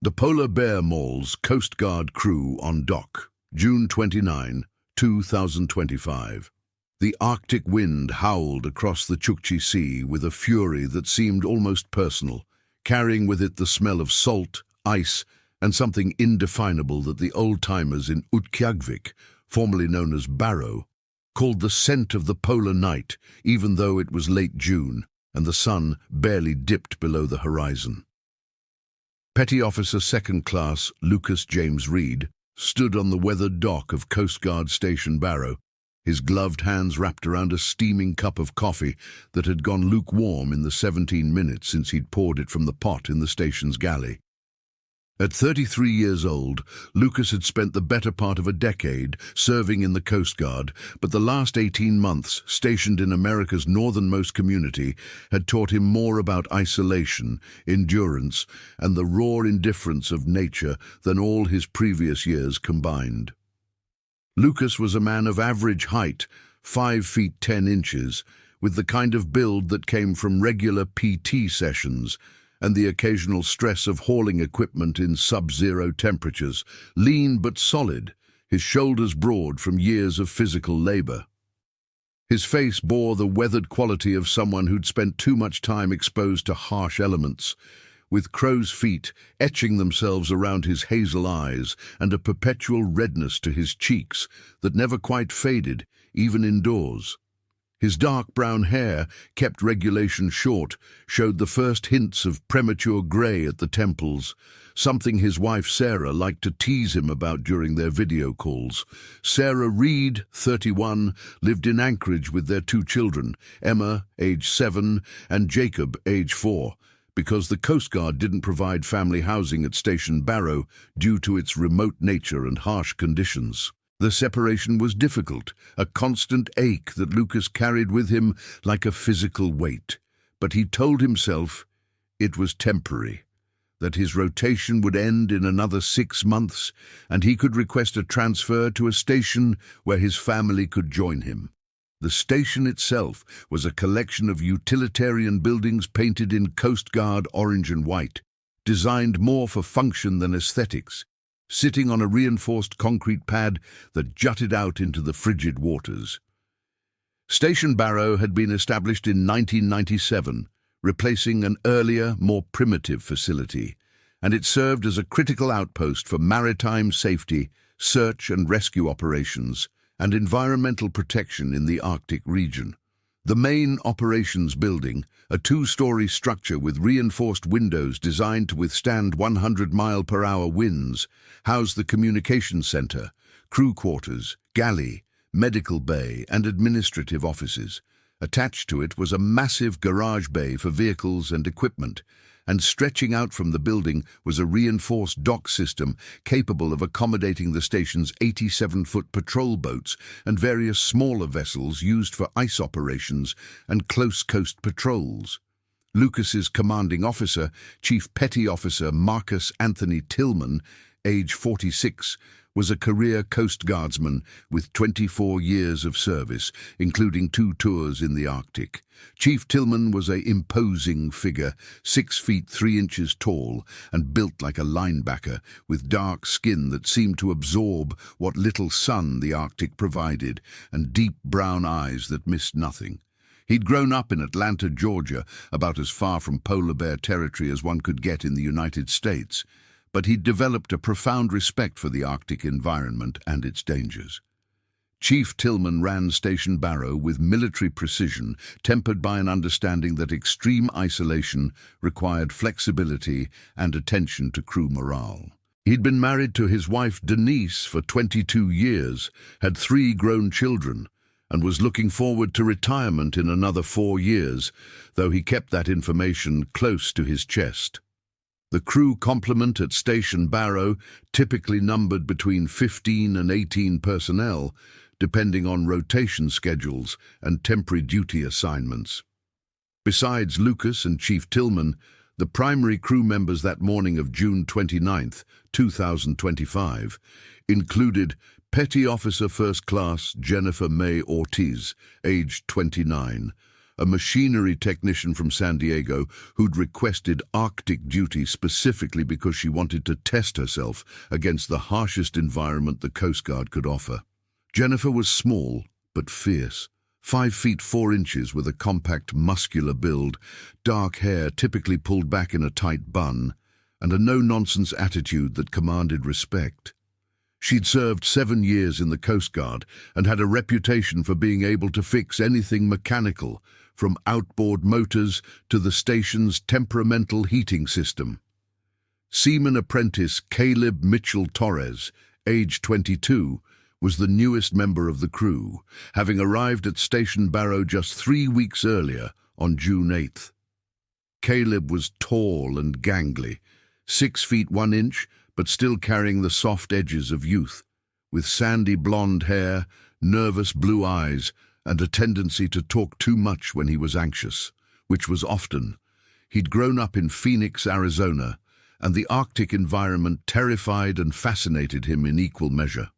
The Polar Bear Mall's Coast Guard crew on dock, June 29, 2025. The Arctic wind howled across the Chukchi Sea with a fury that seemed almost personal, carrying with it the smell of salt, ice, and something indefinable that the old-timers in Utqiagvik, formerly known as Barrow, called the scent of the polar night, even though it was late June and the sun barely dipped below the horizon. Petty Officer Second Class Lucas James Reed stood on the weathered dock of Coast Guard Station Barrow, his gloved hands wrapped around a steaming cup of coffee that had gone lukewarm in the 17 minutes since he'd poured it from the pot in the station's galley. At 33 years old, Lucas had spent the better part of a decade serving in the Coast Guard, but the last 18 months, stationed in America's northernmost community, had taught him more about isolation, endurance, and the raw indifference of nature than all his previous years combined. Lucas was a man of average height, 5 feet 10 inches, with the kind of build that came from regular PT sessions and the occasional stress of hauling equipment in sub-zero temperatures, lean but solid, his shoulders broad from years of physical labor. His face bore the weathered quality of someone who'd spent too much time exposed to harsh elements, with crow's feet etching themselves around his hazel eyes and a perpetual redness to his cheeks that never quite faded, even indoors. His dark brown hair, kept regulation short, showed the first hints of premature grey at the temples, something his wife Sarah liked to tease him about during their video calls. Sarah Reed, 31, lived in Anchorage with their 2 children, Emma, age 7, and Jacob, age 4, because the Coast Guard didn't provide family housing at Station Barrow due to its remote nature and harsh conditions. The separation was difficult, a constant ache that Lucas carried with him like a physical weight. But he told himself it was temporary, that his rotation would end in another 6 months, and he could request a transfer to a station where his family could join him. The station itself was a collection of utilitarian buildings painted in Coast Guard orange and white, designed more for function than aesthetics, sitting on a reinforced concrete pad that jutted out into the frigid waters. Station Barrow had been established in 1997, replacing an earlier, more primitive facility, and it served as a critical outpost for maritime safety, search and rescue operations, and environmental protection in the Arctic region. The main operations building, a 2-story structure with reinforced windows designed to withstand 100-mile-per-hour winds, housed the communications center, crew quarters, galley, medical bay, and administrative offices. Attached to it was a massive garage bay for vehicles and equipment, and stretching out from the building was a reinforced dock system capable of accommodating the station's 87-foot patrol boats and various smaller vessels used for ice operations and close coast patrols. Lucas's commanding officer, Chief Petty Officer Marcus Anthony Tillman, age 46, was a career Coast Guardsman with 24 years of service, including 2 tours in the Arctic. Chief Tillman was an imposing figure, 6 feet 3 inches tall and built like a linebacker, with dark skin that seemed to absorb what little sun the Arctic provided, and deep brown eyes that missed nothing. He'd grown up in Atlanta, Georgia, about as far from polar bear territory as one could get in the United States, but he'd developed a profound respect for the Arctic environment and its dangers. Chief Tillman ran Station Barrow with military precision, tempered by an understanding that extreme isolation required flexibility and attention to crew morale. He'd been married to his wife Denise for 22 years, had 3 grown children, and was looking forward to retirement in another 4 years, though he kept that information close to his chest. The crew complement at Station Barrow typically numbered between 15 and 18 personnel, depending on rotation schedules and temporary duty assignments. Besides Lucas and Chief Tillman, the primary crew members that morning of June 29, 2025, included Petty Officer First Class Jennifer May Ortiz, aged 29, a machinery technician from San Diego who'd requested Arctic duty specifically because she wanted to test herself against the harshest environment the Coast Guard could offer. Jennifer was small but fierce, 5 feet 4 inches with a compact, muscular build, dark hair typically pulled back in a tight bun, and a no-nonsense attitude that commanded respect. She'd served 7 years in the Coast Guard and had a reputation for being able to fix anything mechanical, from outboard motors to the station's temperamental heating system. Seaman apprentice Caleb Mitchell Torres, age 22, was the newest member of the crew, having arrived at Station Barrow just 3 weeks earlier on June 8th. Caleb was tall and gangly, 6 feet 1 inch, but still carrying the soft edges of youth, with sandy blonde hair, nervous blue eyes, and a tendency to talk too much when he was anxious, which was often. He'd grown up in Phoenix, Arizona, and the Arctic environment terrified and fascinated him in equal measure.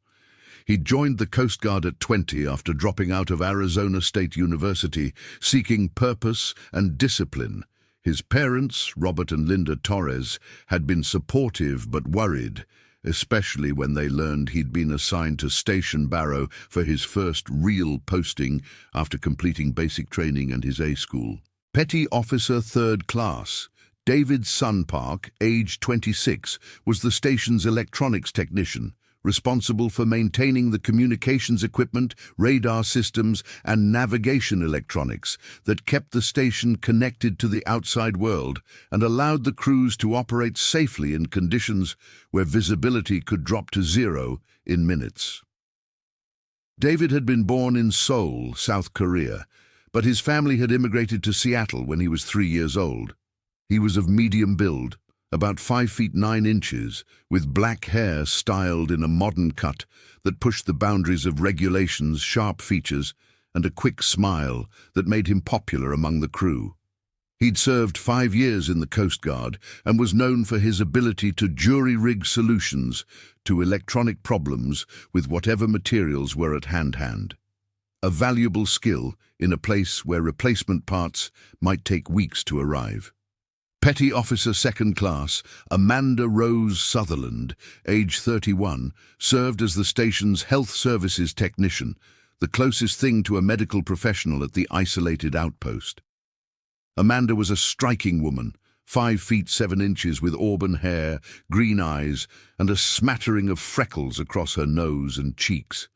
He'd joined the Coast Guard at 20 after dropping out of Arizona State University, seeking purpose and discipline. His parents, Robert and Linda Torres, had been supportive but worried, especially when they learned he'd been assigned to Station Barrow for his first real posting after completing basic training and his A school. Petty Officer 3rd Class David Sunpark, age 26, was the station's electronics technician, responsible for maintaining the communications equipment, radar systems, and navigation electronics that kept the station connected to the outside world and allowed the crews to operate safely in conditions where visibility could drop to 0 in minutes. David had been born in Seoul, South Korea, but his family had immigrated to Seattle when he was 3 years old. He was of medium build, about 5 feet 9 inches, with black hair styled in a modern cut that pushed the boundaries of regulations, sharp features, and a quick smile that made him popular among the crew. He'd served 5 years in the Coast Guard and was known for his ability to jury-rig solutions to electronic problems with whatever materials were at hand. A valuable skill in a place where replacement parts might take weeks to arrive. Petty Officer 2nd Class Amanda Rose Sutherland, age 31, served as the station's health services technician, the closest thing to a medical professional at the isolated outpost. Amanda was a striking woman, 5 feet 7 inches with auburn hair, green eyes, and a smattering of freckles across her nose and cheeks.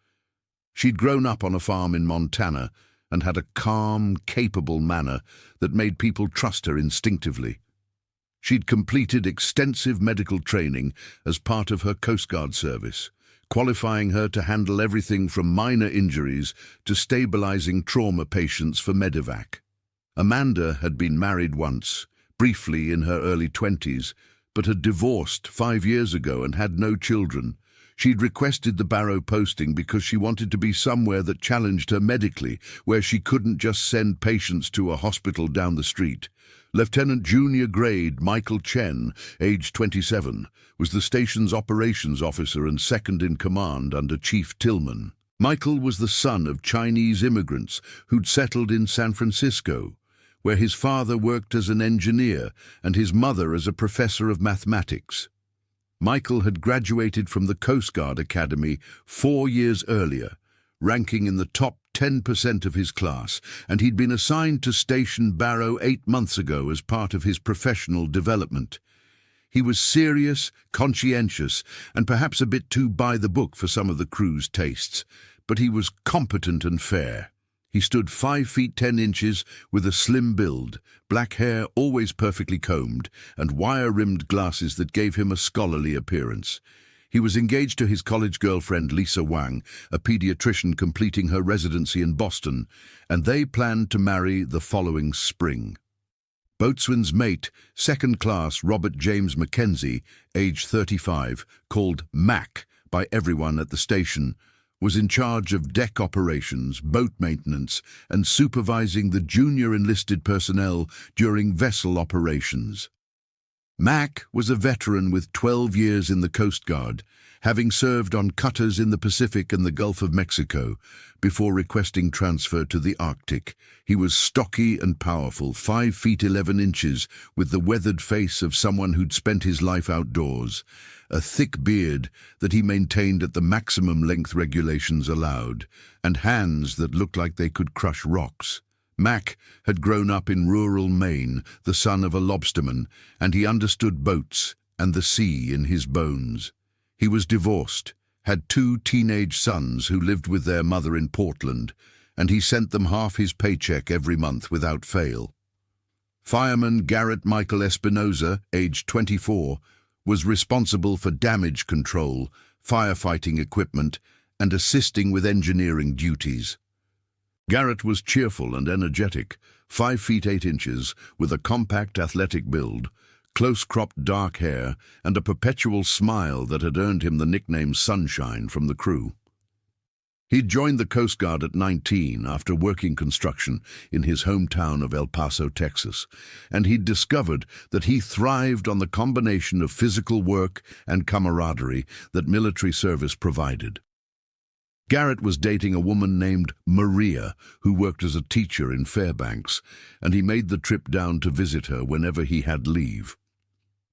She'd grown up on a farm in Montana and had a calm, capable manner that made people trust her instinctively. She'd completed extensive medical training as part of her Coast Guard service, qualifying her to handle everything from minor injuries to stabilizing trauma patients for medevac. Amanda had been married once, briefly in her early 20s, but had divorced 5 years ago and had no children. She'd requested the Barrow posting because she wanted to be somewhere that challenged her medically, where she couldn't just send patients to a hospital down the street. Lieutenant Junior Grade Michael Chen, age 27, was the station's operations officer and second in command under Chief Tillman. Michael was the son of Chinese immigrants who'd settled in San Francisco, where his father worked as an engineer and his mother as a professor of mathematics. Michael had graduated from the Coast Guard Academy 4 years earlier, ranking in the top 10% of his class, and he'd been assigned to Station Barrow 8 months ago as part of his professional development. He was serious, conscientious, and perhaps a bit too by the book for some of the crew's tastes, but he was competent and fair. He stood 5 feet 10 inches with a slim build, black hair always perfectly combed, and wire-rimmed glasses that gave him a scholarly appearance. He was engaged to his college girlfriend Lisa Wang, a pediatrician completing her residency in Boston, and they planned to marry the following spring. Boatswain's mate, 2nd Class Robert James Mackenzie, age 35, called Mac by everyone at the station, was in charge of deck operations, boat maintenance, and supervising the junior enlisted personnel during vessel operations. Mac was a veteran with 12 years in the Coast Guard, having served on cutters in the Pacific and the Gulf of Mexico before requesting transfer to the Arctic. He was stocky and powerful, 5 feet 11 inches, with the weathered face of someone who'd spent his life outdoors, a thick beard that he maintained at the maximum length regulations allowed, and hands that looked like they could crush rocks. Mac had grown up in rural Maine, the son of a lobsterman, and he understood boats and the sea in his bones. He was divorced, had 2 teenage sons who lived with their mother in Portland, and he sent them half his paycheck every month without fail. Fireman Garrett Michael Espinoza, aged 24, was responsible for damage control, firefighting equipment, and assisting with engineering duties. Garrett was cheerful and energetic, 5 feet 8 inches, with a compact athletic build, close-cropped dark hair, and a perpetual smile that had earned him the nickname Sunshine from the crew. He'd joined the Coast Guard at 19 after working construction in his hometown of El Paso, Texas, and he'd discovered that he thrived on the combination of physical work and camaraderie that military service provided. Garrett was dating a woman named Maria, who worked as a teacher in Fairbanks, and he made the trip down to visit her whenever he had leave.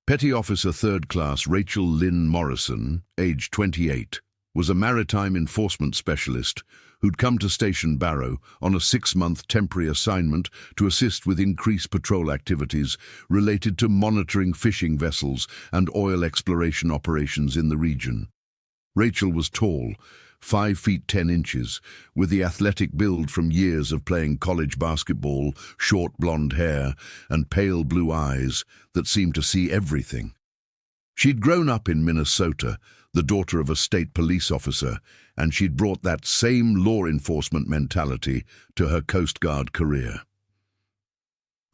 Petty Officer 3rd Class Rachel Lynn Morrison, age 28, was a maritime enforcement specialist who'd come to Station Barrow on a 6-month temporary assignment to assist with increased patrol activities related to monitoring fishing vessels and oil exploration operations in the region. Rachel was tall, 5 feet 10 inches, with the athletic build from years of playing college basketball, short blonde hair, and pale blue eyes that seemed to see everything. She'd grown up in Minnesota, the daughter of a state police officer, and she'd brought that same law enforcement mentality to her Coast Guard career.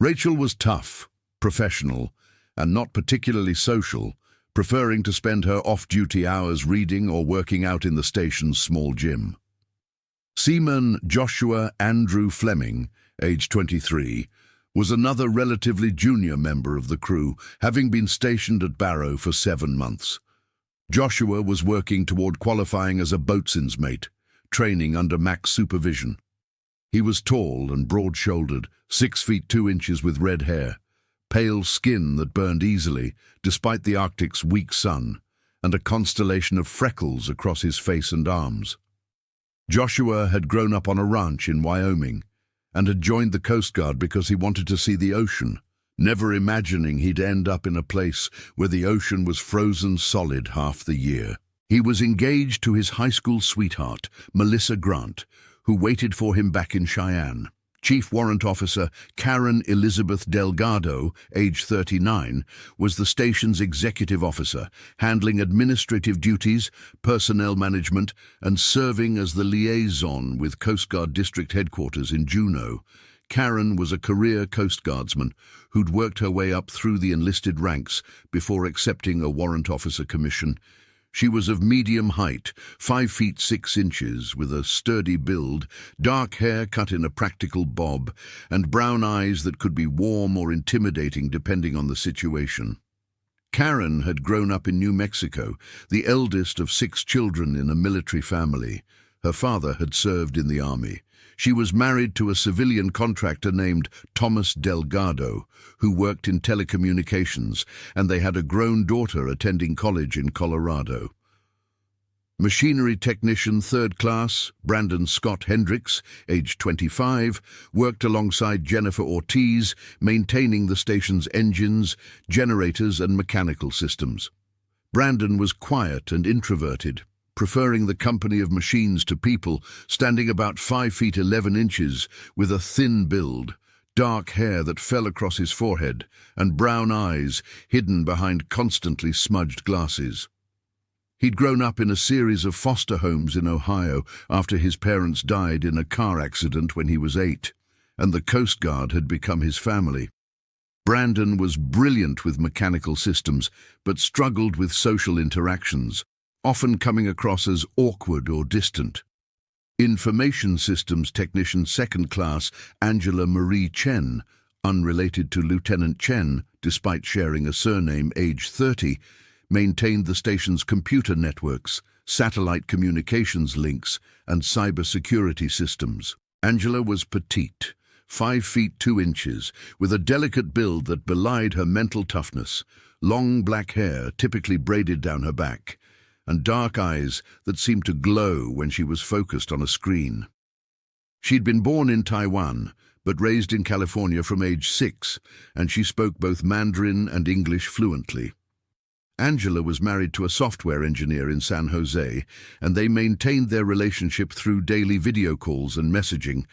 Rachel was tough, professional, and not particularly social, preferring to spend her off-duty hours reading or working out in the station's small gym. Seaman Joshua Andrew Fleming, age 23, was another relatively junior member of the crew, having been stationed at Barrow for 7 months. Joshua was working toward qualifying as a boatswain's mate, training under Mac's supervision. He was tall and broad-shouldered, 6 feet 2 inches with red hair, pale skin that burned easily despite the Arctic's weak sun, and a constellation of freckles across his face and arms. Joshua had grown up on a ranch in Wyoming and had joined the Coast Guard because he wanted to see the ocean, never imagining he'd end up in a place where the ocean was frozen solid half the year. He was engaged to his high school sweetheart, Melissa Grant, who waited for him back in Cheyenne. Chief Warrant Officer Karen Elizabeth Delgado, age 39, was the station's executive officer, handling administrative duties, personnel management, and serving as the liaison with Coast Guard District Headquarters in Juneau. Karen was a career Coast Guardsman who'd worked her way up through the enlisted ranks before accepting a warrant officer commission. She was of medium height, 5 feet 6 inches, with a sturdy build, dark hair cut in a practical bob, and brown eyes that could be warm or intimidating depending on the situation. Karen had grown up in New Mexico, the eldest of 6 children in a military family. Her father had served in the army. She was married to a civilian contractor named Thomas Delgado, who worked in telecommunications, and they had a grown daughter attending college in Colorado. Machinery Technician 3rd Class Brandon Scott Hendricks, age 25, worked alongside Jennifer Ortiz, maintaining the station's engines, generators, and mechanical systems. Brandon was quiet and introverted, preferring the company of machines to people, standing about 5 feet 11 inches, with a thin build, dark hair that fell across his forehead, and brown eyes hidden behind constantly smudged glasses. He'd grown up in a series of foster homes in Ohio after his parents died in a car accident when he was 8, and the Coast Guard had become his family. Brandon was brilliant with mechanical systems, but struggled with social interactions, often coming across as awkward or distant. Information Systems Technician 2nd Class Angela Marie Chen, unrelated to Lieutenant Chen, despite sharing a surname age 30, maintained the station's computer networks, satellite communications links, and cybersecurity systems. Angela was petite, 5 feet 2 inches, with a delicate build that belied her mental toughness, long black hair typically braided down her back, and dark eyes that seemed to glow when she was focused on a screen. She'd been born in Taiwan, but raised in California from age 6, and she spoke both Mandarin and English fluently. Angela was married to a software engineer in San Jose, and they maintained their relationship through daily video calls and messaging,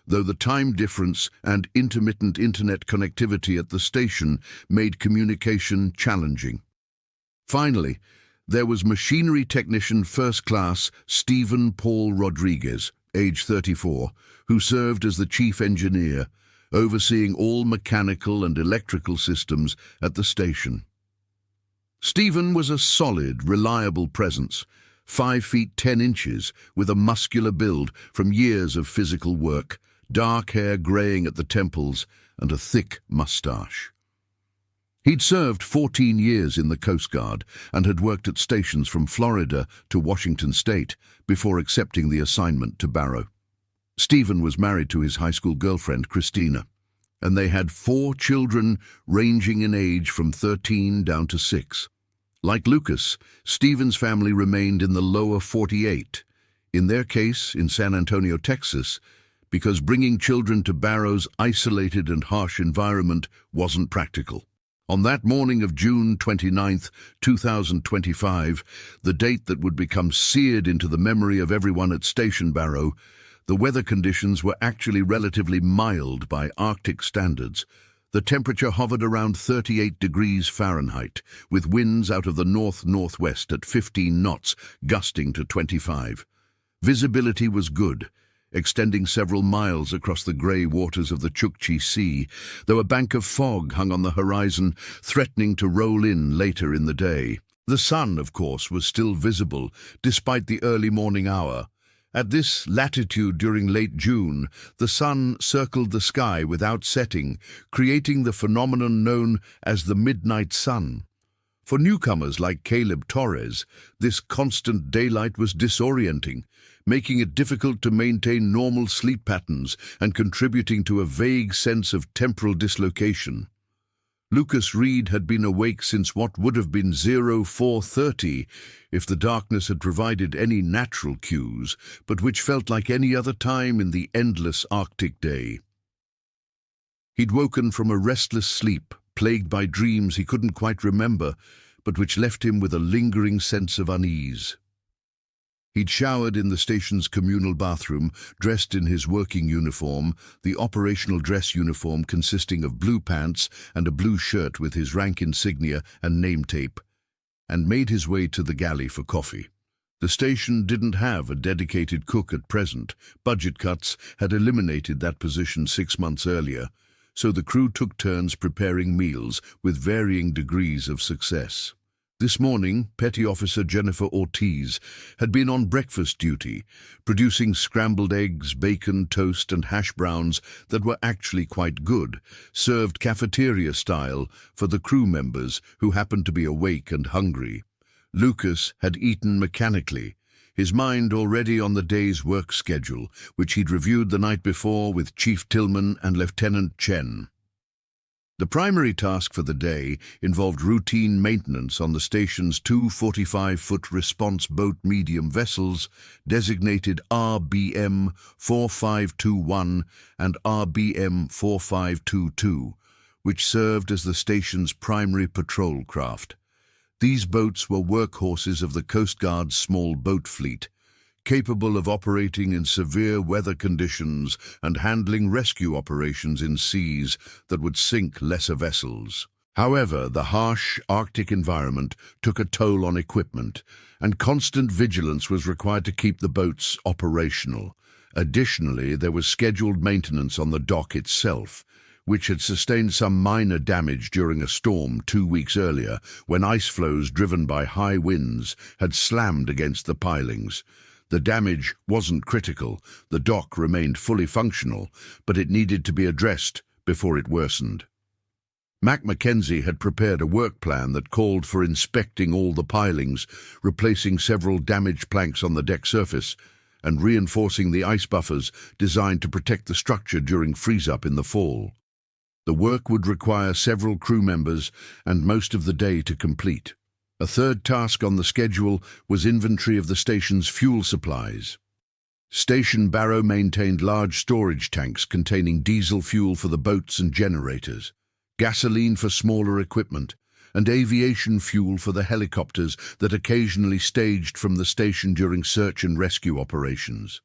though the time difference and intermittent internet connectivity at the station made communication challenging. Finally, there was machinery technician first class Stephen Paul Rodriguez, age 34, who served as the chief engineer, overseeing all mechanical and electrical systems at the station. Stephen was a solid, reliable presence, 5 feet 10 inches, with a muscular build from years of physical work, dark hair graying at the temples, and a thick mustache. He'd served 14 years in the Coast Guard and had worked at stations from Florida to Washington State before accepting the assignment to Barrow. Stephen was married to his high school girlfriend, Christina, and they had 4 children ranging in age from 13 down to 6. Like Lucas, Stephen's family remained in the lower 48, in their case in San Antonio, Texas, because bringing children to Barrow's isolated and harsh environment wasn't practical. On that morning of June 29, 2025, the date that would become seared into the memory of everyone at Station Barrow, the weather conditions were actually relatively mild by Arctic standards. The temperature hovered around 38 degrees Fahrenheit, with winds out of the north-northwest at 15 knots, gusting to 25. Visibility was good, extending several miles across the grey waters of the Chukchi Sea, though a bank of fog hung on the horizon, threatening to roll in later in the day. The sun, of course, was still visible, despite the early morning hour. At this latitude during late June, the sun circled the sky without setting, creating the phenomenon known as the midnight sun. For newcomers like Caleb Torres, this constant daylight was disorienting, making it difficult to maintain normal sleep patterns and contributing to a vague sense of temporal dislocation. Lucas Reed had been awake since what would have been 0430 if the darkness had provided any natural cues, but which felt like any other time in the endless Arctic day. He'd woken from a restless sleep, plagued by dreams he couldn't quite remember, but which left him with a lingering sense of unease. He'd showered in the station's communal bathroom, dressed in his working uniform, the operational dress uniform consisting of blue pants and a blue shirt with his rank insignia and name tape, and made his way to the galley for coffee. The station didn't have a dedicated cook at present. Budget cuts had eliminated that position 6 months earlier, so the crew took turns preparing meals with varying degrees of success. This morning, Petty Officer Jennifer Ortiz had been on breakfast duty, producing scrambled eggs, bacon, toast, and hash browns that were actually quite good, served cafeteria style for the crew members who happened to be awake and hungry. Lucas had eaten mechanically, his mind already on the day's work schedule, which he'd reviewed the night before with Chief Tillman and Lieutenant Chen. The primary task for the day involved routine maintenance on the station's 2 45-foot response boat medium vessels designated RBM 4521 and RBM 4522, which served as the station's primary patrol craft. These boats were workhorses of the Coast Guard's small boat fleet, capable of operating in severe weather conditions and handling rescue operations in seas that would sink lesser vessels. However, the harsh Arctic environment took a toll on equipment, and constant vigilance was required to keep the boats operational. Additionally, there was scheduled maintenance on the dock itself, which had sustained some minor damage during a storm 2 weeks earlier when ice floes driven by high winds had slammed against the pilings. The damage wasn't critical, the dock remained fully functional, but it needed to be addressed before it worsened. Mac Mackenzie had prepared a work plan that called for inspecting all the pilings, replacing several damaged planks on the deck surface, and reinforcing the ice buffers designed to protect the structure during freeze-up in the fall. The work would require several crew members and most of the day to complete. A third task on the schedule was inventory of the station's fuel supplies. Station Barrow maintained large storage tanks containing diesel fuel for the boats and generators, gasoline for smaller equipment, and aviation fuel for the helicopters that occasionally staged from the station during search and rescue operations.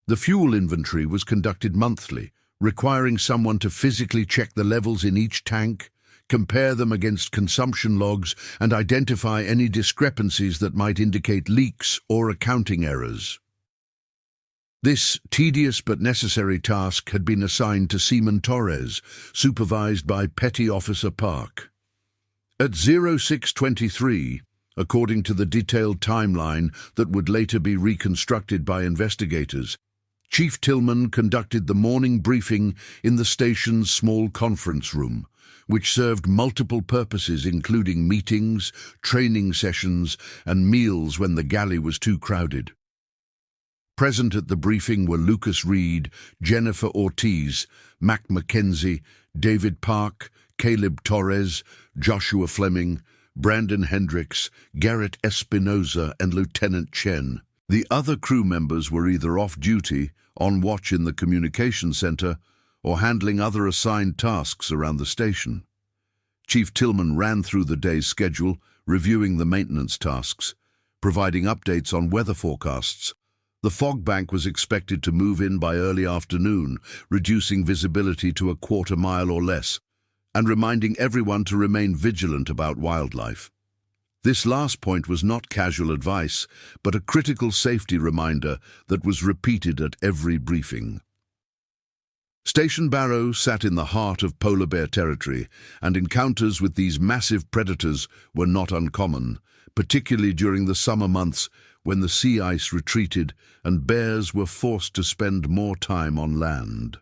The fuel inventory was conducted monthly, requiring someone to physically check the levels in each tank, compare them against consumption logs, and identify any discrepancies that might indicate leaks or accounting errors. This tedious but necessary task had been assigned to Seaman Torres, supervised by Petty Officer Park. At 0623, according to the detailed timeline that would later be reconstructed by investigators, Chief Tillman conducted the morning briefing in the station's small conference room, which served multiple purposes including meetings, training sessions, and meals when the galley was too crowded. Present at the briefing were Lucas Reed, Jennifer Ortiz, Mac Mackenzie, David Park, Caleb Torres, Joshua Fleming, Brandon Hendricks, Garrett Espinoza, and Lieutenant Chen. The other crew members were either off duty, on watch in the communication center, or handling other assigned tasks around the station. Chief Tillman ran through the day's schedule, reviewing the maintenance tasks, providing updates on weather forecasts. The fog bank was expected to move in by early afternoon, reducing visibility to a quarter mile or less, and reminding everyone to remain vigilant about wildlife. This last point was not casual advice, but a critical safety reminder that was repeated at every briefing. Station Barrow sat in the heart of polar bear territory, and encounters with these massive predators were not uncommon, particularly during the summer months when the sea ice retreated and bears were forced to spend more time on land.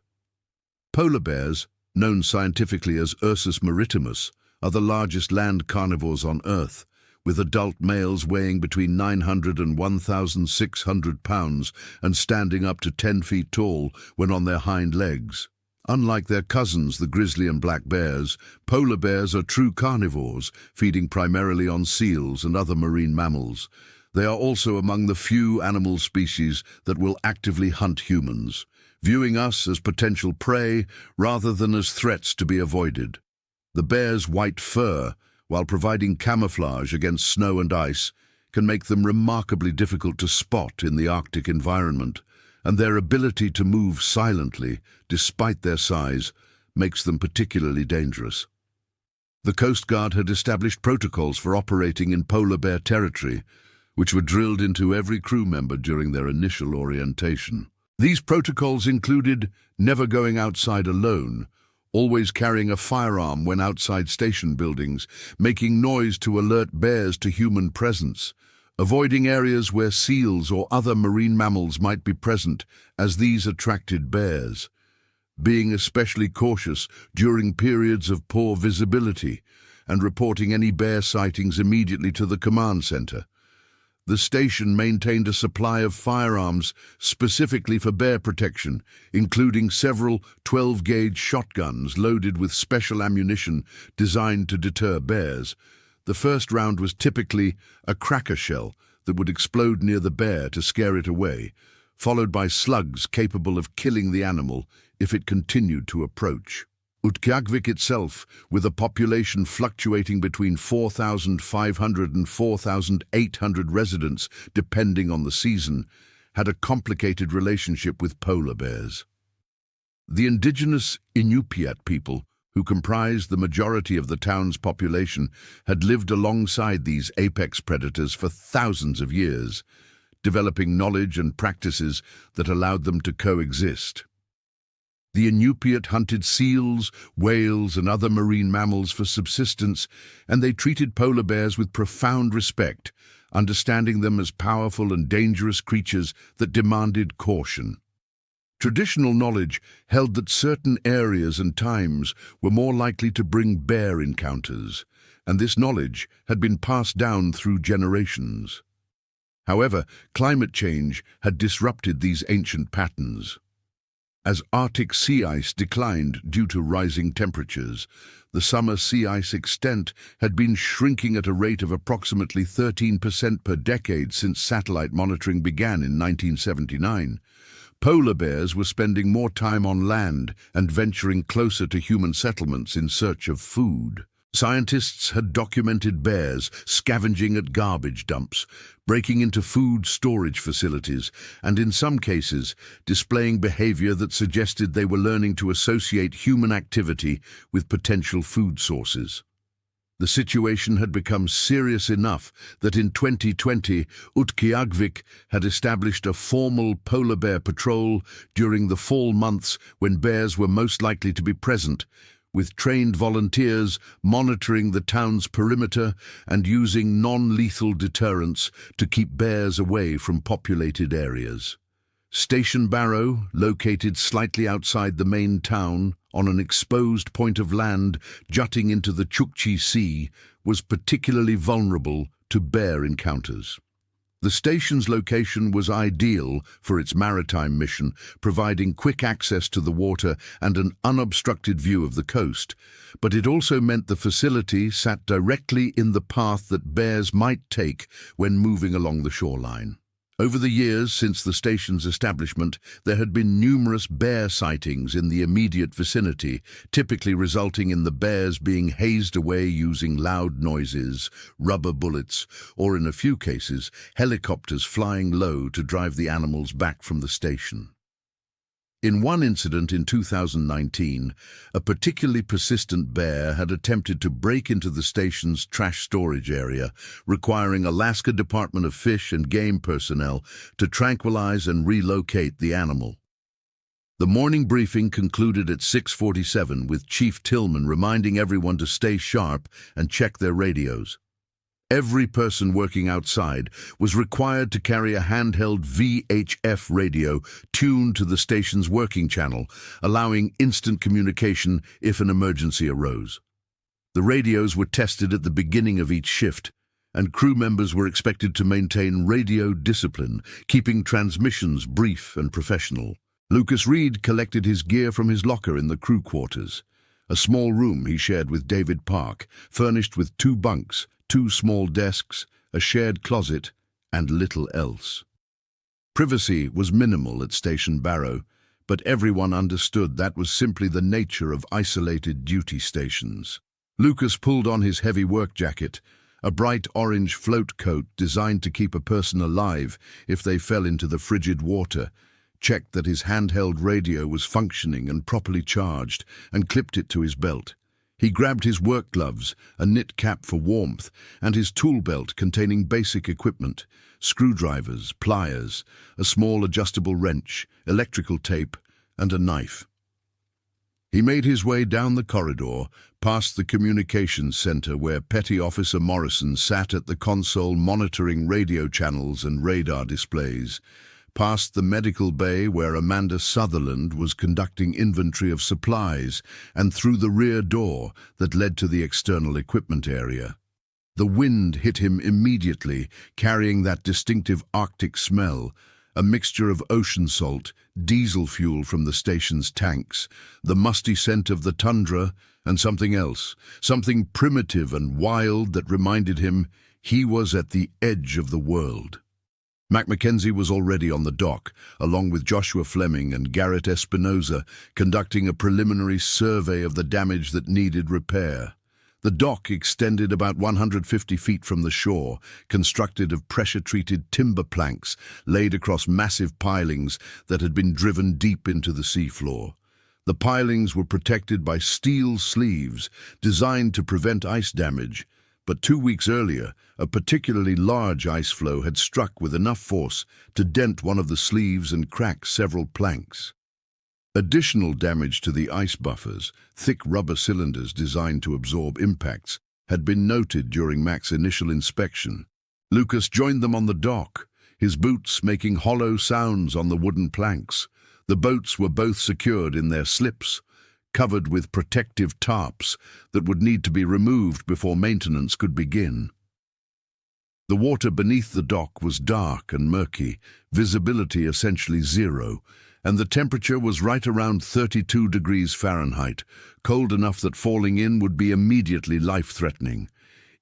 Polar bears, known scientifically as Ursus maritimus, are the largest land carnivores on Earth, with adult males weighing between 900 and 1,600 pounds and standing up to 10 feet tall when on their hind legs. Unlike their cousins, the grizzly and black bears, polar bears are true carnivores, feeding primarily on seals and other marine mammals. They are also among the few animal species that will actively hunt humans, viewing us as potential prey rather than as threats to be avoided. The bear's white fur, while providing camouflage against snow and ice, can make them remarkably difficult to spot in the Arctic environment, and their ability to move silently, despite their size, makes them particularly dangerous. The Coast Guard had established protocols for operating in polar bear territory, which were drilled into every crew member during their initial orientation. These protocols included never going outside alone, always carrying a firearm when outside station buildings, making noise to alert bears to human presence, avoiding areas where seals or other marine mammals might be present as these attracted bears, being especially cautious during periods of poor visibility, and reporting any bear sightings immediately to the command center. The station maintained a supply of firearms specifically for bear protection, including several 12-gauge shotguns loaded with special ammunition designed to deter bears. The first round was typically a cracker shell that would explode near the bear to scare it away, followed by slugs capable of killing the animal if it continued to approach. Utqiagvik itself, with a population fluctuating between 4,500 and 4,800 residents depending on the season, had a complicated relationship with polar bears. The indigenous Inupiat people, who comprised the majority of the town's population, had lived alongside these apex predators for thousands of years, developing knowledge and practices that allowed them to coexist. The Inupiat hunted seals, whales, and other marine mammals for subsistence, and they treated polar bears with profound respect, understanding them as powerful and dangerous creatures that demanded caution. Traditional knowledge held that certain areas and times were more likely to bring bear encounters, and this knowledge had been passed down through generations. However, climate change had disrupted these ancient patterns. As Arctic sea ice declined due to rising temperatures, the summer sea ice extent had been shrinking at a rate of approximately 13% per decade since satellite monitoring began in 1979. Polar bears were spending more time on land and venturing closer to human settlements in search of food. Scientists had documented bears scavenging at garbage dumps, breaking into food storage facilities, and in some cases, displaying behavior that suggested they were learning to associate human activity with potential food sources. The situation had become serious enough that in 2020, Utqiagvik had established a formal polar bear patrol during the fall months when bears were most likely to be present, with trained volunteers monitoring the town's perimeter and using non-lethal deterrents to keep bears away from populated areas. Station Barrow, located slightly outside the main town on an exposed point of land jutting into the Chukchi Sea, was particularly vulnerable to bear encounters. The station's location was ideal for its maritime mission, providing quick access to the water and an unobstructed view of the coast, but it also meant the facility sat directly in the path that bears might take when moving along the shoreline. Over the years since the station's establishment, there had been numerous bear sightings in the immediate vicinity, typically resulting in the bears being hazed away using loud noises, rubber bullets, or in a few cases, helicopters flying low to drive the animals back from the station. In one incident in 2019, a particularly persistent bear had attempted to break into the station's trash storage area, requiring Alaska Department of Fish and Game personnel to tranquilize and relocate the animal. The morning briefing concluded at 6:47 with Chief Tillman reminding everyone to stay sharp and check their radios. Every person working outside was required to carry a handheld VHF radio tuned to the station's working channel, allowing instant communication if an emergency arose. The radios were tested at the beginning of each shift, and crew members were expected to maintain radio discipline, keeping transmissions brief and professional. Lucas Reed collected his gear from his locker in the crew quarters, a small room he shared with David Park, furnished with 2 bunks, 2 small desks, a shared closet, and little else. Privacy was minimal at Station Barrow, but everyone understood that was simply the nature of isolated duty stations. Lucas pulled on his heavy work jacket, a bright orange float coat designed to keep a person alive if they fell into the frigid water, checked that his handheld radio was functioning and properly charged, and clipped it to his belt. He grabbed his work gloves, a knit cap for warmth, and his tool belt containing basic equipment, screwdrivers, pliers, a small adjustable wrench, electrical tape, and a knife. He made his way down the corridor, past the communications center where Petty Officer Morrison sat at the console monitoring radio channels and radar displays, past the medical bay where Amanda Sutherland was conducting inventory of supplies, and through the rear door that led to the external equipment area. The wind hit him immediately, carrying that distinctive Arctic smell, a mixture of ocean salt, diesel fuel from the station's tanks, the musty scent of the tundra, and something else, something primitive and wild that reminded him he was at the edge of the world. Mac Mackenzie was already on the dock, along with Joshua Fleming and Garrett Espinoza, conducting a preliminary survey of the damage that needed repair. The dock extended about 150 feet from the shore, constructed of pressure-treated timber planks laid across massive pilings that had been driven deep into the seafloor. The pilings were protected by steel sleeves designed to prevent ice damage, but 2 weeks earlier, a particularly large ice flow had struck with enough force to dent one of the sleeves and crack several planks. Additional damage to the ice buffers, thick rubber cylinders designed to absorb impacts, had been noted during Mac's initial inspection. Lucas joined them on the dock, his boots making hollow sounds on the wooden planks. The boats were both secured in their slips, covered with protective tarps that would need to be removed before maintenance could begin. The water beneath the dock was dark and murky, visibility essentially zero, and the temperature was right around 32 degrees Fahrenheit, cold enough that falling in would be immediately life-threatening.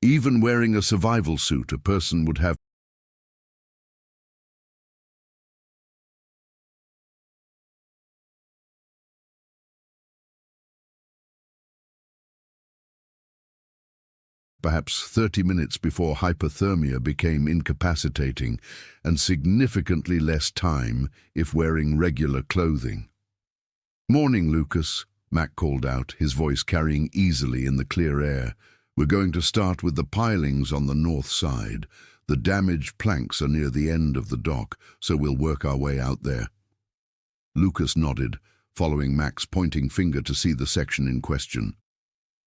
Even wearing a survival suit, a person would have perhaps 30 minutes before hypothermia became incapacitating, and significantly less time if wearing regular clothing. "Morning, Lucas," Mac called out, his voice carrying easily in the clear air. "We're going to start with the pilings on the north side. The damaged planks are near the end of the dock, so we'll work our way out there." Lucas nodded, following Mac's pointing finger to see the section in question.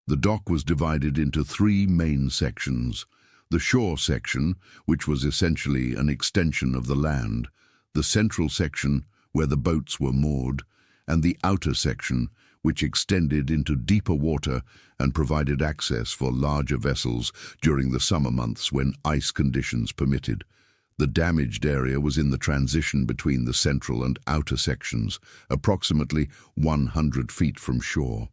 The dock was divided into three main sections: the shore section, which was essentially an extension of the land, the central section, where the boats were moored, and the outer section, which extended into deeper water and provided access for larger vessels during the summer months when ice conditions permitted. The damaged area was in the transition between the central and outer sections, approximately 100 feet from shore.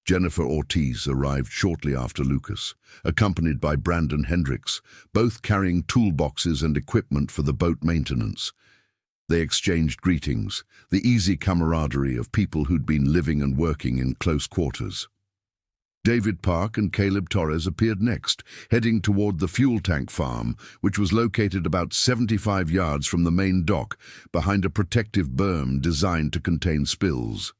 Jennifer Ortiz arrived shortly after Lucas, accompanied by Brandon Hendricks, both carrying toolboxes and equipment for the boat maintenance. They exchanged greetings, the easy camaraderie of people who'd been living and working in close quarters. David Park and Caleb Torres appeared next, heading toward the fuel tank farm, which was located about 75 yards from the main dock, behind a protective berm designed to contain spills.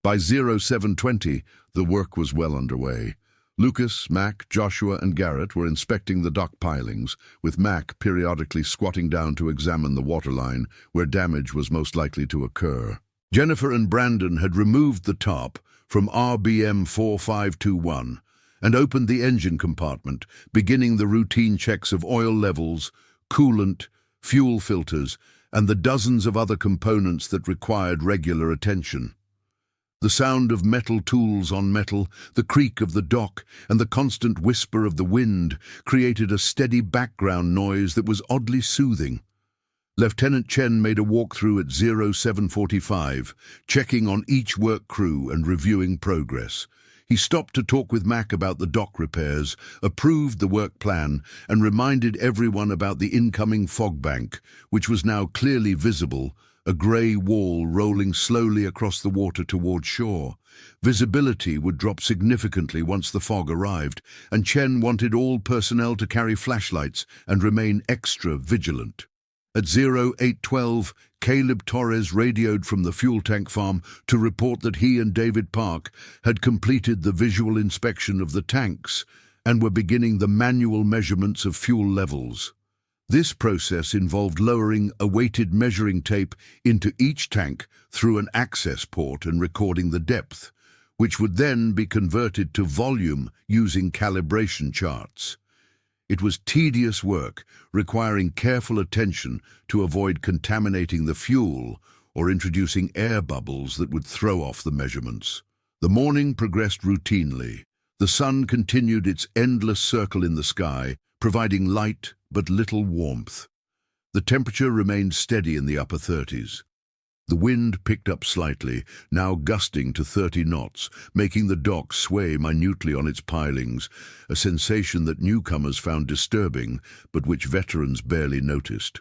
By 0720, the work was well underway. Lucas, Mac, Joshua, and Garrett were inspecting the dock pilings, with Mac periodically squatting down to examine the waterline, where damage was most likely to occur. Jennifer and Brandon had removed the top from RBM 4521 and opened the engine compartment, beginning the routine checks of oil levels, coolant, fuel filters, and the dozens of other components that required regular attention. The sound of metal tools on metal, the creak of the dock, and the constant whisper of the wind created a steady background noise that was oddly soothing. Lieutenant Chen made a walkthrough at 0745, checking on each work crew and reviewing progress. He stopped to talk with Mac about the dock repairs, approved the work plan, and reminded everyone about the incoming fog bank, which was now clearly visible, a grey wall rolling slowly across the water toward shore. Visibility would drop significantly once the fog arrived, and Chen wanted all personnel to carry flashlights and remain extra vigilant. At 0812, Caleb Torres radioed from the fuel tank farm to report that he and David Park had completed the visual inspection of the tanks and were beginning the manual measurements of fuel levels. This process involved lowering a weighted measuring tape into each tank through an access port and recording the depth, which would then be converted to volume using calibration charts. It was tedious work, requiring careful attention to avoid contaminating the fuel or introducing air bubbles that would throw off the measurements. The morning progressed routinely. The sun continued its endless circle in the sky, providing light but little warmth. The temperature remained steady in the upper 30s. The wind picked up slightly, now gusting to 30 knots, making the dock sway minutely on its pilings, a sensation that newcomers found disturbing, but which veterans barely noticed.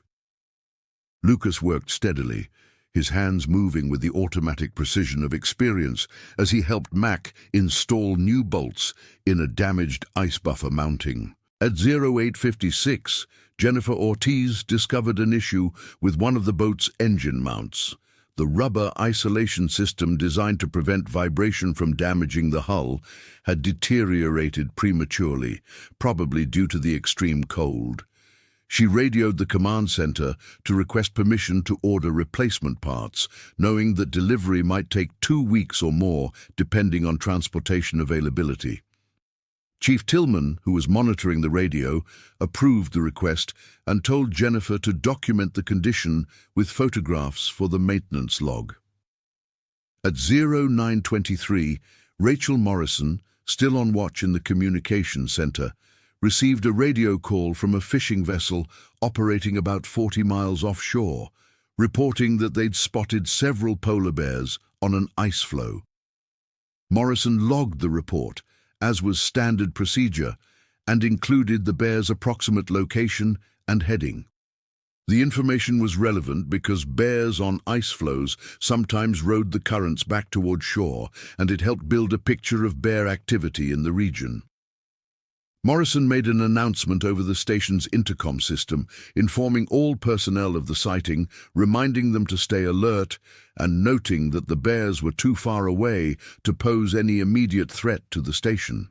Lucas worked steadily, his hands moving with the automatic precision of experience as he helped Mac install new bolts in a damaged ice buffer mounting. At 0856, Jennifer Ortiz discovered an issue with one of the boat's engine mounts. The rubber isolation system designed to prevent vibration from damaging the hull had deteriorated prematurely, probably due to the extreme cold. She radioed the command center to request permission to order replacement parts, knowing that delivery might take 2 weeks or more, depending on transportation availability. Chief Tillman, who was monitoring the radio, approved the request and told Jennifer to document the condition with photographs for the maintenance log. At 09:23, Rachel Morrison, still on watch in the communications center, received a radio call from a fishing vessel operating about 40 miles offshore, reporting that they'd spotted several polar bears on an ice floe. Morrison logged the report, as was standard procedure, and included the bear's approximate location and heading. The information was relevant because bears on ice floes sometimes rode the currents back toward shore, and it helped build a picture of bear activity in the region. Morrison made an announcement over the station's intercom system, informing all personnel of the sighting, reminding them to stay alert, and noting that the bears were too far away to pose any immediate threat to the station.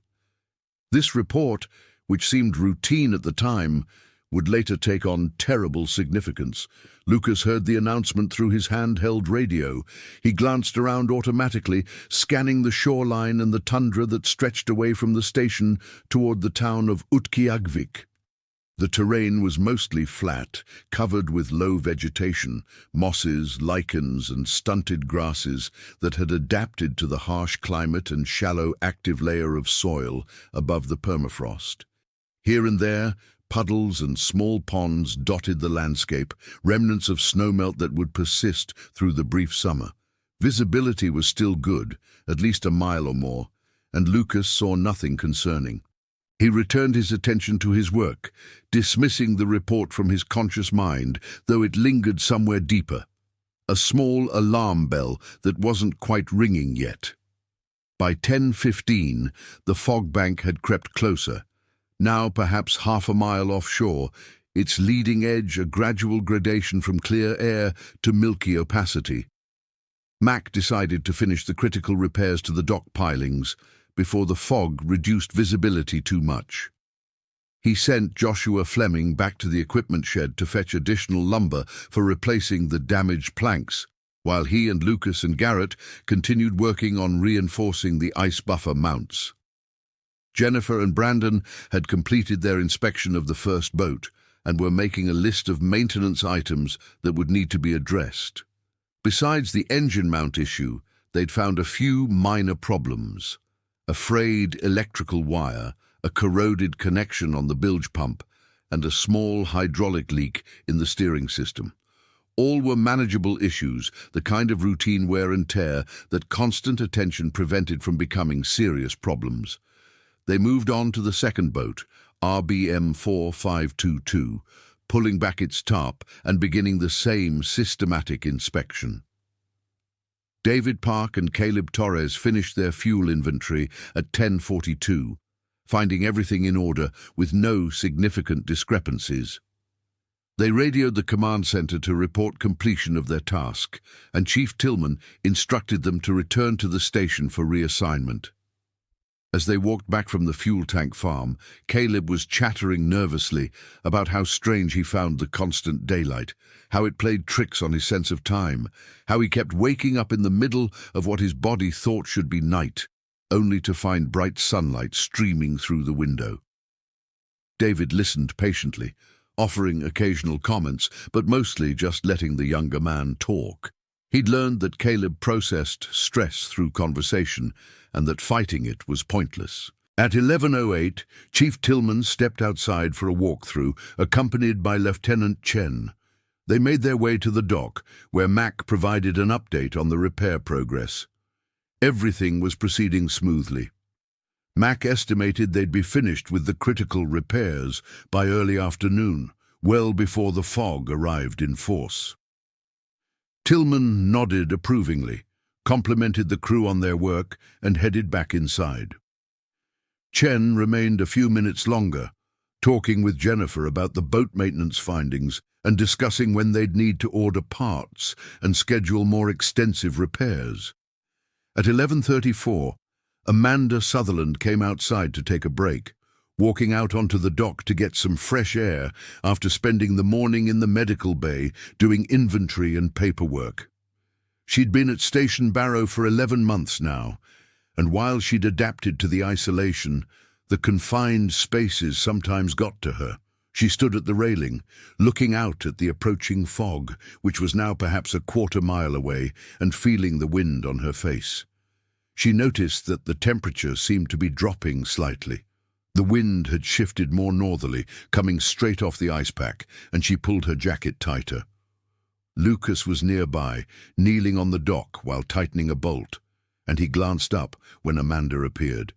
This report, which seemed routine at the time, would later take on terrible significance. Lucas heard the announcement through his handheld radio. He glanced around automatically, scanning the shoreline and the tundra that stretched away from the station toward the town of Utqiagvik. The terrain was mostly flat, covered with low vegetation, mosses, lichens, and stunted grasses that had adapted to the harsh climate and shallow active layer of soil above the permafrost. Here and there, puddles and small ponds dotted the landscape, remnants of snowmelt that would persist through the brief summer. Visibility was still good, at least a mile or more, and Lucas saw nothing concerning. He returned his attention to his work, dismissing the report from his conscious mind, though it lingered somewhere deeper. A small alarm bell that wasn't quite ringing yet. By 10:15, the fog bank had crept closer. Now perhaps half a mile offshore, its leading edge a gradual gradation from clear air to milky opacity. Mac decided to finish the critical repairs to the dock pilings before the fog reduced visibility too much. He sent Joshua Fleming back to the equipment shed to fetch additional lumber for replacing the damaged planks, while he and Lucas and Garrett continued working on reinforcing the ice buffer mounts. Jennifer and Brandon had completed their inspection of the first boat and were making a list of maintenance items that would need to be addressed. Besides the engine mount issue, they'd found a few minor problems: a frayed electrical wire, a corroded connection on the bilge pump, and a small hydraulic leak in the steering system. All were manageable issues, the kind of routine wear and tear that constant attention prevented from becoming serious problems. They moved on to the second boat, RBM 4522, pulling back its tarp and beginning the same systematic inspection. David Park and Caleb Torres finished their fuel inventory at 10:42, finding everything in order with no significant discrepancies. They radioed the command center to report completion of their task, and Chief Tillman instructed them to return to the station for reassignment. As they walked back from the fuel tank farm, Caleb was chattering nervously about how strange he found the constant daylight, how it played tricks on his sense of time, how he kept waking up in the middle of what his body thought should be night, only to find bright sunlight streaming through the window. David listened patiently, offering occasional comments, but mostly just letting the younger man talk. He'd learned that Caleb processed stress through conversation, and that fighting it was pointless. At 11:08, Chief Tillman stepped outside for a walkthrough, accompanied by Lieutenant Chen. They made their way to the dock, where Mac provided an update on the repair progress. Everything was proceeding smoothly. Mac estimated they'd be finished with the critical repairs by early afternoon, well before the fog arrived in force. Tillman nodded approvingly, complimented the crew on their work, and headed back inside. Chen remained a few minutes longer, talking with Jennifer about the boat maintenance findings and discussing when they'd need to order parts and schedule more extensive repairs. At 11:34, Amanda Sutherland came outside to take a break, walking out onto the dock to get some fresh air after spending the morning in the medical bay doing inventory and paperwork. She'd been at Station Barrow for 11 months now, and while she'd adapted to the isolation, The confined spaces sometimes got to her. She stood at the railing, looking out at the approaching fog, which was now perhaps a quarter-mile away, and feeling the wind on her face. She noticed that the temperature seemed to be dropping slightly. The wind had shifted more northerly, coming straight off the ice pack, and she pulled her jacket tighter. Lucas was nearby, kneeling on the dock while tightening a bolt, and he glanced up when Amanda appeared.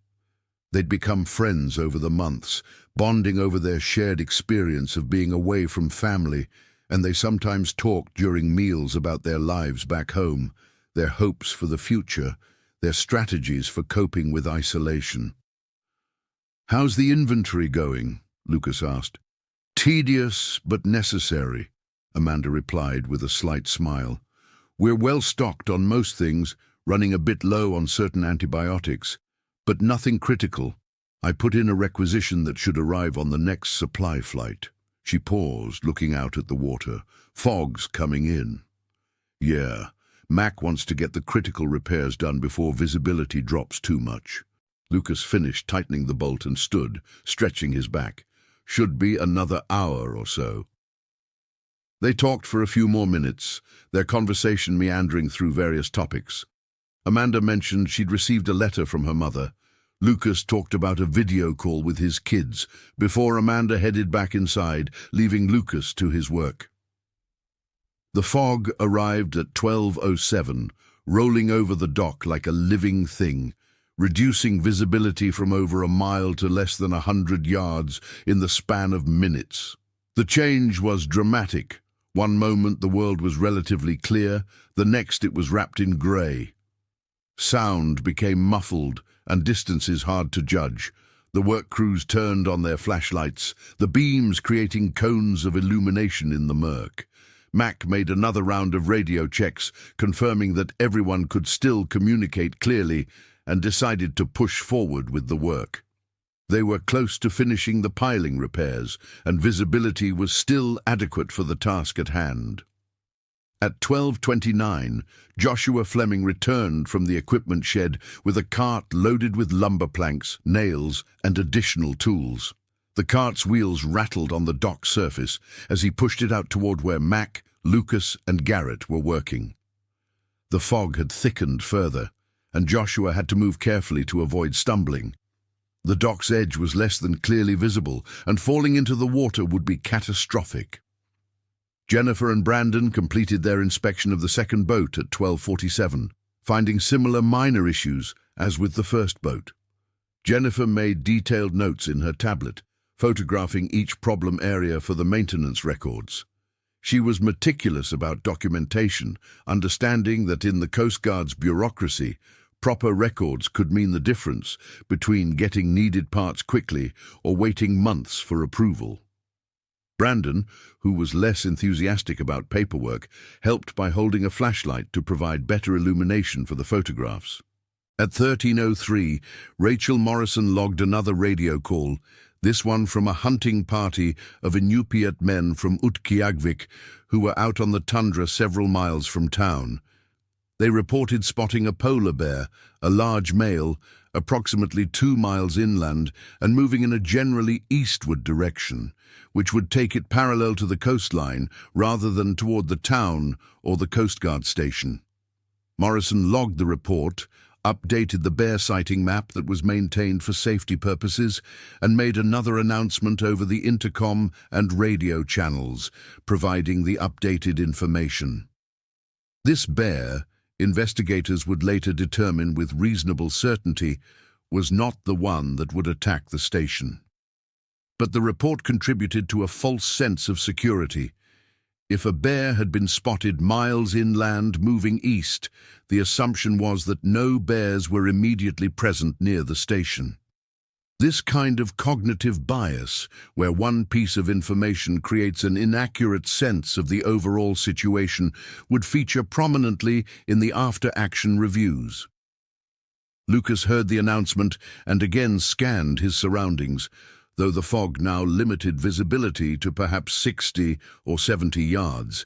They'd become friends over the months, bonding over their shared experience of being away from family, and they sometimes talked during meals about their lives back home, their hopes for the future, their strategies for coping with isolation. "How's the inventory going?" Lucas asked. "Tedious but necessary," Amanda replied with a slight smile. "We're well stocked on most things, running a bit low on certain antibiotics, but nothing critical. I put in a requisition that should arrive on the next supply flight." She paused, looking out at the water. "Fog's coming in." "Yeah, Mac wants to get the critical repairs done before visibility drops too much." Lucas finished tightening the bolt and stood, stretching his back. "Should be another hour or so." They talked for a few more minutes, their conversation meandering through various topics. Amanda mentioned she'd received a letter from her mother. Lucas talked about a video call with his kids before Amanda headed back inside, leaving Lucas to his work. The fog arrived at 12:07, rolling over the dock like a living thing, reducing visibility from over a mile to less than 100 yards in the span of minutes. The change was dramatic. One moment the world was relatively clear, the next it was wrapped in grey. Sound became muffled and distances hard to judge. The work crews turned on their flashlights, the beams creating cones of illumination in the murk. Mac made another round of radio checks, confirming that everyone could still communicate clearly, and decided to push forward with the work. They were close to finishing the piling repairs, and visibility was still adequate for the task at hand. At 12:29, Joshua Fleming returned from the equipment shed with a cart loaded with lumber planks, nails, and additional tools. The cart's wheels rattled on the dock surface as he pushed it out toward where Mac, Lucas, and Garrett were working. The fog had thickened further, and Joshua had to move carefully to avoid stumbling. The dock's edge was less than clearly visible, and falling into the water would be catastrophic. Jennifer and Brandon completed their inspection of the second boat at 12:47, finding similar minor issues as with the first boat. Jennifer made detailed notes in her tablet, photographing each problem area for the maintenance records. She was meticulous about documentation, understanding that in the Coast Guard's bureaucracy, proper records could mean the difference between getting needed parts quickly or waiting months for approval. Brandon, who was less enthusiastic about paperwork, helped by holding a flashlight to provide better illumination for the photographs. At 13:03, Rachel Morrison logged another radio call, this one from a hunting party of Inupiat men from Utqiagvik who were out on the tundra several miles from town. They reported spotting a polar bear, a large male, approximately 2 miles inland and moving in a generally eastward direction, which would take it parallel to the coastline rather than toward the town or the Coast Guard station. Morrison logged the report, updated the bear sighting map that was maintained for safety purposes, and made another announcement over the intercom and radio channels, providing the updated information. This bear, investigators would later determine with reasonable certainty, was not the one that would attack the station. But the report contributed to a false sense of security. If a bear had been spotted miles inland moving east, the assumption was that no bears were immediately present near the station. This kind of cognitive bias, where one piece of information creates an inaccurate sense of the overall situation, would feature prominently in the after-action reviews. Lucas heard the announcement and again scanned his surroundings, though the fog now limited visibility to perhaps 60 or 70 yards.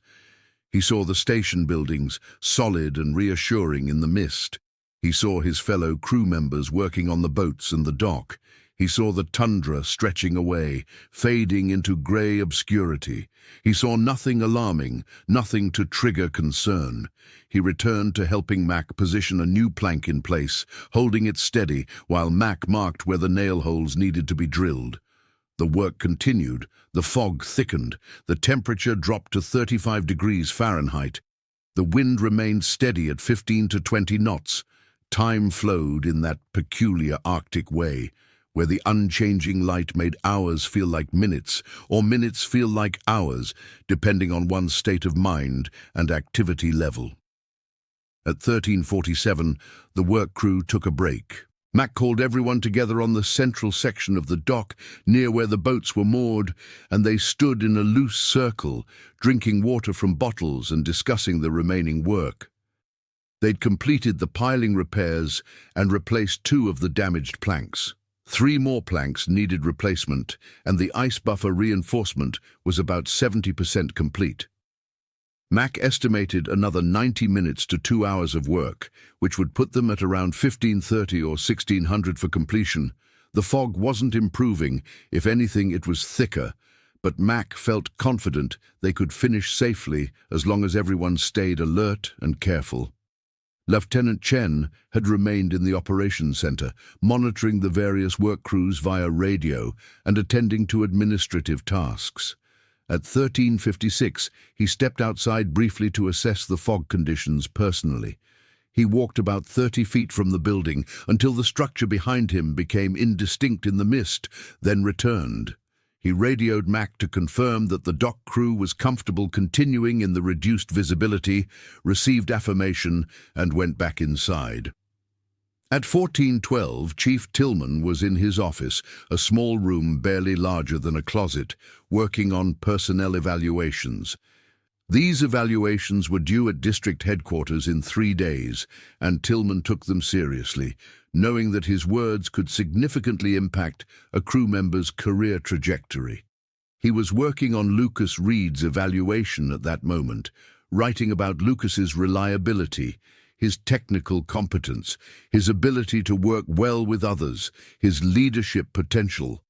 He saw the station buildings, solid and reassuring in the mist. He saw his fellow crew members working on the boats and the dock. He saw the tundra stretching away, fading into grey obscurity. He saw nothing alarming, nothing to trigger concern. He returned to helping Mac position a new plank in place, holding it steady while Mac marked where the nail holes needed to be drilled. The work continued. The fog thickened. The temperature dropped to 35 degrees Fahrenheit. The wind remained steady at 15 to 20 knots. Time flowed in that peculiar Arctic way, where the unchanging light made hours feel like minutes, or minutes feel like hours, depending on one's state of mind and activity level. At 13:47, the work crew took a break. Mac called everyone together on the central section of the dock, near where the boats were moored, and they stood in a loose circle, drinking water from bottles and discussing the remaining work. They'd completed the piling repairs and replaced 2 of the damaged planks. 3 more planks needed replacement, and the ice buffer reinforcement was about 70% complete. Mac estimated another 90 minutes to 2 hours of work, which would put them at around 15:30 or 1600 for completion. The fog wasn't improving. If anything, it was thicker, but Mac felt confident they could finish safely as long as everyone stayed alert and careful. Lieutenant Chen had remained in the operations center, monitoring the various work crews via radio and attending to administrative tasks. At 13:56, he stepped outside briefly to assess the fog conditions personally. He walked about 30 feet from the building until the structure behind him became indistinct in the mist, then returned. He radioed Mac to confirm that the dock crew was comfortable continuing in the reduced visibility, received affirmation, and went back inside. At 14:12, Chief Tillman was in his office, a small room barely larger than a closet, working on personnel evaluations. These evaluations were due at district headquarters in 3 days, and Tillman took them seriously, knowing that his words could significantly impact a crew member's career trajectory. He was working on Lucas Reed's evaluation at that moment, writing about Lucas's reliability, his technical competence, his ability to work well with others, his leadership potential.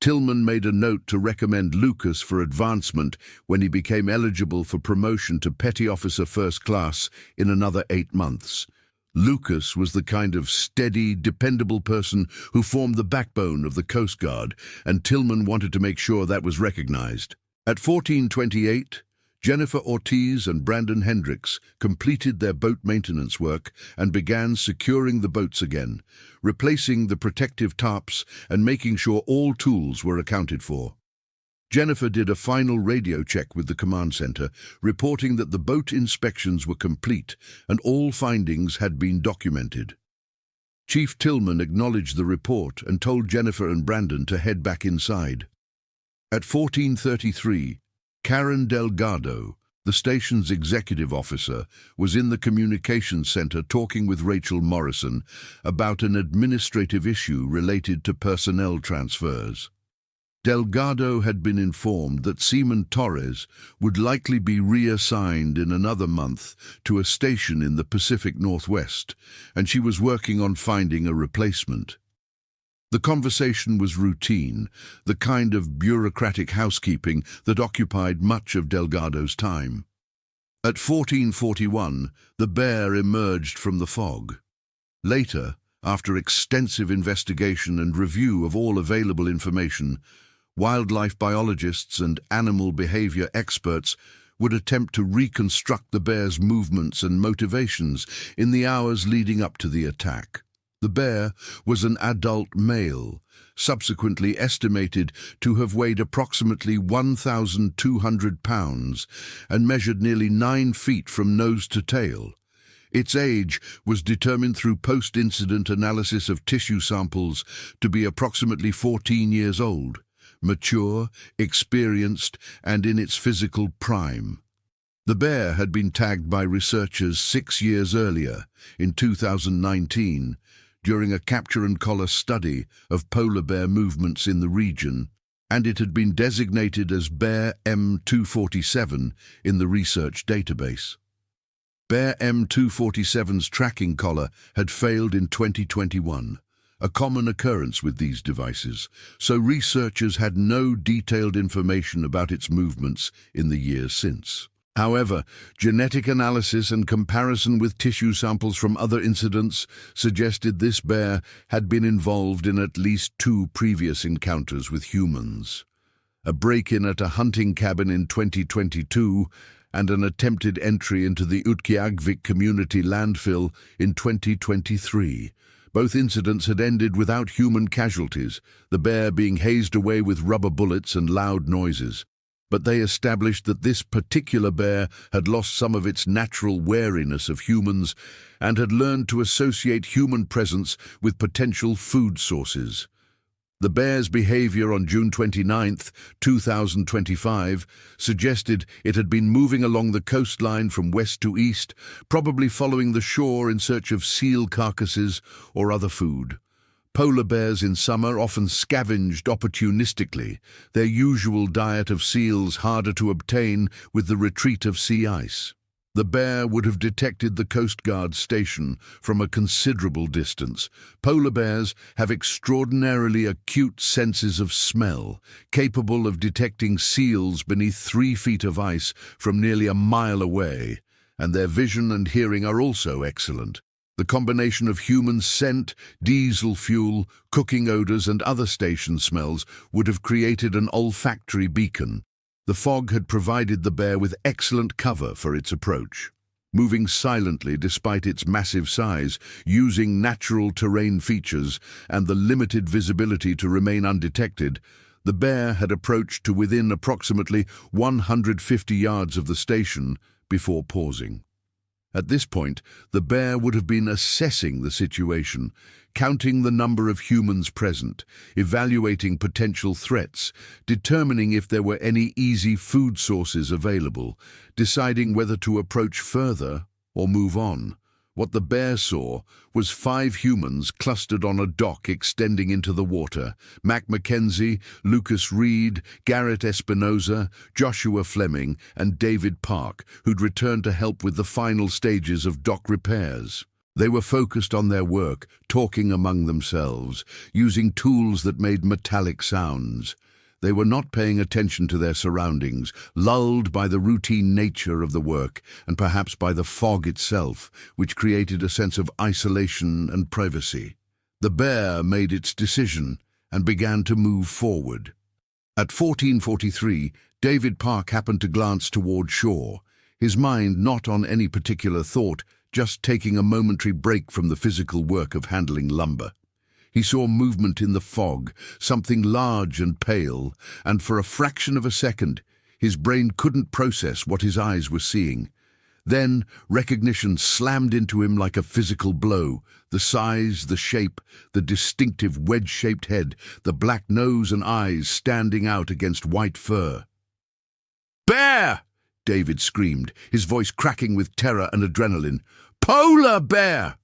Tillman made a note to recommend Lucas for advancement when he became eligible for promotion to Petty Officer First Class in another 8 months. Lucas was the kind of steady, dependable person who formed the backbone of the Coast Guard, and Tillman wanted to make sure that was recognized. At 14:28, Jennifer Ortiz and Brandon Hendricks completed their boat maintenance work and began securing the boats again, replacing the protective tarps and making sure all tools were accounted for. Jennifer did a final radio check with the command center, reporting that the boat inspections were complete and all findings had been documented. Chief Tillman acknowledged the report and told Jennifer and Brandon to head back inside. At 14:33, Karen Delgado, the station's executive officer, was in the communications center talking with Rachel Morrison about an administrative issue related to personnel transfers. Delgado had been informed that Seaman Torres would likely be reassigned in another month to a station in the Pacific Northwest, and she was working on finding a replacement. The conversation was routine, the kind of bureaucratic housekeeping that occupied much of Delgado's time. At 14:41, the Bear emerged from the fog. Later, after extensive investigation and review of all available information, wildlife biologists and animal behavior experts would attempt to reconstruct the bear's movements and motivations in the hours leading up to the attack. The bear was an adult male, subsequently estimated to have weighed approximately 1,200 pounds and measured nearly 9 feet from nose to tail. Its age was determined through post-incident analysis of tissue samples to be approximately 14 years old, mature, experienced, and in its physical prime. The bear had been tagged by researchers 6 years earlier, in 2019, during a capture and collar study of polar bear movements in the region, and it had been designated as Bear M247 in the research database. Bear M247's tracking collar had failed in 2021, a common occurrence with these devices, so researchers had no detailed information about its movements in the years since. However, genetic analysis and comparison with tissue samples from other incidents suggested this bear had been involved in at least 2 previous encounters with humans. A break-in at a hunting cabin in 2022 and an attempted entry into the Utqiagvik community landfill in 2023. Both incidents had ended without human casualties, the bear being hazed away with rubber bullets and loud noises. But they established that this particular bear had lost some of its natural wariness of humans and had learned to associate human presence with potential food sources. The bear's behavior on June 29, 2025, suggested it had been moving along the coastline from west to east, probably following the shore in search of seal carcasses or other food. Polar bears in summer often scavenged opportunistically, their usual diet of seals harder to obtain with the retreat of sea ice. The bear would have detected the Coast Guard station from a considerable distance. Polar bears have extraordinarily acute senses of smell, capable of detecting seals beneath 3 feet of ice from nearly a mile away, and their vision and hearing are also excellent. The combination of human scent, diesel fuel, cooking odors, and other station smells would have created an olfactory beacon. The fog had provided the bear with excellent cover for its approach. Moving silently despite its massive size, using natural terrain features and the limited visibility to remain undetected, the bear had approached to within approximately 150 yards of the station before pausing. At this point, the bear would have been assessing the situation, counting the number of humans present, evaluating potential threats, determining if there were any easy food sources available, deciding whether to approach further or move on. What the bear saw was 5 humans clustered on a dock extending into the water: Mac Mackenzie, Lucas Reed, Garrett Espinoza, Joshua Fleming, and David Park, who'd returned to help with the final stages of dock repairs. They were focused on their work, talking among themselves, using tools that made metallic sounds. They were not paying attention to their surroundings, lulled by the routine nature of the work and perhaps by the fog itself, which created a sense of isolation and privacy. The bear made its decision and began to move forward. At 14:43, David Park happened to glance toward shore, his mind not on any particular thought, just taking a momentary break from the physical work of handling lumber. He saw movement in the fog, something large and pale, and for a fraction of a second, his brain couldn't process what his eyes were seeing. Then, recognition slammed into him like a physical blow. The size, the shape, the distinctive wedge-shaped head, the black nose and eyes standing out against white fur. "Bear!" David screamed, his voice cracking with terror and adrenaline. "Polar bear!"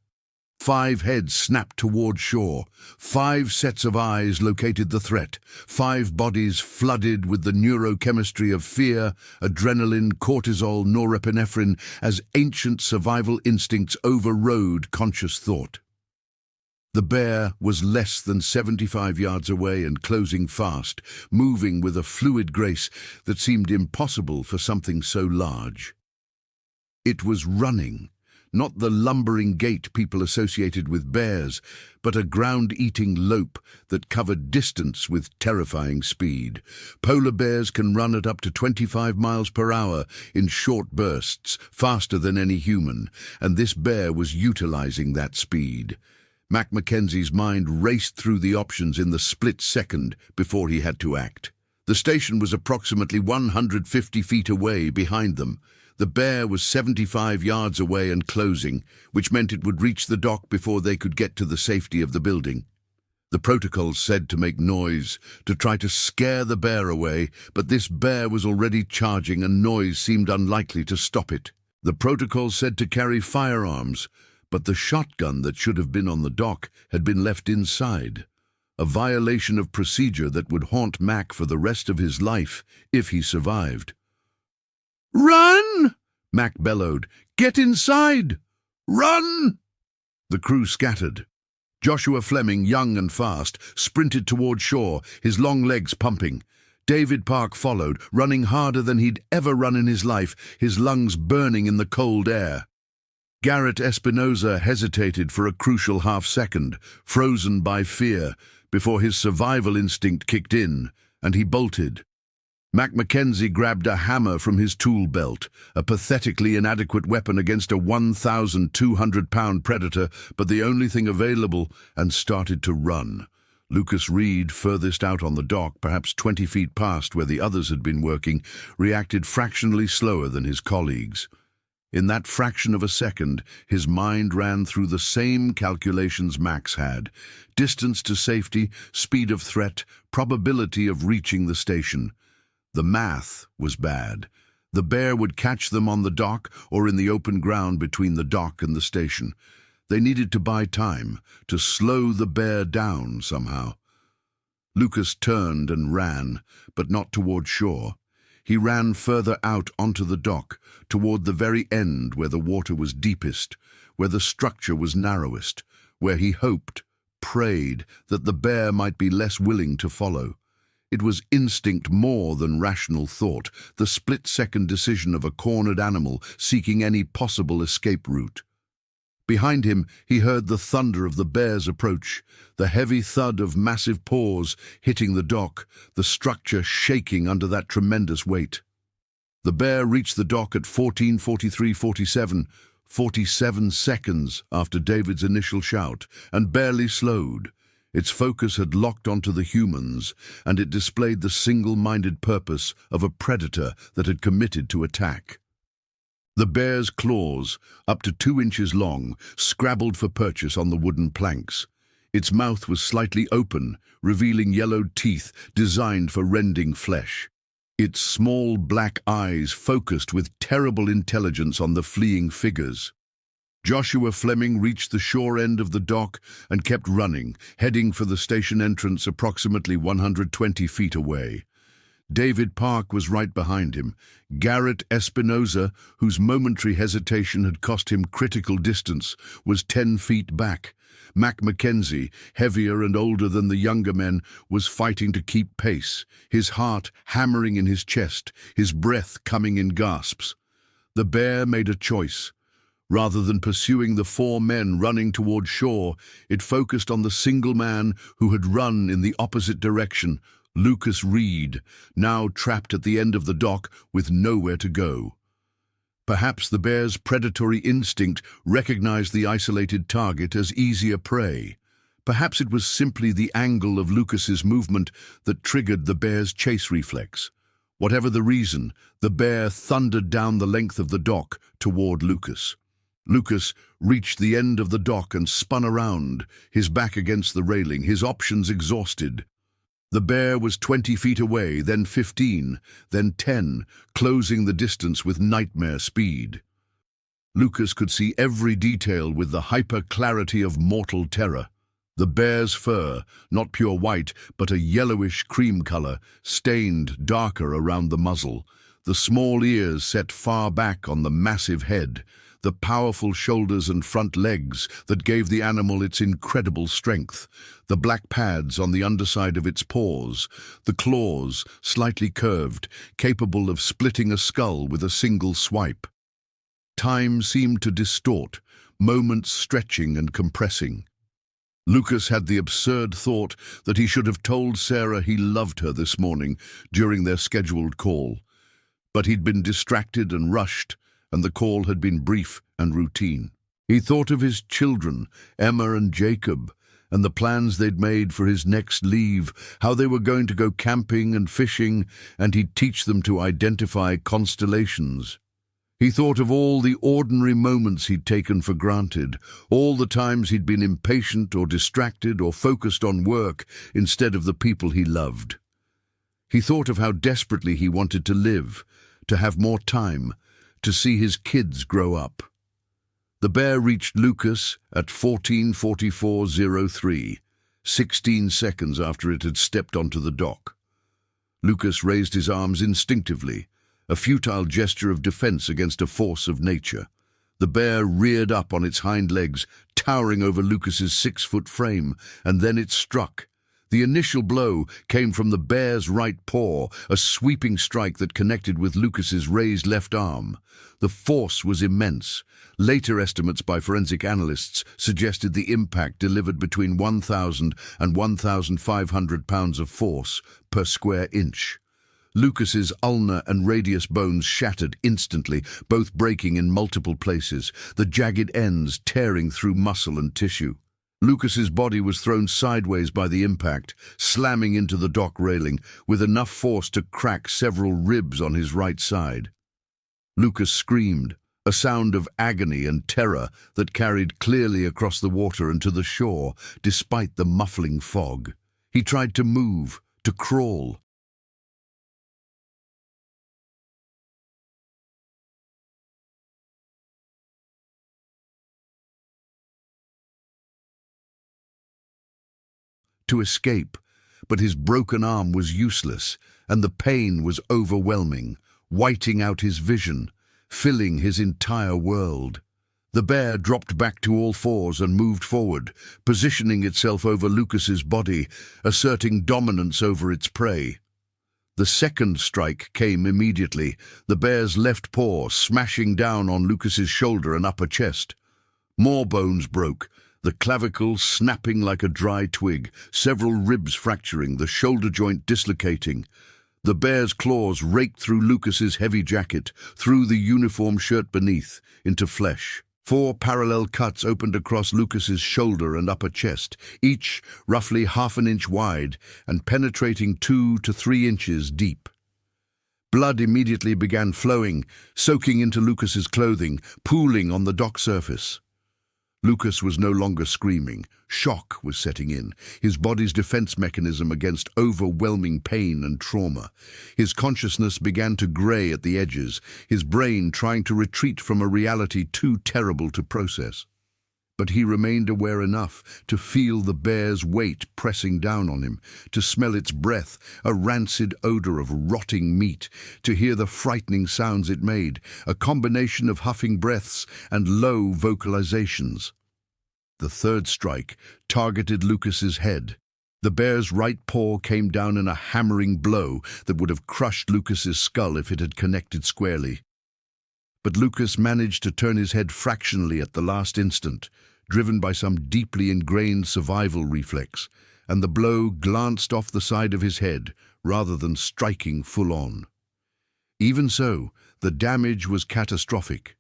5 heads snapped toward shore. 5 sets of eyes located the threat. 5 bodies flooded with the neurochemistry of fear, adrenaline, cortisol, norepinephrine, as ancient survival instincts overrode conscious thought. The bear was less than 75 yards away and closing fast, moving with a fluid grace that seemed impossible for something so large. It was running. Not the lumbering gait people associated with bears, but a ground-eating lope that covered distance with terrifying speed. Polar bears can run at up to 25 miles per hour in short bursts, faster than any human, and this bear was utilizing that speed. Mac Mackenzie's mind raced through the options in the split second before he had to act. The station was approximately 150 feet away behind them. The bear was 75 yards away and closing, which meant it would reach the dock before they could get to the safety of the building. The protocols said to make noise, to try to scare the bear away, but this bear was already charging and noise seemed unlikely to stop it. The protocols said to carry firearms, but the shotgun that should have been on the dock had been left inside. A violation of procedure that would haunt Mac for the rest of his life if he survived. "Run!" Mac bellowed. "Get inside! Run!" The crew scattered. Joshua Fleming, young and fast, sprinted toward shore, his long legs pumping. David Park followed, running harder than he'd ever run in his life, his lungs burning in the cold air. Garrett Espinosa hesitated for a crucial half-second, frozen by fear, before his survival instinct kicked in, and he bolted. Mac Mackenzie grabbed a hammer from his tool belt, a pathetically inadequate weapon against a 1,200-pound predator, but the only thing available, and started to run. Lucas Reed, furthest out on the dock, perhaps 20 feet past where the others had been working, reacted fractionally slower than his colleagues. In that fraction of a second, his mind ran through the same calculations Max had: distance to safety, speed of threat, probability of reaching the station. The math was bad. The bear would catch them on the dock or in the open ground between the dock and the station. They needed to buy time, to slow the bear down somehow. Lucas turned and ran, but not toward shore. He ran further out onto the dock, toward the very end where the water was deepest, where the structure was narrowest, where he hoped, prayed, that the bear might be less willing to follow. It was instinct more than rational thought, the split-second decision of a cornered animal seeking any possible escape route. Behind him, he heard the thunder of the bear's approach, the heavy thud of massive paws hitting the dock, the structure shaking under that tremendous weight. The bear reached the dock at 14:43:47, 47 seconds after David's initial shout, and barely slowed. Its focus had locked onto the humans, and it displayed the single-minded purpose of a predator that had committed to attack. The bear's claws, up to 2 inches long, scrabbled for purchase on the wooden planks. Its mouth was slightly open, revealing yellowed teeth designed for rending flesh. Its small black eyes focused with terrible intelligence on the fleeing figures. Joshua Fleming reached the shore end of the dock and kept running, heading for the station entrance approximately 120 feet away. David Park was right behind him. Garrett Espinosa, whose momentary hesitation had cost him critical distance, was 10 feet back. Mac Mackenzie, heavier and older than the younger men, was fighting to keep pace, his heart hammering in his chest, his breath coming in gasps. The bear made a choice. Rather than pursuing the 4 men running toward shore, it focused on the single man who had run in the opposite direction, Lucas Reed, now trapped at the end of the dock with nowhere to go. Perhaps the bear's predatory instinct recognized the isolated target as easier prey. Perhaps it was simply the angle of Lucas's movement that triggered the bear's chase reflex. Whatever the reason, the bear thundered down the length of the dock toward Lucas. Lucas reached the end of the dock and spun around, his back against the railing, his options exhausted. The bear was 20 feet away, then 15, then 10, closing the distance with nightmare speed. Lucas could see every detail with the hyper-clarity of mortal terror. The bear's fur, not pure white, but a yellowish cream color, stained darker around the muzzle. The small ears set far back on the massive head. The powerful shoulders and front legs that gave the animal its incredible strength, the black pads on the underside of its paws, the claws, slightly curved, capable of splitting a skull with a single swipe. Time seemed to distort, moments stretching and compressing. Lucas had the absurd thought that he should have told Sarah he loved her this morning during their scheduled call. But he'd been distracted and rushed, and the call had been brief and routine. He thought of his children, Emma and Jacob, and the plans they'd made for his next leave, how they were going to go camping and fishing, and he'd teach them to identify constellations. He thought of all the ordinary moments he'd taken for granted, all the times he'd been impatient or distracted or focused on work instead of the people he loved. He thought of how desperately he wanted to live, to have more time, to see his kids grow up. The bear reached Lucas at 14:44:03, 16 seconds after it had stepped onto the dock. Lucas raised his arms instinctively, a futile gesture of defense against a force of nature. The bear reared up on its hind legs, towering over Lucas's 6-foot frame, and then it struck. The initial blow came from the bear's right paw, a sweeping strike that connected with Lucas's raised left arm. The force was immense. Later estimates by forensic analysts suggested the impact delivered between 1,000 and 1,500 pounds of force per square inch. Lucas's ulnar and radius bones shattered instantly, both breaking in multiple places, the jagged ends tearing through muscle and tissue. Lucas's body was thrown sideways by the impact, slamming into the dock railing, with enough force to crack several ribs on his right side. Lucas screamed, a sound of agony and terror that carried clearly across the water and to the shore, despite the muffling fog. He tried to move, to crawl. To escape, but his broken arm was useless, and the pain was overwhelming, whiting out his vision, filling his entire world. The bear dropped back to all fours and moved forward, positioning itself over Lucas's body, asserting dominance over its prey. The second strike came immediately, the bear's left paw smashing down on Lucas's shoulder and upper chest. More bones broke, the clavicle snapping like a dry twig, several ribs fracturing, the shoulder joint dislocating. The bear's claws raked through Lucas's heavy jacket, through the uniform shirt beneath, into flesh. 4 parallel cuts opened across Lucas's shoulder and upper chest, each roughly half an inch wide and penetrating 2 to 3 inches deep. Blood immediately began flowing, soaking into Lucas's clothing, pooling on the dock surface. Lucas was no longer screaming. Shock was setting in, his body's defense mechanism against overwhelming pain and trauma. His consciousness began to grey at the edges, his brain trying to retreat from a reality too terrible to process. But he remained aware enough to feel the bear's weight pressing down on him, to smell its breath, a rancid odor of rotting meat, to hear the frightening sounds it made, a combination of huffing breaths and low vocalizations. The third strike targeted Lucas's head. The bear's right paw came down in a hammering blow that would have crushed Lucas's skull if it had connected squarely. But Lucas managed to turn his head fractionally at the last instant, driven by some deeply ingrained survival reflex, and the blow glanced off the side of his head rather than striking full on. Even so, the damage was catastrophic.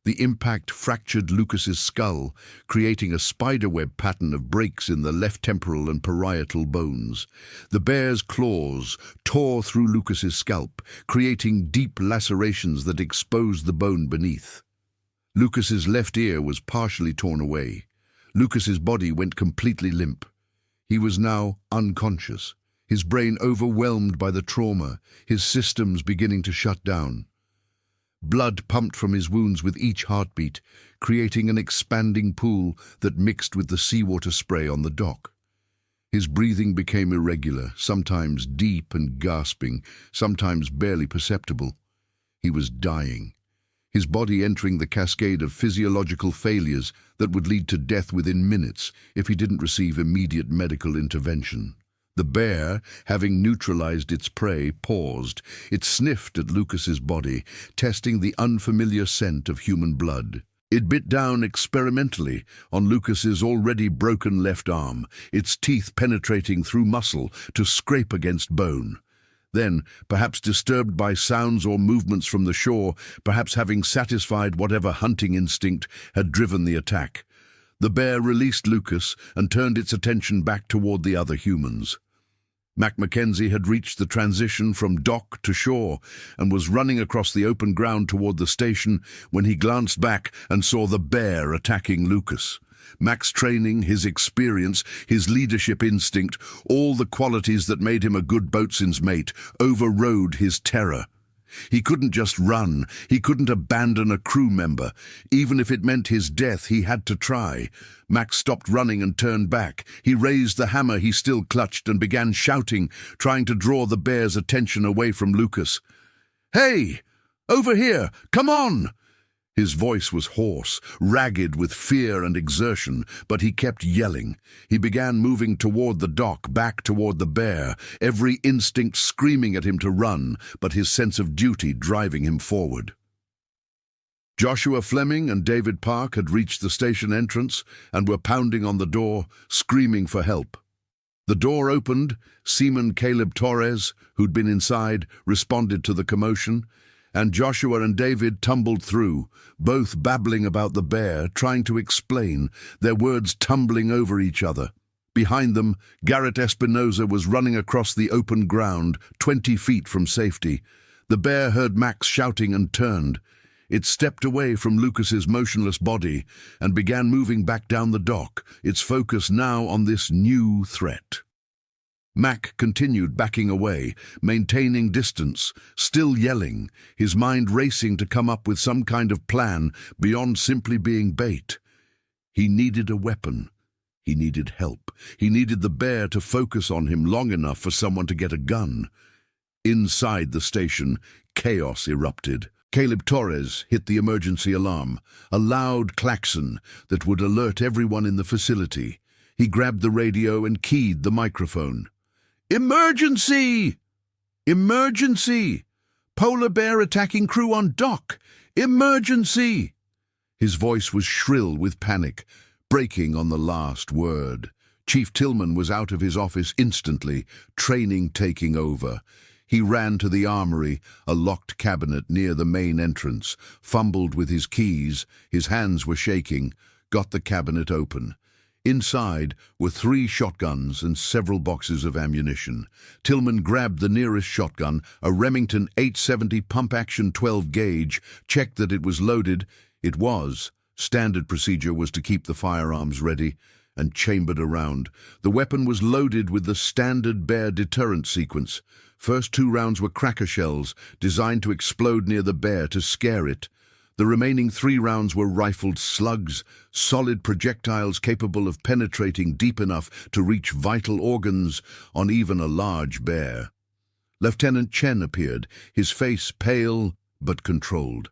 The impact fractured Lucas's skull, creating a spiderweb pattern of breaks in the left temporal and parietal bones. The bear's claws tore through Lucas's scalp, creating deep lacerations that exposed the bone beneath. Lucas's left ear was partially torn away. Lucas's body went completely limp. He was now unconscious, his brain overwhelmed by the trauma, his systems beginning to shut down. Blood pumped from his wounds with each heartbeat, creating an expanding pool that mixed with the seawater spray on the dock. His breathing became irregular, sometimes deep and gasping, sometimes barely perceptible. He was dying, his body entering the cascade of physiological failures that would lead to death within minutes if he didn't receive immediate medical intervention. The bear, having neutralized its prey, paused. It sniffed at Lucas's body, testing the unfamiliar scent of human blood. It bit down experimentally on Lucas's already broken left arm, its teeth penetrating through muscle to scrape against bone. Then, perhaps disturbed by sounds or movements from the shore, perhaps having satisfied whatever hunting instinct had driven the attack, the bear released Lucas and turned its attention back toward the other humans. Mac Mackenzie had reached the transition from dock to shore and was running across the open ground toward the station when he glanced back and saw the bear attacking Lucas. Mac's training, his experience, his leadership instinct, all the qualities that made him a good boatswain's mate, overrode his terror. He couldn't just run, he couldn't abandon a crew member. Even if it meant his death, he had to try. Mac stopped running and turned back. He raised the hammer he still clutched and began shouting, trying to draw the bear's attention away from Lucas. "Hey! Over here! Come on!" His voice was hoarse, ragged with fear and exertion, but he kept yelling. He began moving toward the dock, back toward the bear, every instinct screaming at him to run, but his sense of duty driving him forward. Joshua Fleming and David Park had reached the station entrance and were pounding on the door, screaming for help. The door opened. Seaman Caleb Torres, who'd been inside, responded to the commotion, and Joshua and David tumbled through, both babbling about the bear, trying to explain, their words tumbling over each other. Behind them, Garrett Espinoza was running across the open ground, 20 feet from safety. The bear heard Max shouting and turned. It stepped away from Lucas's motionless body and began moving back down the dock, its focus now on this new threat. Mac continued backing away, maintaining distance, still yelling, his mind racing to come up with some kind of plan beyond simply being bait. He needed a weapon. He needed help. He needed the bear to focus on him long enough for someone to get a gun. Inside the station, chaos erupted. Caleb Torres hit the emergency alarm, a loud klaxon that would alert everyone in the facility. He grabbed the radio and keyed the microphone. "Emergency! Emergency! Polar bear attacking crew on dock! Emergency!" His voice was shrill with panic, breaking on the last word. Chief Tillman was out of his office instantly, training taking over. He ran to the armory, a locked cabinet near the main entrance, fumbled with his keys, his hands were shaking, got the cabinet open. Inside were 3 shotguns and several boxes of ammunition. Tillman grabbed the nearest shotgun, a Remington 870 pump-action 12-gauge, checked that it was loaded. It was. Standard procedure was to keep the firearms ready, and chambered around. The weapon was loaded with the standard bear deterrent sequence. First 2 rounds were cracker shells, designed to explode near the bear to scare it. The remaining 3 rounds were rifled slugs, solid projectiles capable of penetrating deep enough to reach vital organs on even a large bear. Lieutenant Chen appeared, his face pale but controlled.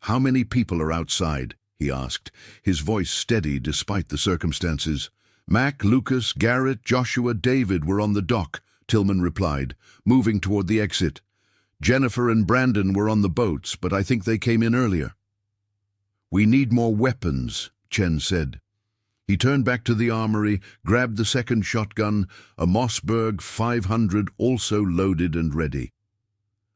"How many people are outside?" he asked, his voice steady despite the circumstances. "Mac, Lucas, Garrett, Joshua, David were on the dock," Tillman replied, moving toward the exit. "Jennifer and Brandon were on the boats, but I think they came in earlier." "We need more weapons," Chen said. He turned back to the armory, grabbed the second shotgun, a Mossberg 500 also loaded and ready.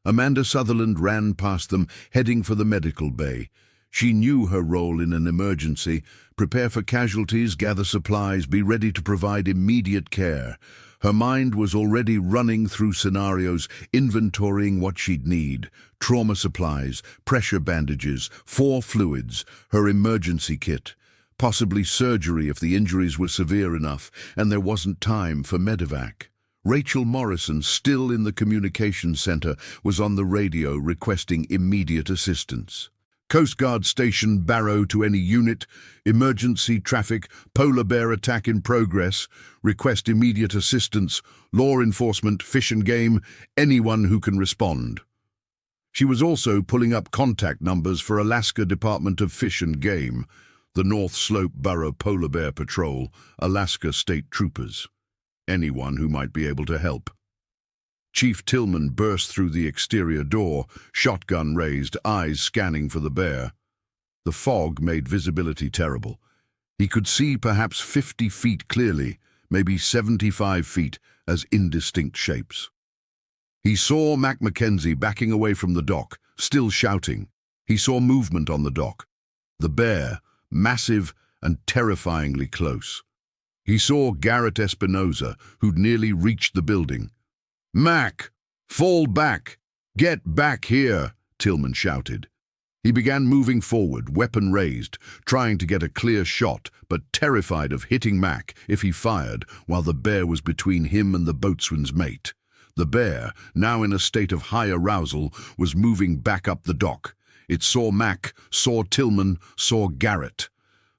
Amanda Sutherland ran past them, heading for the medical bay. She knew her role in an emergency: prepare for casualties, gather supplies, be ready to provide immediate care. Her mind was already running through scenarios, inventorying what she'd need: trauma supplies, pressure bandages, 4 fluids, her emergency kit, possibly surgery if the injuries were severe enough, and there wasn't time for medevac. Rachel Morrison, still in the communications center, was on the radio requesting immediate assistance. "Coast Guard Station Barrow to any unit. Emergency traffic. Polar bear attack in progress. Request immediate assistance. Law enforcement, Fish and Game, anyone who can respond." She was also pulling up contact numbers for Alaska Department of Fish and Game, the North Slope Borough Polar Bear Patrol, Alaska State Troopers. Anyone who might be able to help. Chief Tillman burst through the exterior door, shotgun raised, eyes scanning for the bear. The fog made visibility terrible. He could see perhaps 50 feet clearly, maybe 75 feet, as indistinct shapes. He saw Mac Mackenzie backing away from the dock, still shouting. He saw movement on the dock. The bear, massive and terrifyingly close. He saw Garrett Espinoza, who'd nearly reached the building. "Mac, fall back! Get back here!" Tillman shouted. He began moving forward, weapon raised, trying to get a clear shot, but terrified of hitting Mac if he fired while the bear was between him and the boatswain's mate. The bear, now in a state of high arousal, was moving back up the dock. It saw Mac, saw Tillman, saw Garrett.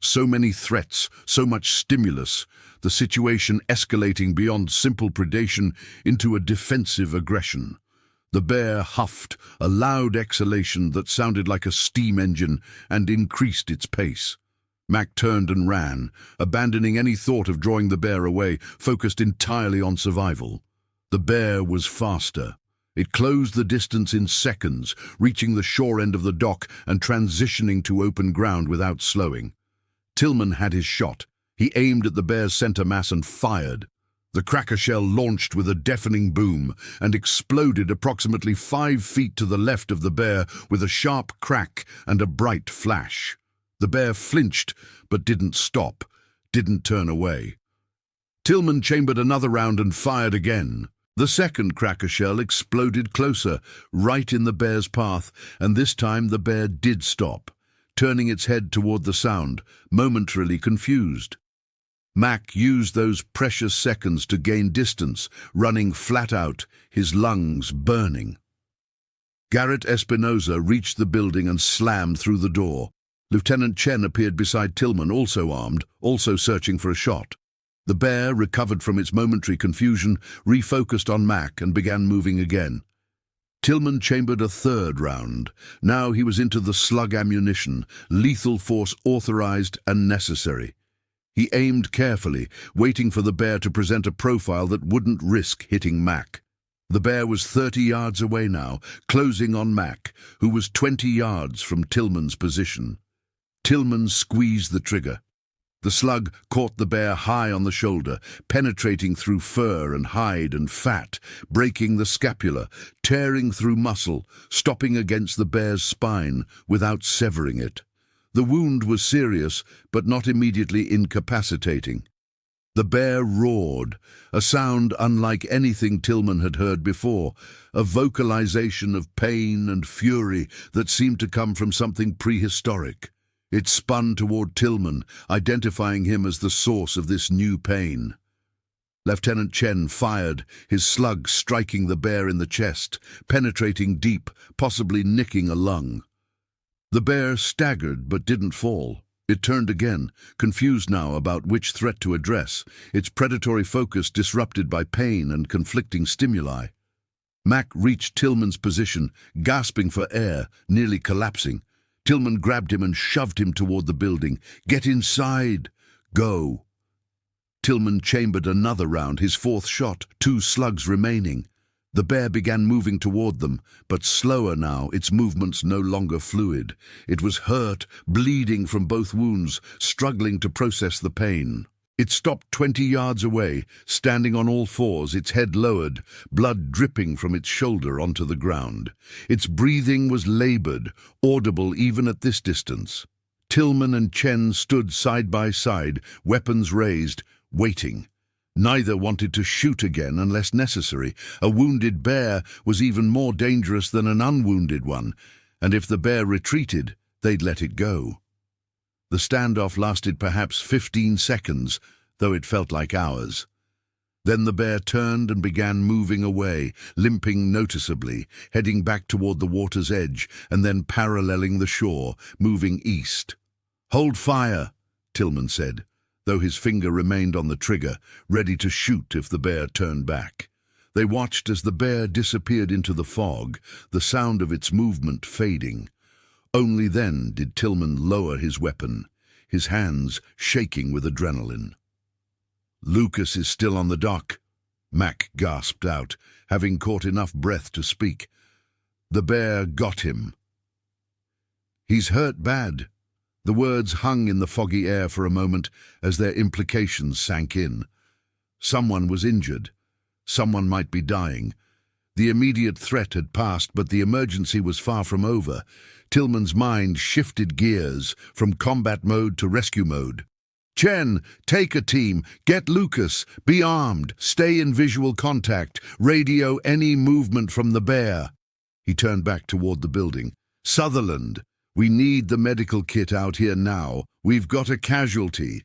So many threats, so much stimulus, the situation escalating beyond simple predation into a defensive aggression. The bear huffed, a loud exhalation that sounded like a steam engine, and increased its pace. Mac turned and ran, abandoning any thought of drawing the bear away, focused entirely on survival. The bear was faster. It closed the distance in seconds, reaching the shore end of the dock and transitioning to open ground without slowing. Tillman had his shot. He aimed at the bear's center mass and fired. The cracker shell launched with a deafening boom and exploded approximately 5 feet to the left of the bear with a sharp crack and a bright flash. The bear flinched, but didn't stop, didn't turn away. Tillman chambered another round and fired again. The second cracker shell exploded closer, right in the bear's path, and this time the bear did stop, turning its head toward the sound, momentarily confused. Mac used those precious seconds to gain distance, running flat out, his lungs burning. Garrett Espinosa reached the building and slammed through the door. Lieutenant Chen appeared beside Tillman, also armed, also searching for a shot. The bear, recovered from its momentary confusion, refocused on Mac and began moving again. Tillman chambered a third round. Now he was into the slug ammunition, lethal force authorized and necessary. He aimed carefully, waiting for the bear to present a profile that wouldn't risk hitting Mac. The bear was 30 yards away now, closing on Mac, who was 20 yards from Tillman's position. Tillman squeezed the trigger. The slug caught the bear high on the shoulder, penetrating through fur and hide and fat, breaking the scapula, tearing through muscle, stopping against the bear's spine without severing it. The wound was serious, but not immediately incapacitating. The bear roared, a sound unlike anything Tillman had heard before, a vocalization of pain and fury that seemed to come from something prehistoric. It spun toward Tillman, identifying him as the source of this new pain. Lieutenant Chen fired, his slug striking the bear in the chest, penetrating deep, possibly nicking a lung. The bear staggered but didn't fall. It turned again, confused now about which threat to address, its predatory focus disrupted by pain and conflicting stimuli. Mac reached Tillman's position, gasping for air, nearly collapsing. Tillman grabbed him and shoved him toward the building. "Get inside! Go!" Tillman chambered another round, his fourth shot, 2 slugs remaining. The bear began moving toward them, but slower now, its movements no longer fluid. It was hurt, bleeding from both wounds, struggling to process the pain. It stopped 20 yards away, standing on all fours, its head lowered, blood dripping from its shoulder onto the ground. Its breathing was labored, audible even at this distance. Tillman and Chen stood side by side, weapons raised, waiting. Neither wanted to shoot again unless necessary. A wounded bear was even more dangerous than an unwounded one, and if the bear retreated, they'd let it go. The standoff lasted perhaps 15 seconds, though it felt like hours. Then the bear turned and began moving away, limping noticeably, heading back toward the water's edge, and then paralleling the shore, moving east. "Hold fire," Tillman said, though his finger remained on the trigger, ready to shoot if the bear turned back. They watched as the bear disappeared into the fog, the sound of its movement fading. Only then did Tillman lower his weapon, his hands shaking with adrenaline. "Lucas is still on the dock," Mac gasped out, having caught enough breath to speak. "The bear got him." "He's hurt bad." The words hung in the foggy air for a moment as their implications sank in. Someone was injured. Someone might be dying. The immediate threat had passed, but the emergency was far from over. Tillman's mind shifted gears from combat mode to rescue mode. "Chen, take a team. Get Lucas. Be armed. Stay in visual contact. Radio any movement from the bear." He turned back toward the building. "Sutherland, we need the medical kit out here now. We've got a casualty."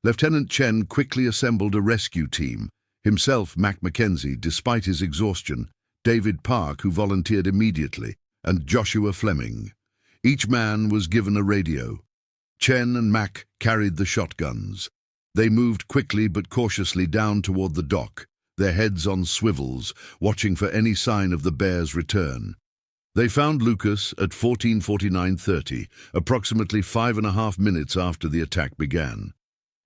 Lieutenant Chen quickly assembled a rescue team. Himself, Mac Mackenzie, despite his exhaustion, David Park, who volunteered immediately, and Joshua Fleming. Each man was given a radio. Chen and Mac carried the shotguns. They moved quickly but cautiously down toward the dock, their heads on swivels, watching for any sign of the bear's return. They found Lucas at 14:49:30, approximately 5.5 minutes after the attack began.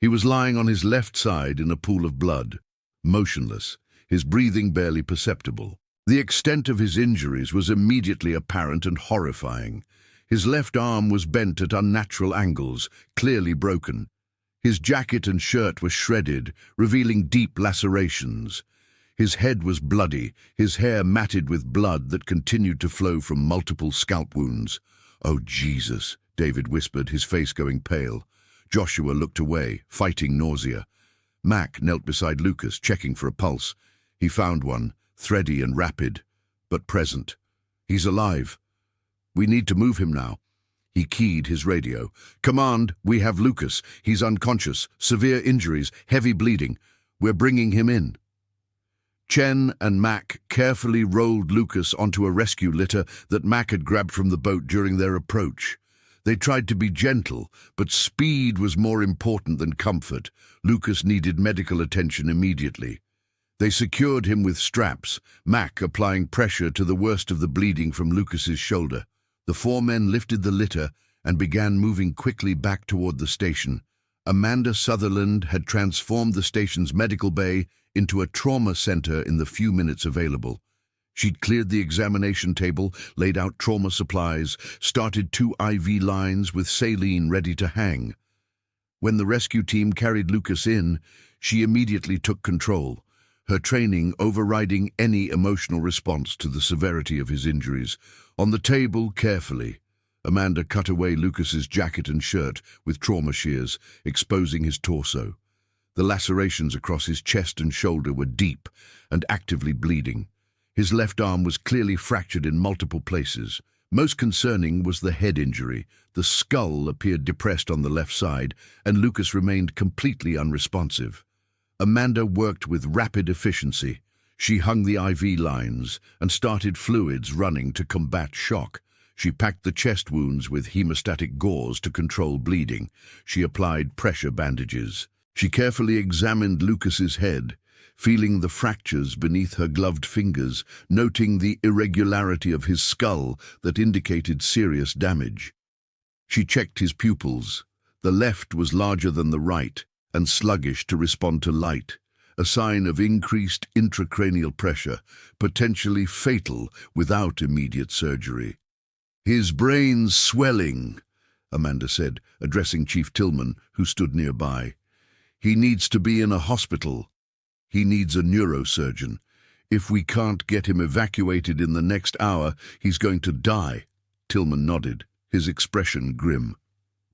He was lying on his left side in a pool of blood, motionless, his breathing barely perceptible. The extent of his injuries was immediately apparent and horrifying. His left arm was bent at unnatural angles, clearly broken. His jacket and shirt were shredded, revealing deep lacerations. His head was bloody, his hair matted with blood that continued to flow from multiple scalp wounds. "Oh, Jesus," David whispered, his face going pale. Joshua looked away, fighting nausea. Mac knelt beside Lucas, checking for a pulse. He found one, thready and rapid, but present. "He's alive. We need to move him now." He keyed his radio. "Command, we have Lucas. He's unconscious, severe injuries, heavy bleeding. We're bringing him in." Chen and Mac carefully rolled Lucas onto a rescue litter that Mac had grabbed from the boat during their approach. They tried to be gentle, but speed was more important than comfort. Lucas needed medical attention immediately. They secured him with straps, Mac applying pressure to the worst of the bleeding from Lucas's shoulder. The four men lifted the litter and began moving quickly back toward the station. Amanda Sutherland had transformed the station's medical bay into a trauma center in the few minutes available. She'd cleared the examination table, laid out trauma supplies, started 2 IV lines with saline ready to hang. When the rescue team carried Lucas in, she immediately took control, her training overriding any emotional response to the severity of his injuries. On the table, carefully, Amanda cut away Lucas's jacket and shirt with trauma shears, exposing his torso. The lacerations across his chest and shoulder were deep and actively bleeding. His left arm was clearly fractured in multiple places. Most concerning was the head injury. The skull appeared depressed on the left side, and Lucas remained completely unresponsive. Amanda worked with rapid efficiency. She hung the IV lines and started fluids running to combat shock. She packed the chest wounds with hemostatic gauze to control bleeding. She applied pressure bandages. She carefully examined Lucas's head, feeling the fractures beneath her gloved fingers, noting the irregularity of his skull that indicated serious damage. She checked his pupils. The left was larger than the right and sluggish to respond to light, a sign of increased intracranial pressure, potentially fatal without immediate surgery. "His brain's swelling," Amanda said, addressing Chief Tillman, who stood nearby. "He needs to be in a hospital. He needs a neurosurgeon. If we can't get him evacuated in the next hour, he's going to die." Tillman nodded, his expression grim.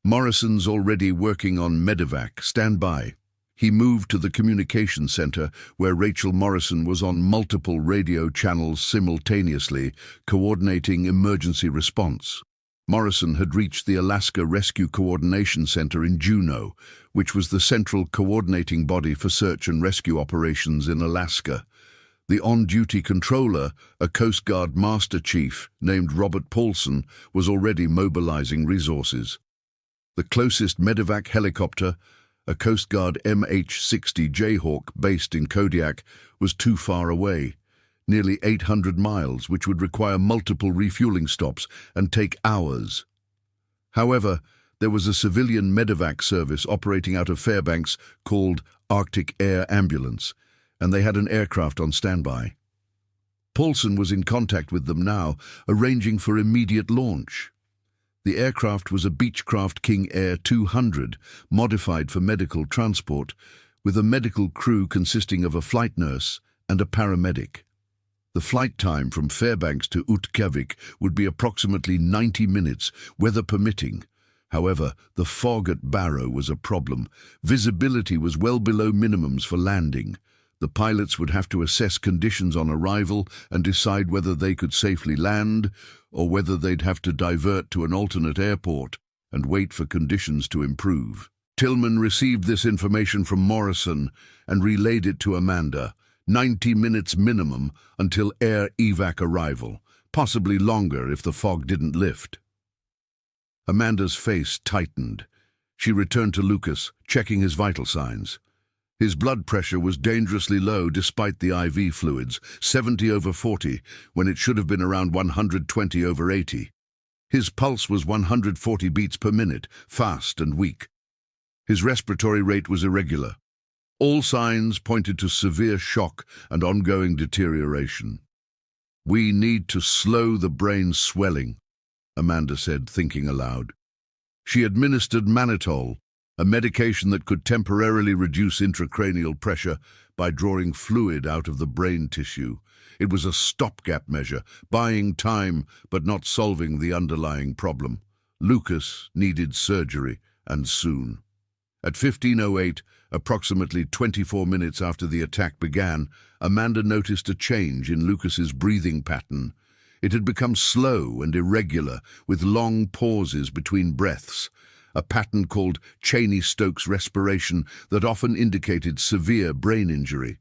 "Morrison's already working on medevac. Stand by." He moved to the communication center, where Rachel Morrison was on multiple radio channels simultaneously, coordinating emergency response. Morrison had reached the Alaska Rescue Coordination Center in Juneau, which was the central coordinating body for search and rescue operations in Alaska. The on-duty controller, a Coast Guard Master Chief named Robert Paulson, was already mobilizing resources. The closest medevac helicopter, a Coast Guard MH-60 Jayhawk based in Kodiak, was too far away, nearly 800 miles, which would require multiple refueling stops and take hours. However, there was a civilian medevac service operating out of Fairbanks called Arctic Air Ambulance, and they had an aircraft on standby. Paulson was in contact with them now, arranging for immediate launch. The aircraft was a Beechcraft King Air 200, modified for medical transport, with a medical crew consisting of a flight nurse and a paramedic. The flight time from Fairbanks to Utqiagvik would be approximately 90 minutes, weather permitting. However, the fog at Barrow was a problem. Visibility was well below minimums for landing. The pilots would have to assess conditions on arrival and decide whether they could safely land or whether they'd have to divert to an alternate airport and wait for conditions to improve. Tillman received this information from Morrison and relayed it to Amanda. 90 minutes minimum until air evac arrival, possibly longer if the fog didn't lift. Amanda's face tightened. She returned to Lucas, checking his vital signs. His blood pressure was dangerously low despite the IV fluids, 70/40, when it should have been around 120/80. His pulse was 140 beats per minute, fast and weak. His respiratory rate was irregular. All signs pointed to severe shock and ongoing deterioration. "We need to slow the brain swelling," Amanda said, thinking aloud. She administered mannitol, a medication that could temporarily reduce intracranial pressure by drawing fluid out of the brain tissue. It was a stopgap measure, buying time but not solving the underlying problem. Lucas needed surgery, and soon. At 15:08, approximately 24 minutes after the attack began, Amanda noticed a change in Lucas's breathing pattern. It had become slow and irregular, with long pauses between breaths, a pattern called Cheney-Stokes respiration that often indicated severe brain injury.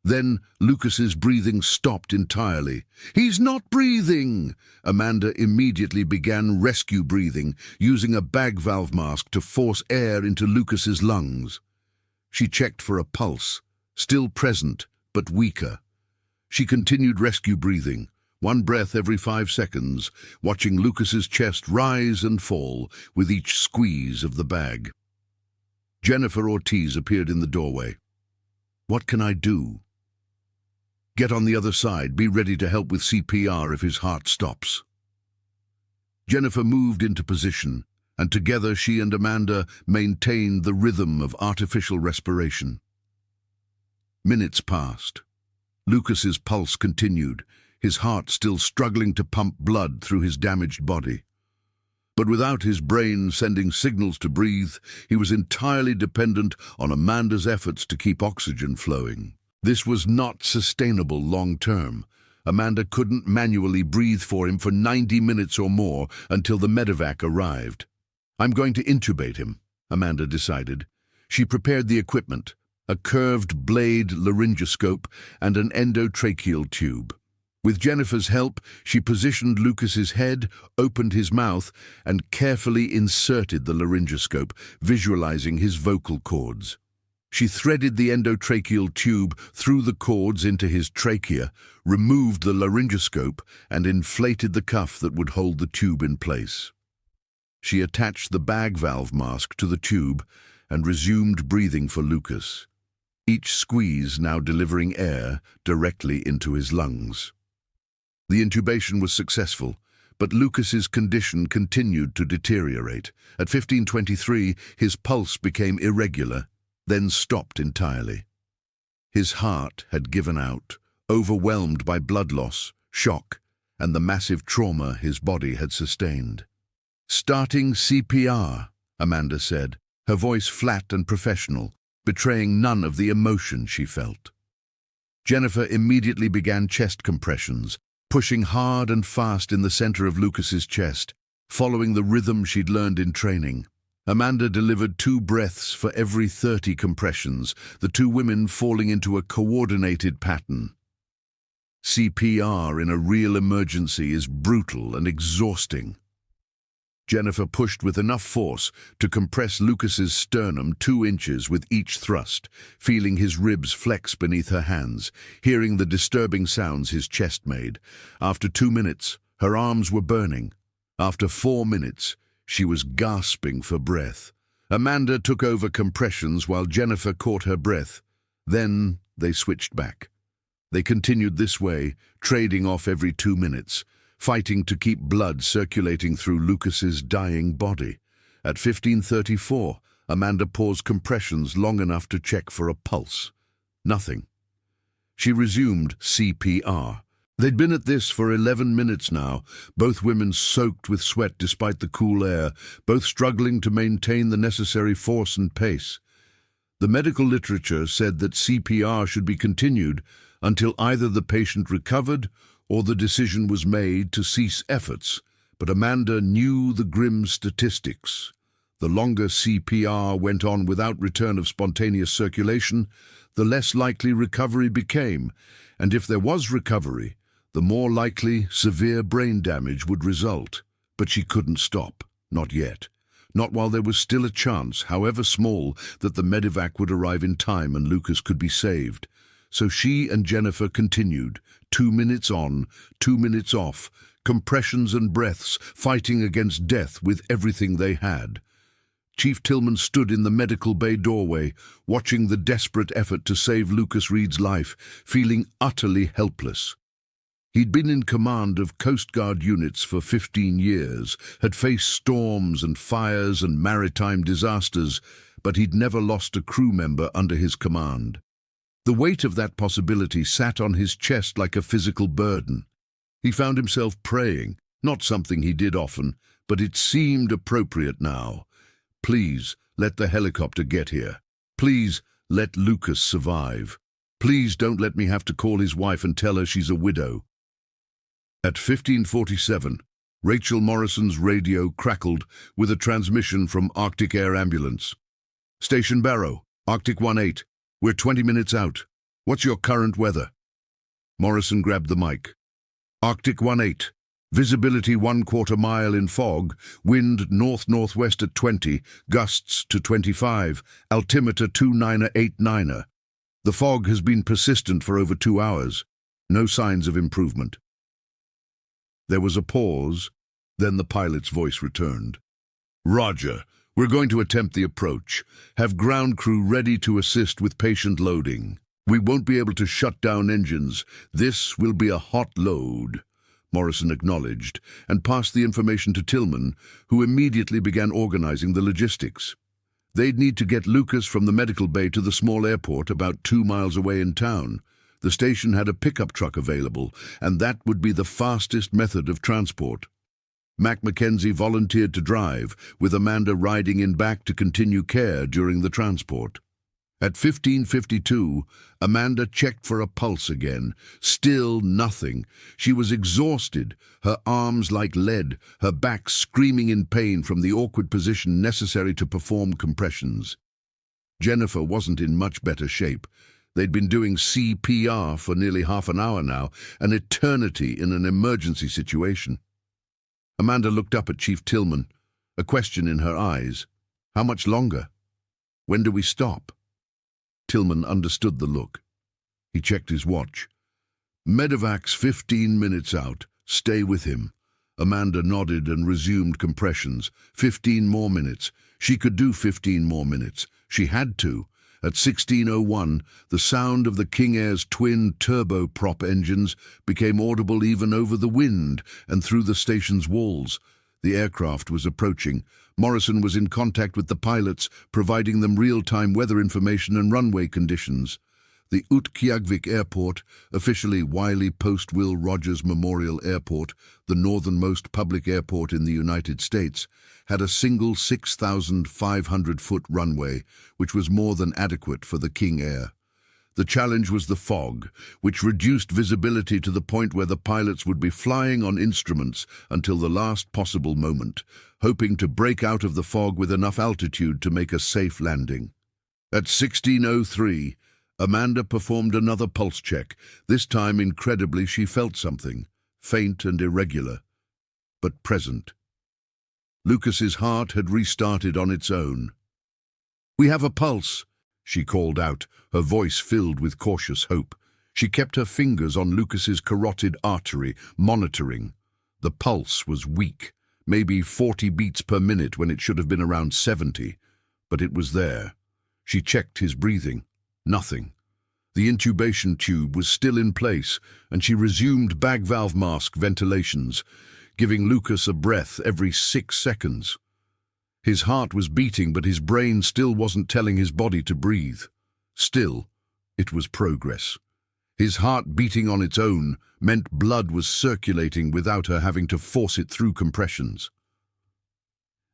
Then Lucas's breathing stopped entirely. "He's not breathing!" Amanda immediately began rescue breathing, using a bag valve mask to force air into Lucas's lungs. She checked for a pulse, still present but weaker. She continued rescue breathing, one breath every 5 seconds, watching Lucas's chest rise and fall with each squeeze of the bag. Jennifer Ortiz appeared in the doorway. "What can I do?" "Get on the other side. Be ready to help with CPR if his heart stops." Jennifer moved into position, and together she and Amanda maintained the rhythm of artificial respiration. Minutes passed. Lucas's pulse continued, his heart still struggling to pump blood through his damaged body. But without his brain sending signals to breathe, he was entirely dependent on Amanda's efforts to keep oxygen flowing. This was not sustainable long-term. Amanda couldn't manually breathe for him for 90 minutes or more until the medevac arrived. "I'm going to intubate him," Amanda decided. She prepared the equipment, a curved blade laryngoscope and an endotracheal tube. With Jennifer's help, she positioned Lucas's head, opened his mouth, and carefully inserted the laryngoscope, visualizing his vocal cords. She threaded the endotracheal tube through the cords into his trachea, removed the laryngoscope, and inflated the cuff that would hold the tube in place. She attached the bag valve mask to the tube and resumed breathing for Lucas, each squeeze now delivering air directly into his lungs. The intubation was successful, but Lucas's condition continued to deteriorate. At 15:23, his pulse became irregular, then stopped entirely. His heart had given out, overwhelmed by blood loss, shock, and the massive trauma his body had sustained. "Starting CPR," Amanda said, her voice flat and professional, betraying none of the emotion she felt. Jennifer immediately began chest compressions, pushing hard and fast in the center of Lucas's chest, following the rhythm she'd learned in training. Amanda delivered 2 breaths for every 30 compressions, the 2 women falling into a coordinated pattern. CPR in a real emergency is brutal and exhausting. Jennifer pushed with enough force to compress Lucas's sternum 2 inches with each thrust, feeling his ribs flex beneath her hands, hearing the disturbing sounds his chest made. After 2 minutes, her arms were burning. After 4 minutes, she was gasping for breath. Amanda took over compressions while Jennifer caught her breath. Then they switched back. They continued this way, trading off every 2 minutes, fighting to keep blood circulating through Lucas's dying body. At 15:34, Amanda paused compressions long enough to check for a pulse. Nothing. She resumed CPR. They'd been at this for 11 minutes now, both women soaked with sweat despite the cool air, both struggling to maintain the necessary force and pace. The medical literature said that CPR should be continued until either the patient recovered or the decision was made to cease efforts, but Amanda knew the grim statistics. The longer CPR went on without return of spontaneous circulation, the less likely recovery became, and if there was recovery, the more likely severe brain damage would result. But she couldn't stop, not yet. Not while there was still a chance, however small, that the medevac would arrive in time and Lucas could be saved. So she and Jennifer continued, 2 minutes on, 2 minutes off, compressions and breaths, fighting against death with everything they had. Chief Tillman stood in the medical bay doorway, watching the desperate effort to save Lucas Reed's life, feeling utterly helpless. He'd been in command of Coast Guard units for 15 years, had faced storms and fires and maritime disasters, but he'd never lost a crew member under his command. The weight of that possibility sat on his chest like a physical burden. He found himself praying, not something he did often, but it seemed appropriate now. Please, let the helicopter get here. Please, let Lucas survive. Please don't let me have to call his wife and tell her she's a widow. At 15:47, Rachel Morrison's radio crackled with a transmission from Arctic Air Ambulance. Station Barrow, Arctic 18. We're 20 minutes out. What's your current weather? Morrison grabbed the mic. Arctic 18. Visibility 1/4 mile in fog, wind north-northwest at 20, gusts to 25, altimeter 2989er. The fog has been persistent for over 2 hours. No signs of improvement. There was a pause, then the pilot's voice returned. Roger, we're going to attempt the approach. Have ground crew ready to assist with patient loading. We won't be able to shut down engines. This will be a hot load. Morrison acknowledged and passed the information to Tillman, who immediately began organizing the logistics. They'd need to get Lucas from the medical bay to the small airport about 2 miles away in town. The station had a pickup truck available, and that would be the fastest method of transport. Mac Mackenzie volunteered to drive, with Amanda riding in back to continue care during the transport. At 15:52, Amanda checked for a pulse again. Still nothing. She was exhausted, her arms like lead, her back screaming in pain from the awkward position necessary to perform compressions. Jennifer wasn't in much better shape. They'd been doing CPR for nearly half an hour now, an eternity in an emergency situation. Amanda looked up at Chief Tillman, a question in her eyes. How much longer? When do we stop? Tillman understood the look. He checked his watch. Medevac's 15 minutes out. Stay with him. Amanda nodded and resumed compressions. 15 more minutes. She could do 15 more minutes. She had to. At 16:01, the sound of the King Air's twin turboprop engines became audible even over the wind and through the station's walls. The aircraft was approaching. Morrison was in contact with the pilots, providing them real-time weather information and runway conditions. The Utqiagvik Airport, officially Wiley Post Will Rogers Memorial Airport, the northernmost public airport in the United States, had a single 6,500-foot runway, which was more than adequate for the King Air. The challenge was the fog, which reduced visibility to the point where the pilots would be flying on instruments until the last possible moment, hoping to break out of the fog with enough altitude to make a safe landing. At 16:03, Amanda performed another pulse check. This time, incredibly, she felt something, faint and irregular, but present. Lucas's heart had restarted on its own. "We have a pulse," she called out, her voice filled with cautious hope. She kept her fingers on Lucas's carotid artery, monitoring. The pulse was weak, maybe 40 beats per minute when it should have been around 70, but it was there. She checked his breathing. Nothing. The intubation tube was still in place, and she resumed bag valve mask ventilations, giving Lucas a breath every 6 seconds. His heart was beating, but his brain still wasn't telling his body to breathe. Still, it was progress. His heart beating on its own meant blood was circulating without her having to force it through compressions.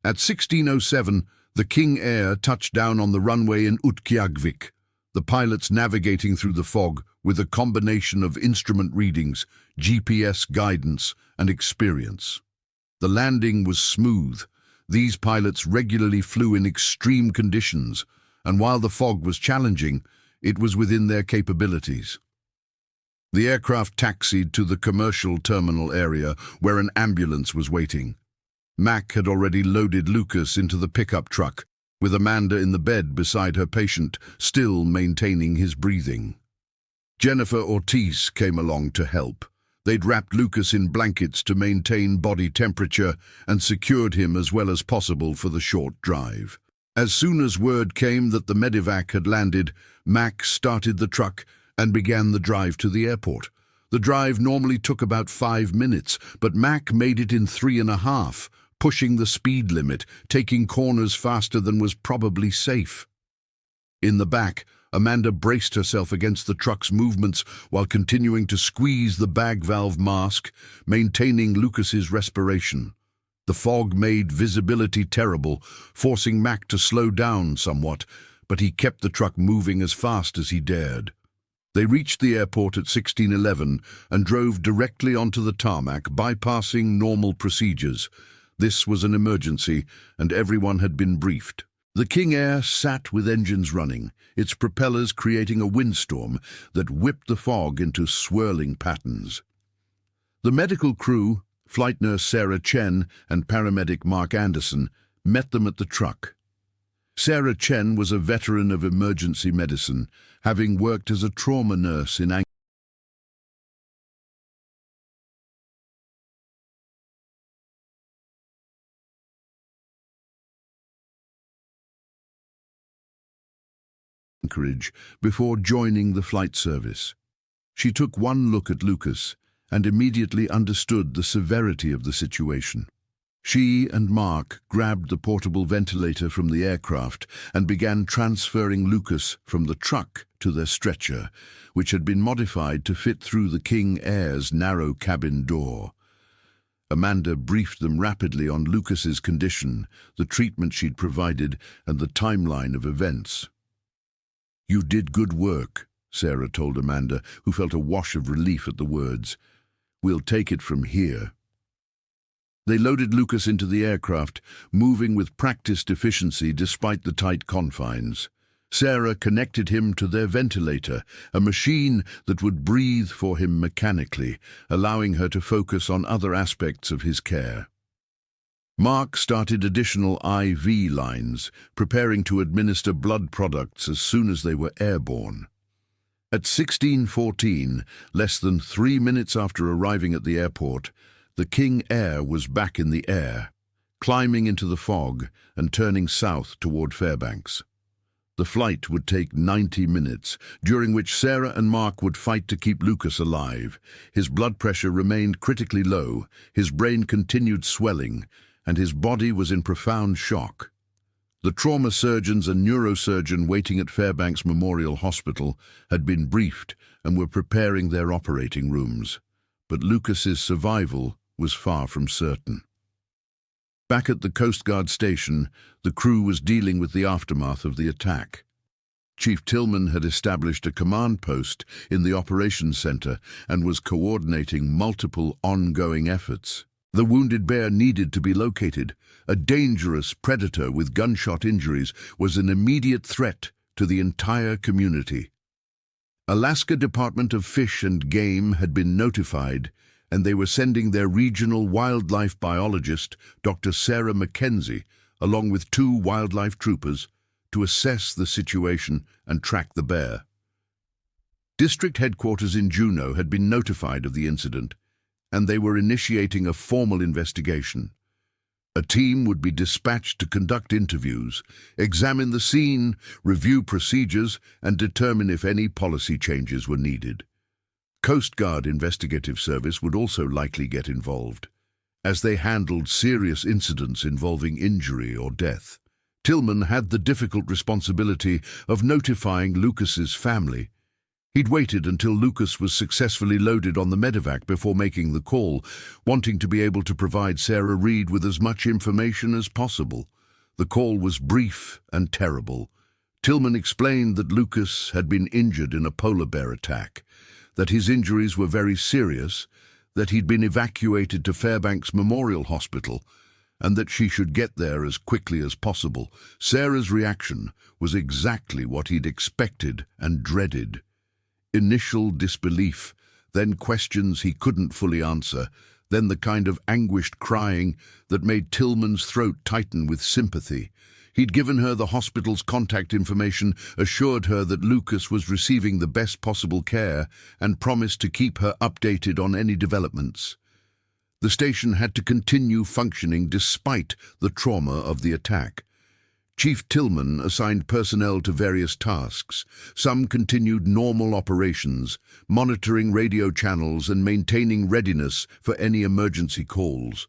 At 16:07, the King Air touched down on the runway in Utqiagvik, the pilots navigating through the fog with a combination of instrument readings, GPS guidance, and experience. The landing was smooth. These pilots regularly flew in extreme conditions, and while the fog was challenging, it was within their capabilities. The aircraft taxied to the commercial terminal area where an ambulance was waiting. Mac had already loaded Lucas into the pickup truck, with Amanda in the bed beside her patient, still maintaining his breathing. Jennifer Ortiz came along to help. They'd wrapped Lucas in blankets to maintain body temperature and secured him as well as possible for the short drive. As soon as word came that the medevac had landed, Mac started the truck and began the drive to the airport. The drive normally took about 5 minutes, but Mac made it in 3.5, pushing the speed limit, taking corners faster than was probably safe. In the back, Amanda braced herself against the truck's movements while continuing to squeeze the bag valve mask, maintaining Lucas's respiration. The fog made visibility terrible, forcing Mac to slow down somewhat, but he kept the truck moving as fast as he dared. They reached the airport at 16:11 and drove directly onto the tarmac, bypassing normal procedures. This was an emergency, and everyone had been briefed. The King Air sat with engines running, its propellers creating a windstorm that whipped the fog into swirling patterns. The medical crew, flight nurse Sarah Chen and paramedic Mark Anderson, met them at the truck. Sarah Chen was a veteran of emergency medicine, having worked as a trauma nurse in Anchorage before joining the flight service. She took one look at Lucas and immediately understood the severity of the situation. She and Mark grabbed the portable ventilator from the aircraft and began transferring Lucas from the truck to their stretcher, which had been modified to fit through the King Air's narrow cabin door. Amanda briefed them rapidly on Lucas's condition, the treatment she'd provided, and the timeline of events. "You did good work," Sarah told Amanda, who felt a wash of relief at the words. "We'll take it from here." They loaded Lucas into the aircraft, moving with practiced efficiency despite the tight confines. Sarah connected him to their ventilator, a machine that would breathe for him mechanically, allowing her to focus on other aspects of his care. Mark started additional IV lines, preparing to administer blood products as soon as they were airborne. At 16:14, less than 3 minutes after arriving at the airport, the King Air was back in the air, climbing into the fog and turning south toward Fairbanks. The flight would take 90 minutes, during which Sarah and Mark would fight to keep Lucas alive. His blood pressure remained critically low, his brain continued swelling, and his body was in profound shock. The trauma surgeons and neurosurgeon waiting at Fairbanks Memorial Hospital had been briefed and were preparing their operating rooms, but Lucas's survival was far from certain. Back at the Coast Guard station, the crew was dealing with the aftermath of the attack. Chief Tillman had established a command post in the operations center and was coordinating multiple ongoing efforts. The wounded bear needed to be located. A dangerous predator with gunshot injuries was an immediate threat to the entire community. Alaska Department of Fish and Game had been notified, and they were sending their regional wildlife biologist, Dr. Sarah McKenzie, along with 2 wildlife troopers, to assess the situation and track the bear. District headquarters in Juneau had been notified of the incident, and they were initiating a formal investigation. A team would be dispatched to conduct interviews, examine the scene, review procedures, and determine if any policy changes were needed. Coast Guard Investigative Service would also likely get involved, as they handled serious incidents involving injury or death. Tillman had the difficult responsibility of notifying Lucas's family. He'd waited until Lucas was successfully loaded on the medevac before making the call, wanting to be able to provide Sarah Reed with as much information as possible. The call was brief and terrible. Tillman explained that Lucas had been injured in a polar bear attack, that his injuries were very serious, that he'd been evacuated to Fairbanks Memorial Hospital, and that she should get there as quickly as possible. Sarah's reaction was exactly what he'd expected and dreaded. Initial disbelief, then questions he couldn't fully answer, then the kind of anguished crying that made Tillman's throat tighten with sympathy. He'd given her the hospital's contact information, assured her that Lucas was receiving the best possible care, and promised to keep her updated on any developments. The station had to continue functioning despite the trauma of the attack. Chief Tillman assigned personnel to various tasks. Some continued normal operations, monitoring radio channels and maintaining readiness for any emergency calls.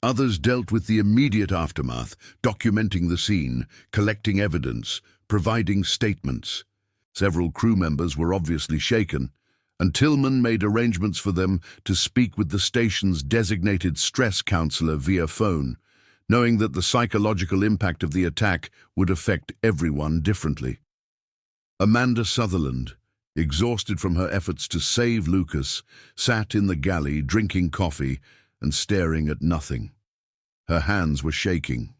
Others dealt with the immediate aftermath, documenting the scene, collecting evidence, providing statements. Several crew members were obviously shaken, and Tillman made arrangements for them to speak with the station's designated stress counselor via phone, knowing that the psychological impact of the attack would affect everyone differently. Amanda Sutherland, exhausted from her efforts to save Lucas, sat in the galley drinking coffee and staring at nothing. Her hands were shaking,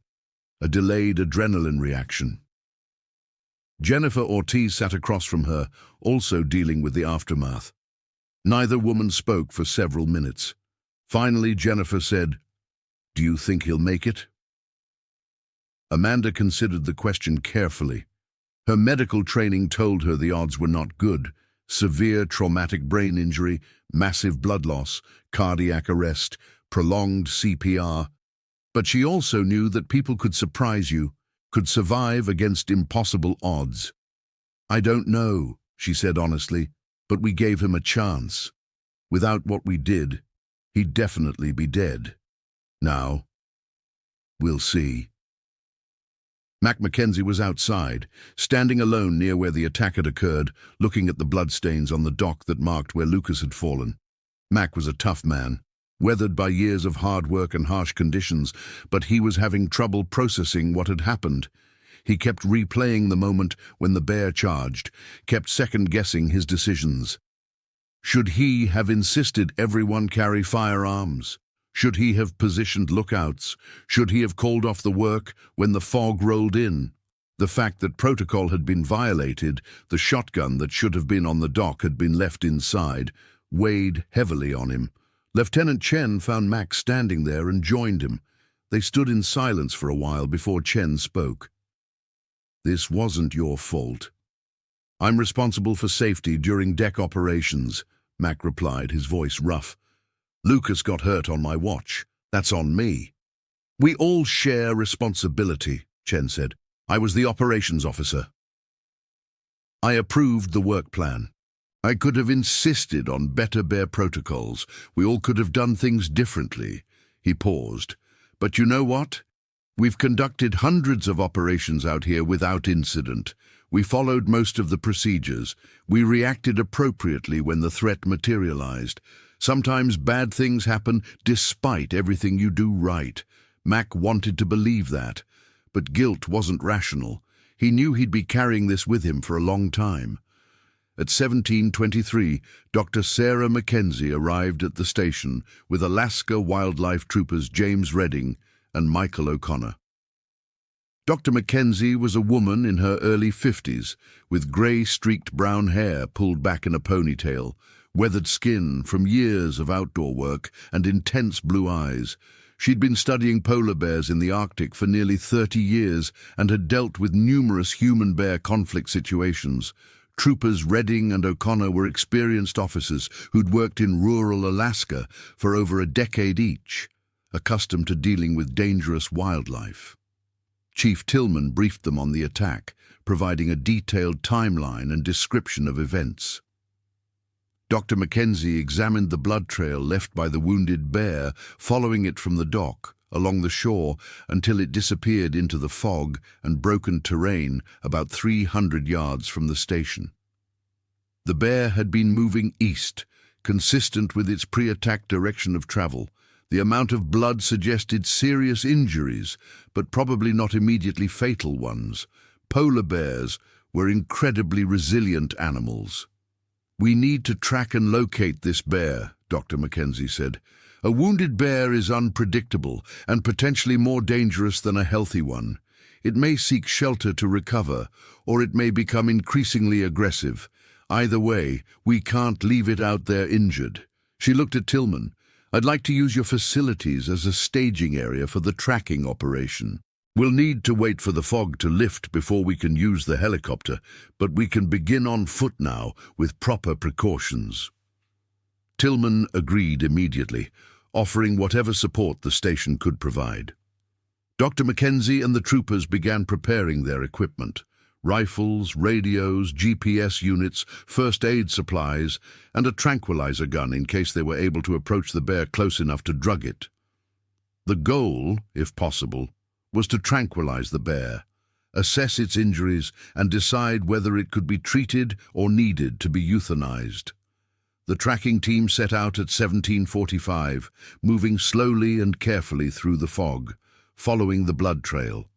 a delayed adrenaline reaction. Jennifer Ortiz sat across from her, also dealing with the aftermath. Neither woman spoke for several minutes. Finally, Jennifer said, "Do you think he'll make it?" Amanda considered the question carefully. Her medical training told her the odds were not good. Severe traumatic brain injury, massive blood loss, cardiac arrest, prolonged CPR. But she also knew that people could surprise you, could survive against impossible odds. "I don't know," she said honestly, "but we gave him a chance. Without what we did, he'd definitely be dead. Now, we'll see." Mac Mackenzie was outside, standing alone near where the attack had occurred, looking at the bloodstains on the dock that marked where Lucas had fallen. Mac was a tough man, weathered by years of hard work and harsh conditions, but he was having trouble processing what had happened. He kept replaying the moment when the bear charged, kept second-guessing his decisions. Should he have insisted everyone carry firearms? Should he have positioned lookouts? Should he have called off the work when the fog rolled in? The fact that protocol had been violated, the shotgun that should have been on the dock had been left inside, weighed heavily on him. Lieutenant Chen found Mac standing there and joined him. They stood in silence for a while before Chen spoke. "This wasn't your fault. I'm responsible for safety during deck operations," Mac replied, his voice rough. "Lucas got hurt on my watch. That's on me." "We all share responsibility," Chen said. "I was the operations officer. I approved the work plan. I could have insisted on better bear protocols. We all could have done things differently." He paused. "But you know what? We've conducted hundreds of operations out here without incident. We followed most of the procedures. We reacted appropriately when the threat materialized. Sometimes bad things happen despite everything you do right." Mac wanted to believe that, but guilt wasn't rational. He knew he'd be carrying this with him for a long time. At 17:23, Dr. Sarah Mackenzie arrived at the station with Alaska Wildlife Troopers James Redding and Michael O'Connor. Dr. Mackenzie was a woman in her early 50s, with grey-streaked brown hair pulled back in a ponytail, weathered skin from years of outdoor work, and intense blue eyes. She'd been studying polar bears in the Arctic for nearly 30 years and had dealt with numerous human-bear conflict situations. Troopers Redding and O'Connor were experienced officers who'd worked in rural Alaska for over a decade each, accustomed to dealing with dangerous wildlife. Chief Tillman briefed them on the attack, providing a detailed timeline and description of events. Dr. Mackenzie examined the blood trail left by the wounded bear, following it from the dock, along the shore, until it disappeared into the fog and broken terrain about 300 yards from the station. The bear had been moving east, consistent with its pre-attack direction of travel. The amount of blood suggested serious injuries, but probably not immediately fatal ones. Polar bears were incredibly resilient animals. "We need to track and locate this bear," Dr. Mackenzie said. "A wounded bear is unpredictable and potentially more dangerous than a healthy one. It may seek shelter to recover, or it may become increasingly aggressive. Either way, we can't leave it out there injured." She looked at Tillman. I'd like to use your facilities as a staging area for the tracking operation. We'll need to wait for the fog to lift before we can use the helicopter, but we can begin on foot now with proper precautions." Tillman agreed immediately, offering whatever support the station could provide. Dr. Mackenzie and the troopers began preparing their equipment: rifles, radios, GPS units, first aid supplies, and a tranquilizer gun in case they were able to approach the bear close enough to drug it. The goal, if possible, was to tranquilize the bear, assess its injuries, and decide whether it could be treated or needed to be euthanized. The tracking team set out at 17:45, moving slowly and carefully through the fog, following the blood trail.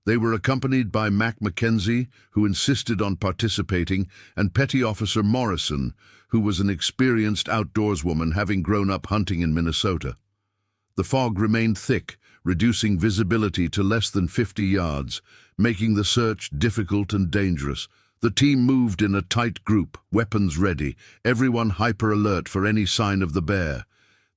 They were accompanied by Mac Mackenzie, who insisted on participating, and Petty Officer Morrison, who was an experienced outdoorswoman having grown up hunting in Minnesota. The fog remained thick, reducing visibility to less than 50 yards, making the search difficult and dangerous. The team moved in a tight group, weapons ready, everyone hyper-alert for any sign of the bear.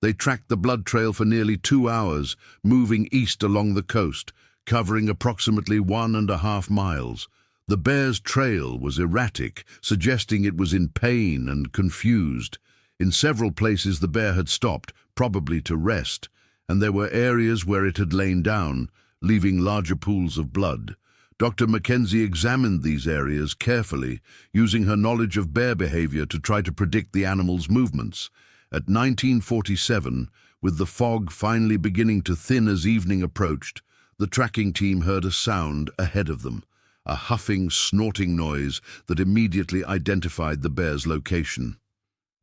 They tracked the blood trail for nearly 2 hours, moving east along the coast, covering approximately 1.5 miles. The bear's trail was erratic, suggesting it was in pain and confused. In several places the bear had stopped, probably to rest, and there were areas where it had lain down, leaving larger pools of blood. Dr. Mackenzie examined these areas carefully, using her knowledge of bear behavior to try to predict the animal's movements. At 19:47, with the fog finally beginning to thin as evening approached, the tracking team heard a sound ahead of them, a huffing, snorting noise that immediately identified the bear's location.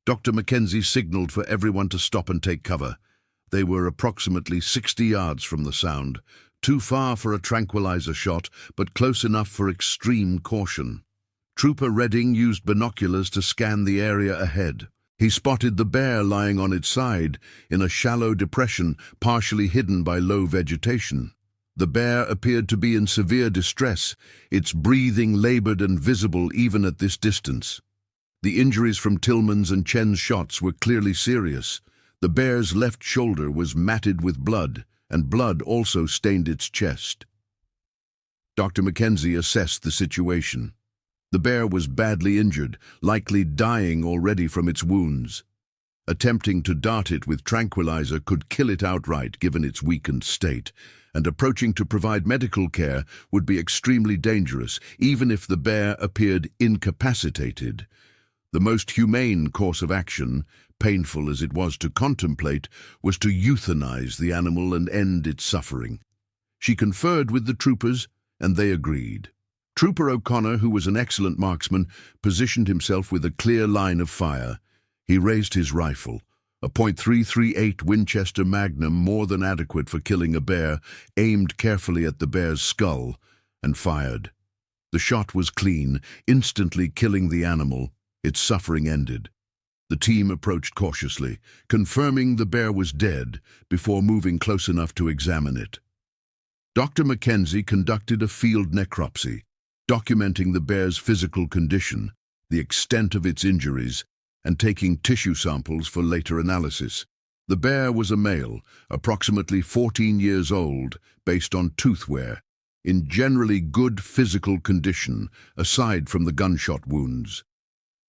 Dr. Mackenzie signaled for everyone to stop and take cover. They were approximately 60 yards from the sound, too far for a tranquilizer shot, but close enough for extreme caution. Trooper Redding used binoculars to scan the area ahead. He spotted the bear lying on its side, in a shallow depression partially hidden by low vegetation. The bear appeared to be in severe distress, its breathing labored and visible even at this distance. The injuries from Tillman's and Chen's shots were clearly serious. The bear's left shoulder was matted with blood, and blood also stained its chest. Dr. Mackenzie assessed the situation. The bear was badly injured, likely dying already from its wounds. Attempting to dart it with tranquilizer could kill it outright given its weakened state, and approaching to provide medical care would be extremely dangerous, even if the bear appeared incapacitated. The most humane course of action, painful as it was to contemplate, was to euthanize the animal and end its suffering. She conferred with the troopers, and they agreed. Trooper O'Connor, who was an excellent marksman, positioned himself with a clear line of fire. He raised his rifle, a .338 Winchester Magnum more than adequate for killing a bear, aimed carefully at the bear's skull, and fired. The shot was clean, instantly killing the animal. Its suffering ended. The team approached cautiously, confirming the bear was dead before moving close enough to examine it. Dr. Mackenzie conducted a field necropsy, documenting the bear's physical condition, the extent of its injuries, and taking tissue samples for later analysis. The bear was a male, approximately 14 years old, based on tooth wear, in generally good physical condition, aside from the gunshot wounds.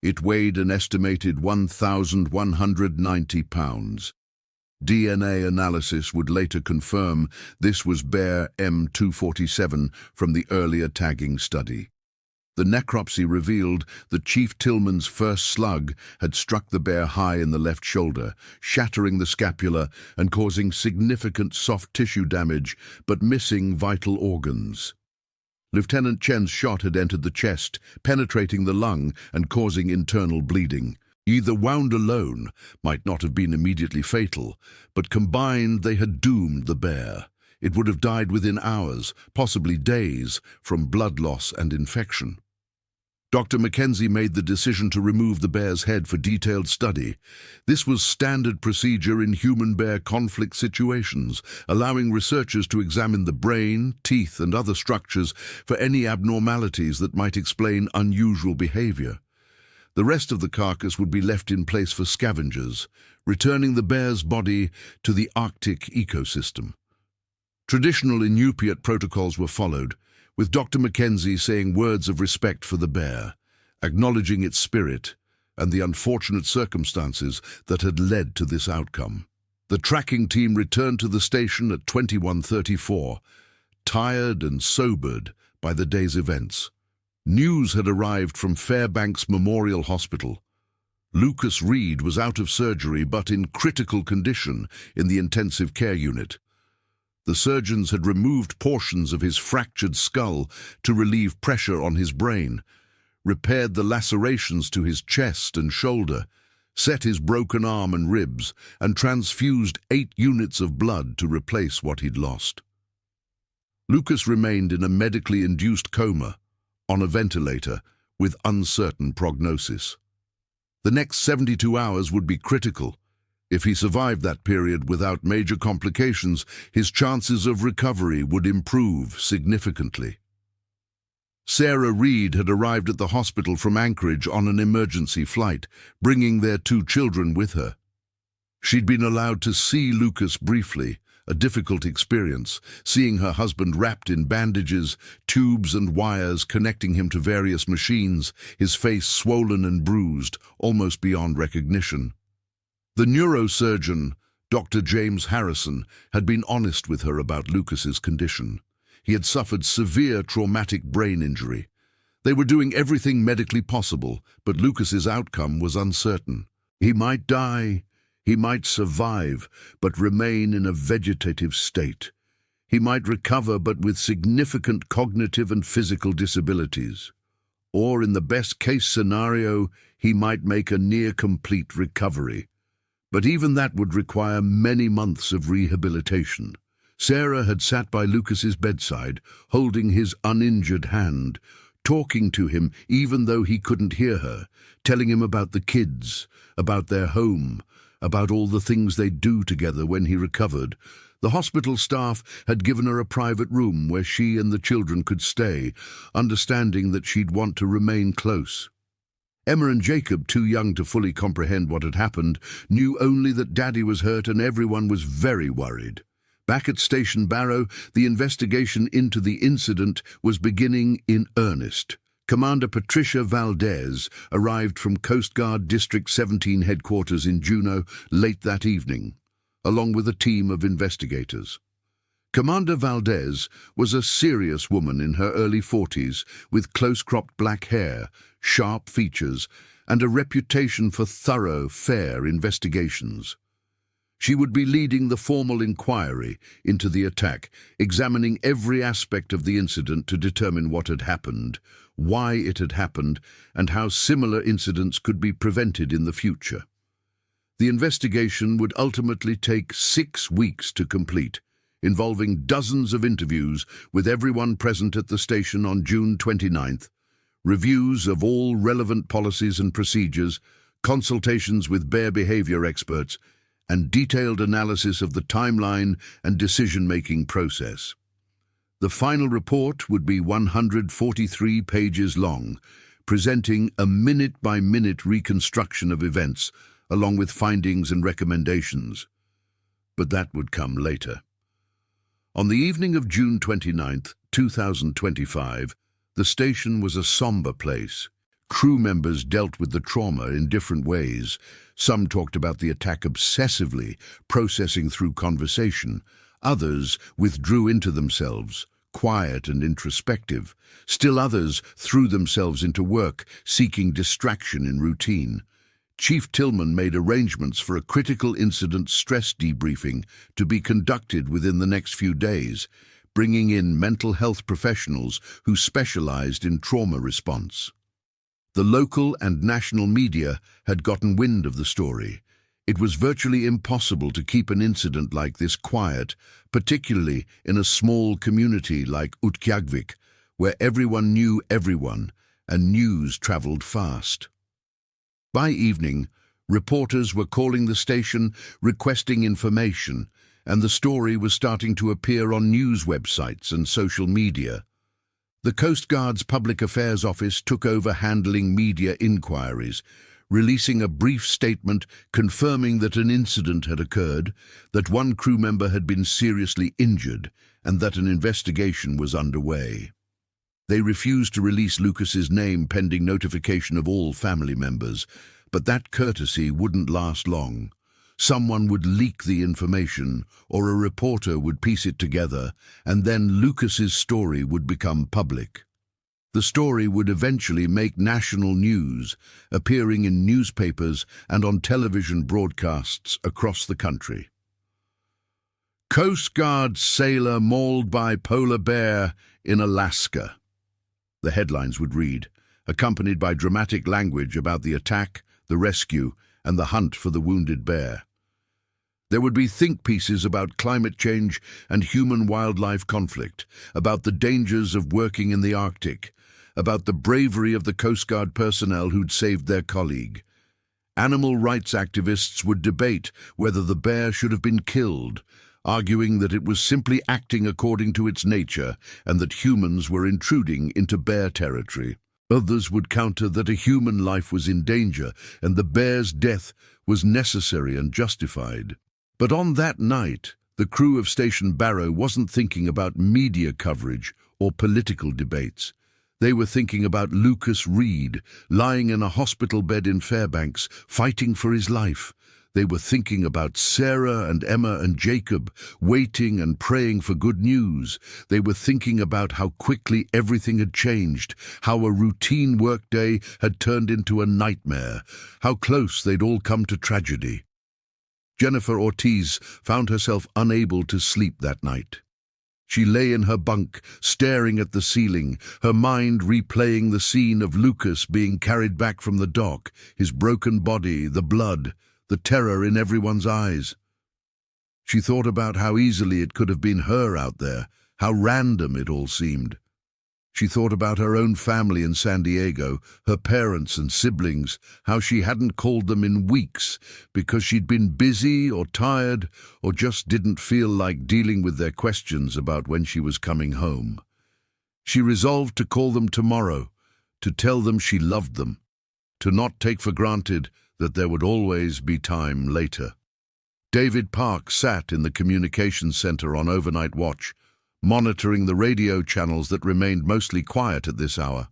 It weighed an estimated 1,190 pounds. DNA analysis would later confirm this was bear M247 from the earlier tagging study. The necropsy revealed that Chief Tillman's first slug had struck the bear high in the left shoulder, shattering the scapula and causing significant soft tissue damage, but missing vital organs. Lieutenant Chen's shot had entered the chest, penetrating the lung and causing internal bleeding. Either wound alone might not have been immediately fatal, but combined they had doomed the bear. It would have died within hours, possibly days, from blood loss and infection. Dr. Mackenzie made the decision to remove the bear's head for detailed study. This was standard procedure in human-bear conflict situations, allowing researchers to examine the brain, teeth, and other structures for any abnormalities that might explain unusual behavior. The rest of the carcass would be left in place for scavengers, returning the bear's body to the Arctic ecosystem. Traditional Inupiat protocols were followed, with Dr. Mackenzie saying words of respect for the bear, acknowledging its spirit and the unfortunate circumstances that had led to this outcome. The tracking team returned to the station at 21:34, tired and sobered by the day's events. News had arrived from Fairbanks Memorial Hospital. Lucas Reed was out of surgery but in critical condition in the intensive care unit. The surgeons had removed portions of his fractured skull to relieve pressure on his brain, repaired the lacerations to his chest and shoulder, set his broken arm and ribs, and transfused 8 units of blood to replace what he'd lost. Lucas remained in a medically induced coma, on a ventilator, with uncertain prognosis. The next 72 hours would be critical. If he survived that period without major complications, his chances of recovery would improve significantly. Sarah Reed had arrived at the hospital from Anchorage on an emergency flight, bringing their 2 children with her. She'd been allowed to see Lucas briefly, a difficult experience, seeing her husband wrapped in bandages, tubes and wires connecting him to various machines, his face swollen and bruised, almost beyond recognition. The neurosurgeon, Dr. James Harrison, had been honest with her about Lucas's condition. He had suffered severe traumatic brain injury. They were doing everything medically possible, but Lucas's outcome was uncertain. He might die, he might survive, but remain in a vegetative state. He might recover, but with significant cognitive and physical disabilities. Or, in the best-case scenario, he might make a near-complete recovery. But even that would require many months of rehabilitation. Sarah had sat by Lucas's bedside, holding his uninjured hand, talking to him even though he couldn't hear her, telling him about the kids, about their home, about all the things they'd do together when he recovered. The hospital staff had given her a private room where she and the children could stay, understanding that she'd want to remain close. Emma and Jacob, too young to fully comprehend what had happened, knew only that Daddy was hurt and everyone was very worried. Back at Station Barrow, the investigation into the incident was beginning in earnest. Commander Patricia Valdez arrived from Coast Guard District 17 headquarters in Juneau late that evening, along with a team of investigators. Commander Valdez was a serious woman in her early 40s, with close-cropped black hair, sharp features, and a reputation for thorough, fair investigations. She would be leading the formal inquiry into the attack, examining every aspect of the incident to determine what had happened, why it had happened, and how similar incidents could be prevented in the future. The investigation would ultimately take 6 weeks to complete, involving dozens of interviews with everyone present at the station on June 29th, reviews of all relevant policies and procedures, consultations with bear behavior experts, and detailed analysis of the timeline and decision-making process. The final report would be 143 pages long, presenting a minute-by-minute reconstruction of events, along with findings and recommendations. But that would come later. On the evening of June 29, 2025, the station was a somber place. Crew members dealt with the trauma in different ways. Some talked about the attack obsessively, processing through conversation. Others withdrew into themselves, quiet and introspective. Still others threw themselves into work, seeking distraction in routine. Chief Tillman made arrangements for a critical incident stress debriefing to be conducted within the next few days, bringing in mental health professionals who specialized in trauma response. The local and national media had gotten wind of the story. It was virtually impossible to keep an incident like this quiet, particularly in a small community like Utqiagvik, where everyone knew everyone and news traveled fast. By evening, reporters were calling the station, requesting information, and the story was starting to appear on news websites and social media. The Coast Guard's Public Affairs Office took over handling media inquiries, releasing a brief statement confirming that an incident had occurred, that one crew member had been seriously injured, and that an investigation was underway. They refused to release Lucas's name pending notification of all family members, but that courtesy wouldn't last long. Someone would leak the information, or a reporter would piece it together, and then Lucas's story would become public. The story would eventually make national news, appearing in newspapers and on television broadcasts across the country. Coast Guard sailor mauled by polar bear in Alaska. The headlines would read, accompanied by dramatic language about the attack, the rescue, and the hunt for the wounded bear. There would be think pieces about climate change and human-wildlife conflict, about the dangers of working in the Arctic, about the bravery of the Coast Guard personnel who'd saved their colleague. Animal rights activists would debate whether the bear should have been killed, arguing that it was simply acting according to its nature and that humans were intruding into bear territory. Others would counter that a human life was in danger and the bear's death was necessary and justified. But on that night, the crew of Station Barrow wasn't thinking about media coverage or political debates. They were thinking about Lucas Reed, lying in a hospital bed in Fairbanks, fighting for his life. They were thinking about Sarah and Emma and Jacob, waiting and praying for good news. They were thinking about how quickly everything had changed, how a routine workday had turned into a nightmare, how close they'd all come to tragedy. Jennifer Ortiz found herself unable to sleep that night. She lay in her bunk, staring at the ceiling, her mind replaying the scene of Lucas being carried back from the dock, his broken body, the blood, the terror in everyone's eyes. She thought about how easily it could have been her out there, how random it all seemed. She thought about her own family in San Diego, her parents and siblings, how she hadn't called them in weeks because she'd been busy or tired or just didn't feel like dealing with their questions about when she was coming home. She resolved to call them tomorrow, to tell them she loved them, to not take for granted that there would always be time later. David Park sat in the communications center on overnight watch, monitoring the radio channels that remained mostly quiet at this hour.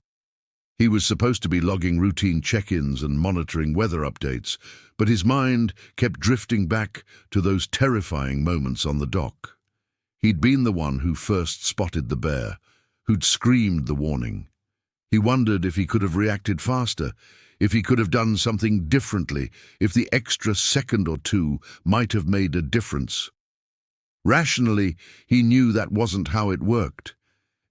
He was supposed to be logging routine check-ins and monitoring weather updates, but his mind kept drifting back to those terrifying moments on the dock. He'd been the one who first spotted the bear, who'd screamed the warning. He wondered if he could have reacted faster, if he could have done something differently, if the extra second or two might have made a difference. Rationally, he knew that wasn't how it worked.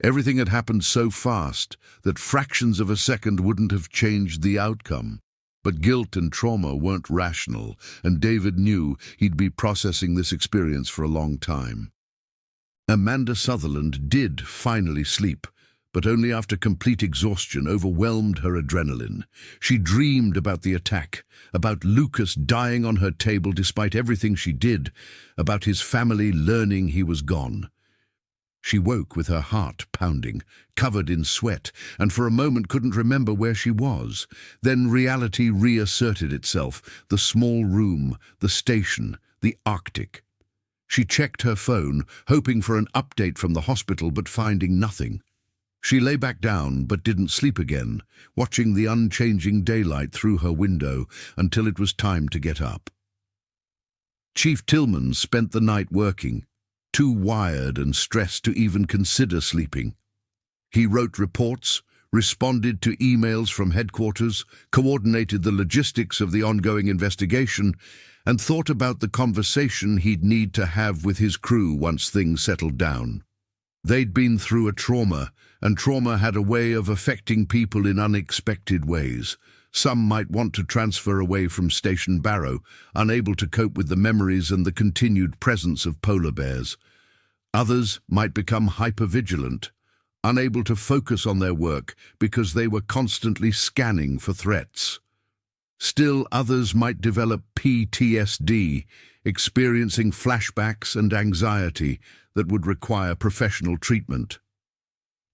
Everything had happened so fast that fractions of a second wouldn't have changed the outcome. But guilt and trauma weren't rational, and David knew he'd be processing this experience for a long time. Amanda Sutherland did finally sleep, but only after complete exhaustion overwhelmed her adrenaline. She dreamed about the attack, about Lucas dying on her table despite everything she did, about his family learning he was gone. She woke with her heart pounding, covered in sweat, and for a moment couldn't remember where she was. Then reality reasserted itself, the small room, the station, the Arctic. She checked her phone, hoping for an update from the hospital, but finding nothing. She lay back down but didn't sleep again, watching the unchanging daylight through her window until it was time to get up. Chief Tillman spent the night working, too wired and stressed to even consider sleeping. He wrote reports, responded to emails from headquarters, coordinated the logistics of the ongoing investigation, and thought about the conversation he'd need to have with his crew once things settled down. They'd been through a trauma, and trauma had a way of affecting people in unexpected ways. Some might want to transfer away from Station Barrow, unable to cope with the memories and the continued presence of polar bears. Others might become hypervigilant, unable to focus on their work because they were constantly scanning for threats. Still others might develop PTSD, experiencing flashbacks and anxiety that would require professional treatment.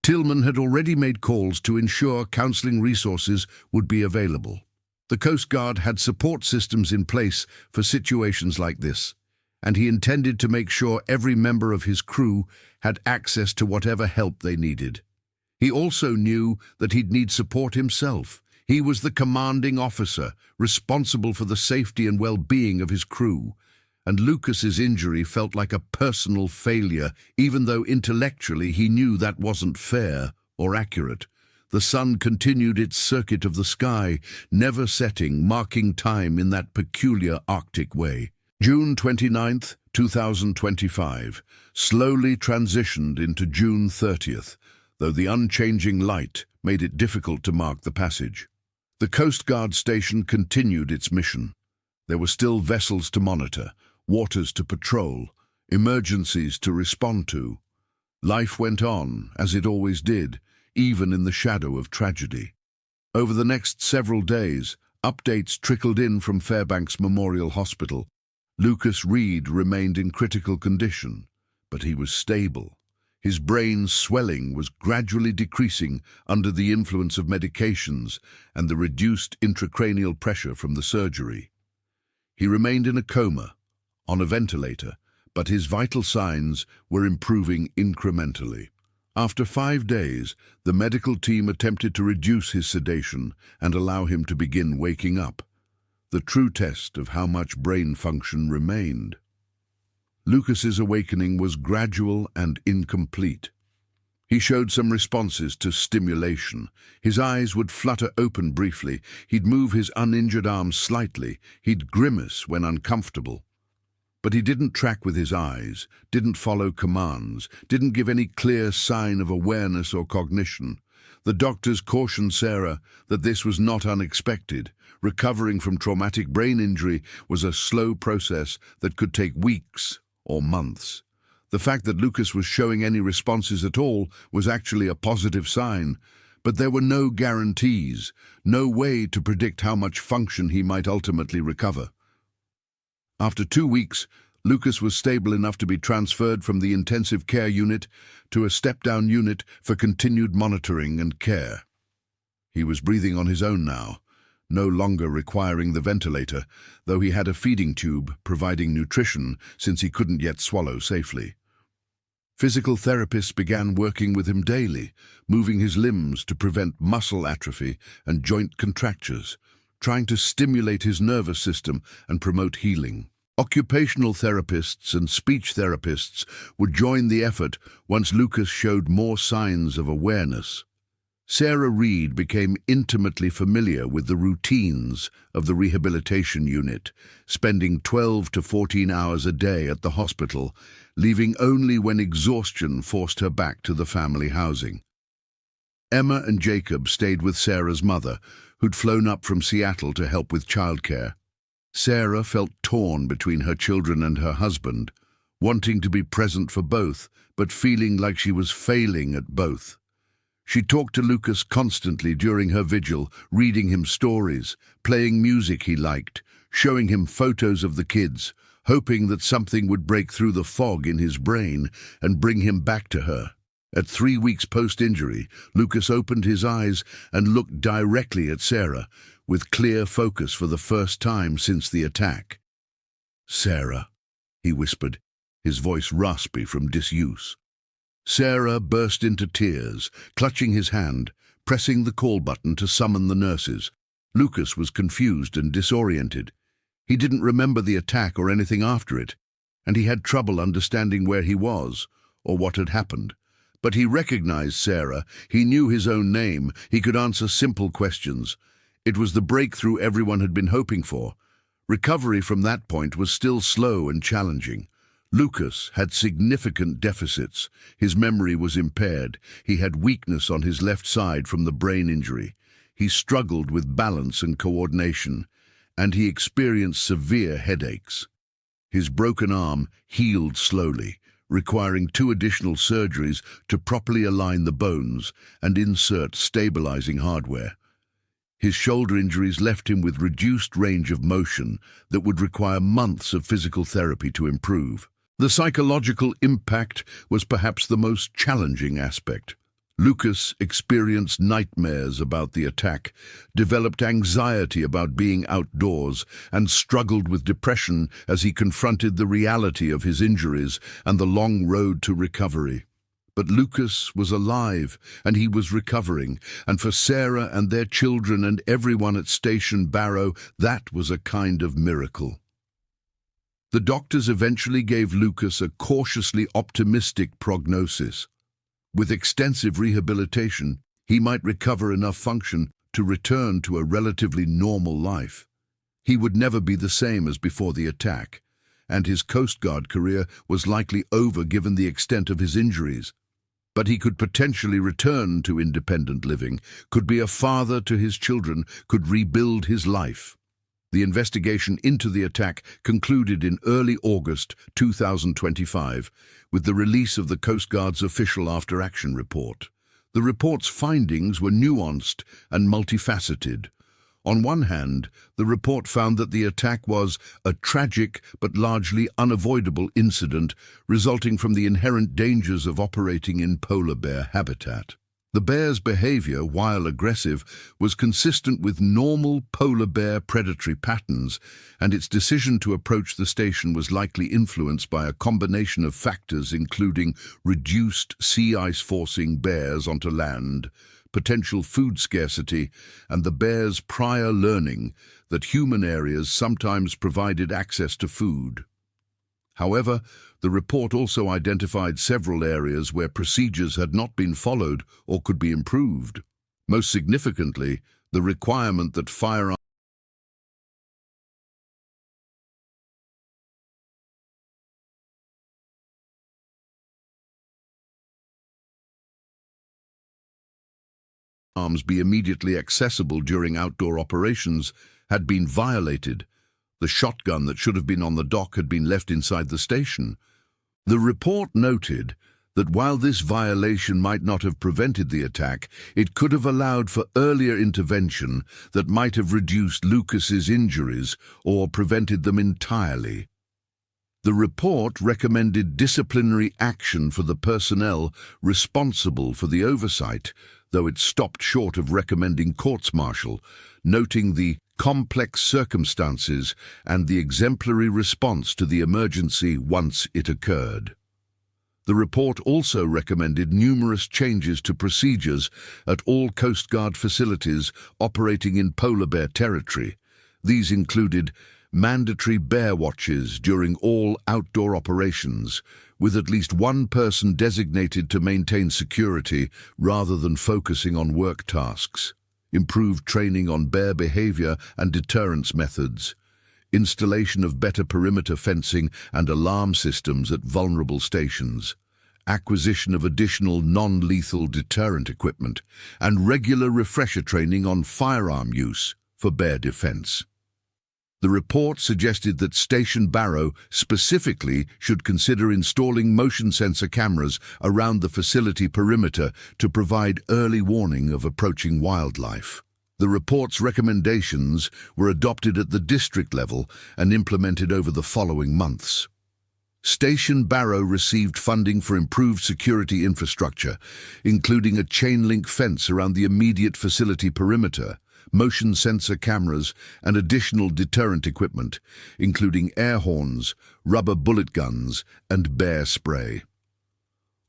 Tillman had already made calls to ensure counseling resources would be available. The Coast Guard had support systems in place for situations like this, and he intended to make sure every member of his crew had access to whatever help they needed. He also knew that he'd need support himself. He was the commanding officer, responsible for the safety and well-being of his crew, and Lucas's injury felt like a personal failure, even though intellectually he knew that wasn't fair or accurate. The sun continued its circuit of the sky, never setting, marking time in that peculiar Arctic way. June 29th, 2025, slowly transitioned into June 30th, though the unchanging light made it difficult to mark the passage. The Coast Guard station continued its mission. There were still vessels to monitor, waters to patrol, emergencies to respond to. Life went on, as it always did, even in the shadow of tragedy. Over the next several days, updates trickled in from Fairbanks Memorial Hospital. Lucas Reed remained in critical condition, but he was stable. His brain's swelling was gradually decreasing under the influence of medications and the reduced intracranial pressure from the surgery. He remained in a coma, on a ventilator, but his vital signs were improving incrementally. After 5 days, the medical team attempted to reduce his sedation and allow him to begin waking up, the true test of how much brain function remained. Lucas's awakening was gradual and incomplete. He showed some responses to stimulation. His eyes would flutter open briefly. He'd move his uninjured arms slightly. He'd grimace when uncomfortable. But he didn't track with his eyes, didn't follow commands, didn't give any clear sign of awareness or cognition. The doctors cautioned Sarah that this was not unexpected. Recovering from traumatic brain injury was a slow process that could take weeks or months. The fact that Lucas was showing any responses at all was actually a positive sign, but there were no guarantees, no way to predict how much function he might ultimately recover. After 2 weeks, Lucas was stable enough to be transferred from the intensive care unit to a step-down unit for continued monitoring and care. He was breathing on his own now, no longer requiring the ventilator, though he had a feeding tube providing nutrition since he couldn't yet swallow safely. Physical therapists began working with him daily, moving his limbs to prevent muscle atrophy and joint contractures, trying to stimulate his nervous system and promote healing. Occupational therapists and speech therapists would join the effort once Lucas showed more signs of awareness. Sarah Reed became intimately familiar with the routines of the rehabilitation unit, spending 12 to 14 hours a day at the hospital, leaving only when exhaustion forced her back to the family housing. Emma and Jacob stayed with Sarah's mother, who'd flown up from Seattle to help with childcare. Sarah felt torn between her children and her husband, wanting to be present for both, but feeling like she was failing at both. She talked to Lucas constantly during her vigil, reading him stories, playing music he liked, showing him photos of the kids, hoping that something would break through the fog in his brain and bring him back to her. At 3 weeks post-injury, Lucas opened his eyes and looked directly at Sarah, with clear focus for the first time since the attack. "Sarah," he whispered, his voice raspy from disuse. Sarah burst into tears, clutching his hand, pressing the call button to summon the nurses. Lucas was confused and disoriented. He didn't remember the attack or anything after it, and he had trouble understanding where he was or what had happened. But he recognized Sarah. He knew his own name. He could answer simple questions. It was the breakthrough everyone had been hoping for. Recovery from that point was still slow and challenging. Lucas had significant deficits. His memory was impaired. He had weakness on his left side from the brain injury. He struggled with balance and coordination, and he experienced severe headaches. His broken arm healed slowly, requiring 2 additional surgeries to properly align the bones and insert stabilizing hardware. His shoulder injuries left him with reduced range of motion that would require months of physical therapy to improve. The psychological impact was perhaps the most challenging aspect. Lucas experienced nightmares about the attack, developed anxiety about being outdoors, and struggled with depression as he confronted the reality of his injuries and the long road to recovery. But Lucas was alive, and he was recovering, and for Sarah and their children and everyone at Station Barrow, that was a kind of miracle. The doctors eventually gave Lucas a cautiously optimistic prognosis. With extensive rehabilitation, he might recover enough function to return to a relatively normal life. He would never be the same as before the attack, and his Coast Guard career was likely over given the extent of his injuries. But he could potentially return to independent living, could be a father to his children, could rebuild his life. The investigation into the attack concluded in early August 2025 with the release of the Coast Guard's official after-action report. The report's findings were nuanced and multifaceted. On one hand, the report found that the attack was a tragic but largely unavoidable incident resulting from the inherent dangers of operating in polar bear habitat. The bear's behavior, while aggressive, was consistent with normal polar bear predatory patterns, and its decision to approach the station was likely influenced by a combination of factors including reduced sea ice forcing bears onto land, potential food scarcity, and the bear's prior learning that human areas sometimes provided access to food. However, the report also identified several areas where procedures had not been followed or could be improved. Most significantly, the requirement that firearms be immediately accessible during outdoor operations had been violated. The shotgun that should have been on the dock had been left inside the station. The report noted that while this violation might not have prevented the attack, it could have allowed for earlier intervention that might have reduced Lucas's injuries or prevented them entirely. The report recommended disciplinary action for the personnel responsible for the oversight, though it stopped short of recommending courts-martial, noting the complex circumstances and the exemplary response to the emergency once it occurred. The report also recommended numerous changes to procedures at all Coast Guard facilities operating in polar bear territory. These included mandatory bear watches during all outdoor operations, with at least one person designated to maintain security rather than focusing on work tasks. Improved training on bear behavior and deterrence methods, installation of better perimeter fencing and alarm systems at vulnerable stations, acquisition of additional non-lethal deterrent equipment, and regular refresher training on firearm use for bear defense. The report suggested that Station Barrow specifically should consider installing motion sensor cameras around the facility perimeter to provide early warning of approaching wildlife. The report's recommendations were adopted at the district level and implemented over the following months. Station Barrow received funding for improved security infrastructure, including a chain-link fence around the immediate facility perimeter, motion sensor cameras, and additional deterrent equipment, including air horns, rubber bullet guns, and bear spray.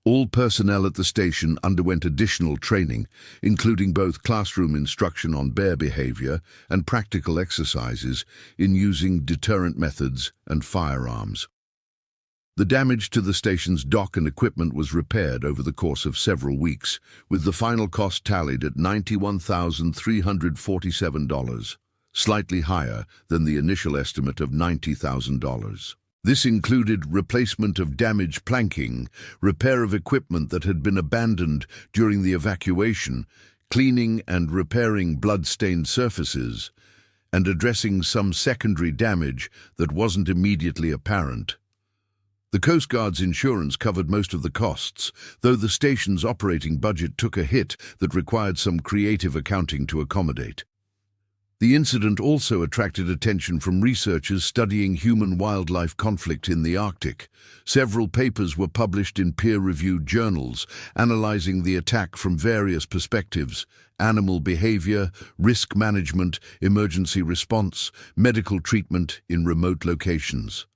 All personnel at the station underwent additional training, including both classroom instruction on bear behavior and practical exercises in using deterrent methods and firearms. The damage to the station's dock and equipment was repaired over the course of several weeks, with the final cost tallied at $91,347, slightly higher than the initial estimate of $90,000. This included replacement of damaged planking, repair of equipment that had been abandoned during the evacuation, cleaning and repairing blood-stained surfaces, and addressing some secondary damage that wasn't immediately apparent. The Coast Guard's insurance covered most of the costs, though the station's operating budget took a hit that required some creative accounting to accommodate. The incident also attracted attention from researchers studying human-wildlife conflict in the Arctic. Several papers were published in peer-reviewed journals, analyzing the attack from various perspectives: animal behavior, risk management, emergency response, medical treatment in remote locations.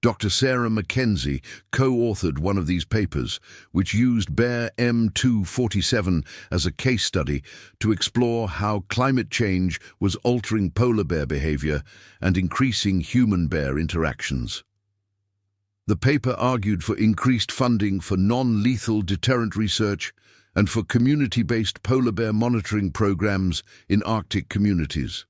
Dr. Sarah Mackenzie co-authored one of these papers, which used Bear M247 as a case study to explore how climate change was altering polar bear behavior and increasing human-bear interactions. The paper argued for increased funding for non-lethal deterrent research and for community-based polar bear monitoring programs in Arctic communities.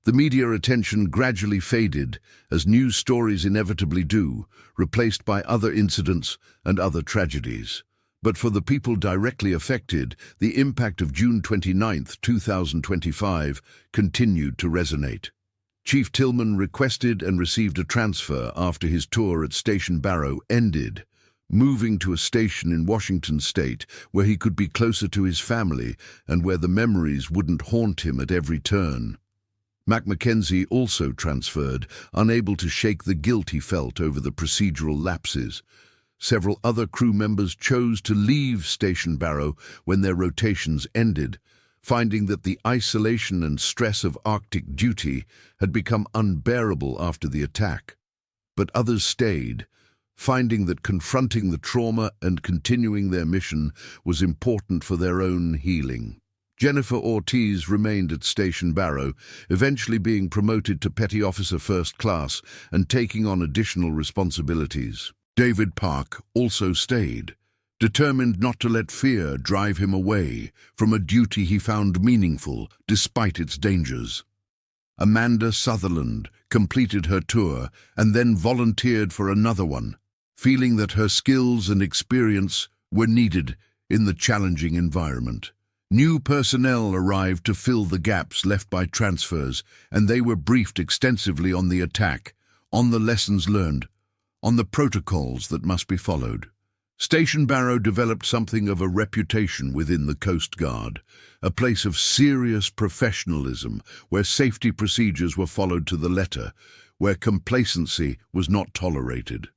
The media attention gradually faded, as news stories inevitably do, replaced by other incidents and other tragedies. But for the people directly affected, the impact of June 29, 2025, continued to resonate. Chief Tillman requested and received a transfer after his tour at Station Barrow ended, moving to a station in Washington state where he could be closer to his family and where the memories wouldn't haunt him at every turn. Mackenzie also transferred, unable to shake the guilt he felt over the procedural lapses. Several other crew members chose to leave Station Barrow when their rotations ended, finding that the isolation and stress of Arctic duty had become unbearable after the attack. But others stayed, finding that confronting the trauma and continuing their mission was important for their own healing. Jennifer Ortiz remained at Station Barrow, eventually being promoted to Petty Officer First Class and taking on additional responsibilities. David Park also stayed, determined not to let fear drive him away from a duty he found meaningful despite its dangers. Amanda Sutherland completed her tour and then volunteered for another one, feeling that her skills and experience were needed in the challenging environment. New personnel arrived to fill the gaps left by transfers, and they were briefed extensively on the attack, on the lessons learned, on the protocols that must be followed. Station Barrow developed something of a reputation within the Coast Guard, a place of serious professionalism where safety procedures were followed to the letter, where complacency was not tolerated.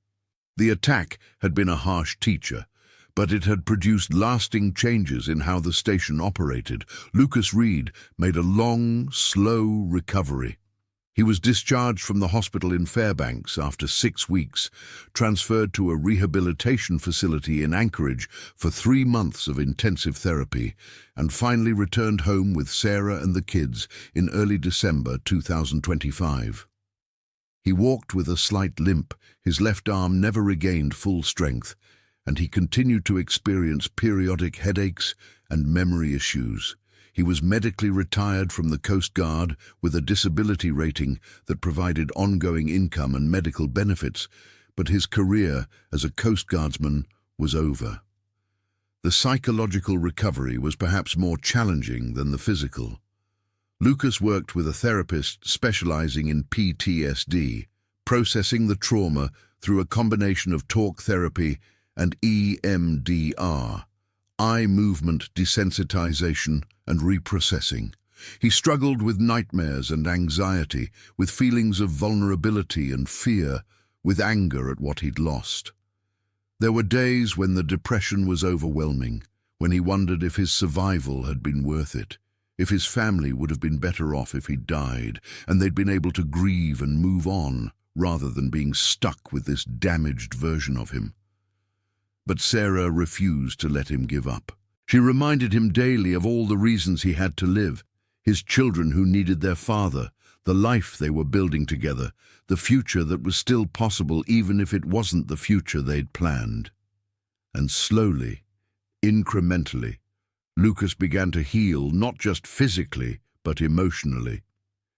The attack had been a harsh teacher, but it had produced lasting changes in how the station operated. Lucas Reed made a long, slow recovery. He was discharged from the hospital in Fairbanks after 6 weeks, transferred to a rehabilitation facility in Anchorage for 3 months of intensive therapy, and finally returned home with Sarah and the kids in early December 2025. He walked with a slight limp, his left arm never regained full strength, and he continued to experience periodic headaches and memory issues. He was medically retired from the Coast Guard with a disability rating that provided ongoing income and medical benefits, but his career as a Coast Guardsman was over. The psychological recovery was perhaps more challenging than the physical. Lucas worked with a therapist specializing in PTSD, processing the trauma through a combination of talk therapy and EMDR, eye movement desensitization and reprocessing. He struggled with nightmares and anxiety, with feelings of vulnerability and fear, with anger at what he'd lost. There were days when the depression was overwhelming, when he wondered if his survival had been worth it, if his family would have been better off if he'd died, and they'd been able to grieve and move on, rather than being stuck with this damaged version of him. But Sarah refused to let him give up. She reminded him daily of all the reasons he had to live, his children who needed their father, the life they were building together, the future that was still possible even if it wasn't the future they'd planned. And slowly, incrementally, Lucas began to heal not just physically, but emotionally.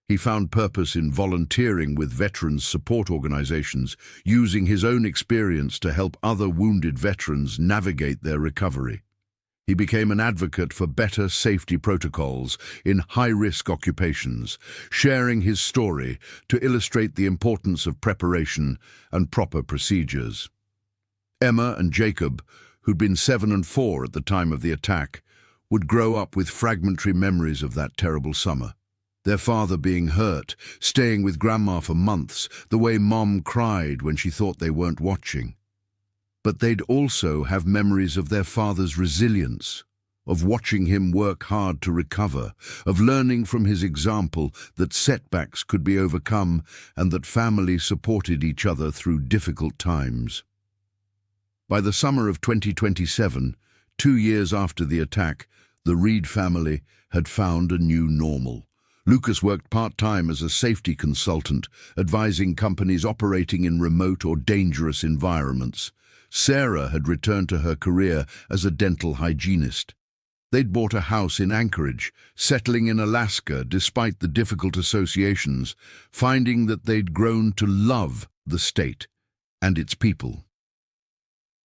He found purpose in volunteering with veterans support organizations, using his own experience to help other wounded veterans navigate their recovery. He became an advocate for better safety protocols in high-risk occupations, sharing his story to illustrate the importance of preparation and proper procedures. Emma and Jacob, who'd been 7 and 4 at the time of the attack, would grow up with fragmentary memories of that terrible summer. Their father being hurt, staying with Grandma for months, the way Mom cried when she thought they weren't watching. But they'd also have memories of their father's resilience, of watching him work hard to recover, of learning from his example that setbacks could be overcome and that family supported each other through difficult times. By the summer of 2027, 2 years after the attack, the Reed family had found a new normal. Lucas worked part-time as a safety consultant, advising companies operating in remote or dangerous environments. Sarah had returned to her career as a dental hygienist. They'd bought a house in Anchorage, settling in Alaska despite the difficult associations, finding that they'd grown to love the state and its people.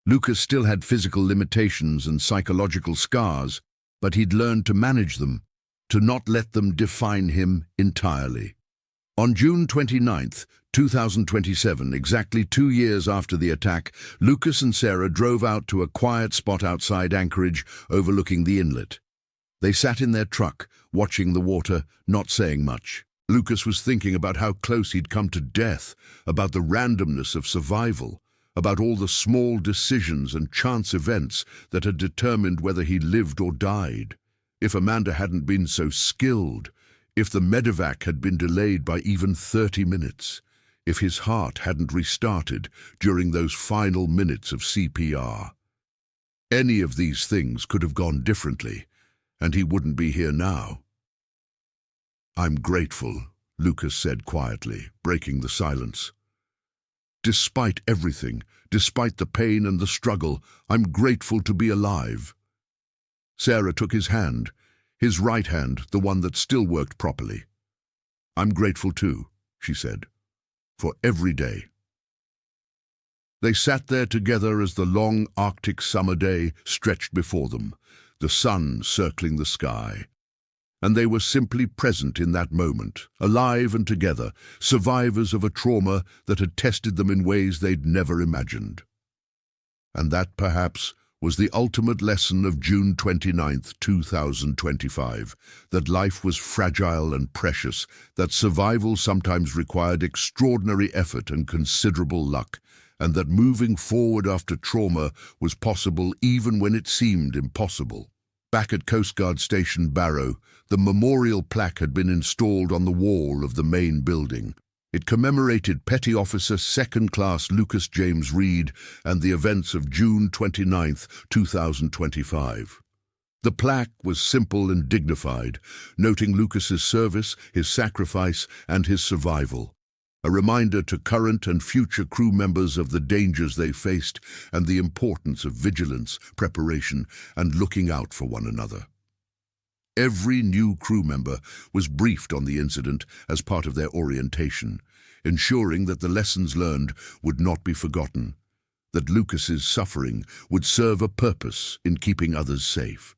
Lucas still had physical limitations and psychological scars, but he'd learned to manage them, to not let them define him entirely. On June 29, 2027, exactly 2 years after the attack, Lucas and Sarah drove out to a quiet spot outside Anchorage, overlooking the inlet. They sat in their truck, watching the water, not saying much. Lucas was thinking about how close he'd come to death, about the randomness of survival, about all the small decisions and chance events that had determined whether he lived or died. If Amanda hadn't been so skilled, if the medevac had been delayed by even 30 minutes, if his heart hadn't restarted during those final minutes of CPR. Any of these things could have gone differently, and he wouldn't be here now. "I'm grateful," Lucas said quietly, breaking the silence. "Despite everything, despite the pain and the struggle, I'm grateful to be alive." Sarah took his hand, his right hand, the one that still worked properly. "I'm grateful too," she said, "for every day." They sat there together as the long Arctic summer day stretched before them, the sun circling the sky. And they were simply present in that moment, alive and together, survivors of a trauma that had tested them in ways they'd never imagined. And that, perhaps, was the ultimate lesson of June 29, 2025, that life was fragile and precious, that survival sometimes required extraordinary effort and considerable luck, and that moving forward after trauma was possible even when it seemed impossible. Back at Coast Guard Station Barrow, the memorial plaque had been installed on the wall of the main building. It commemorated Petty Officer Second Class Lucas James Reed and the events of June 29, 2025. The plaque was simple and dignified, noting Lucas's service, his sacrifice, and his survival. A reminder to current and future crew members of the dangers they faced and the importance of vigilance, preparation, and looking out for one another. Every new crew member was briefed on the incident as part of their orientation, ensuring that the lessons learned would not be forgotten, that Lucas's suffering would serve a purpose in keeping others safe.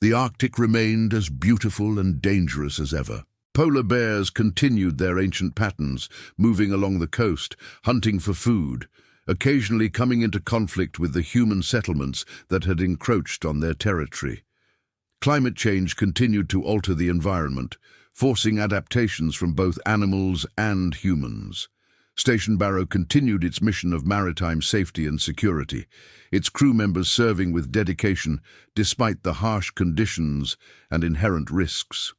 The Arctic remained as beautiful and dangerous as ever. Polar bears continued their ancient patterns, moving along the coast, hunting for food, occasionally coming into conflict with the human settlements that had encroached on their territory. Climate change continued to alter the environment, forcing adaptations from both animals and humans. Station Barrow continued its mission of maritime safety and security, its crew members serving with dedication despite the harsh conditions and inherent risks.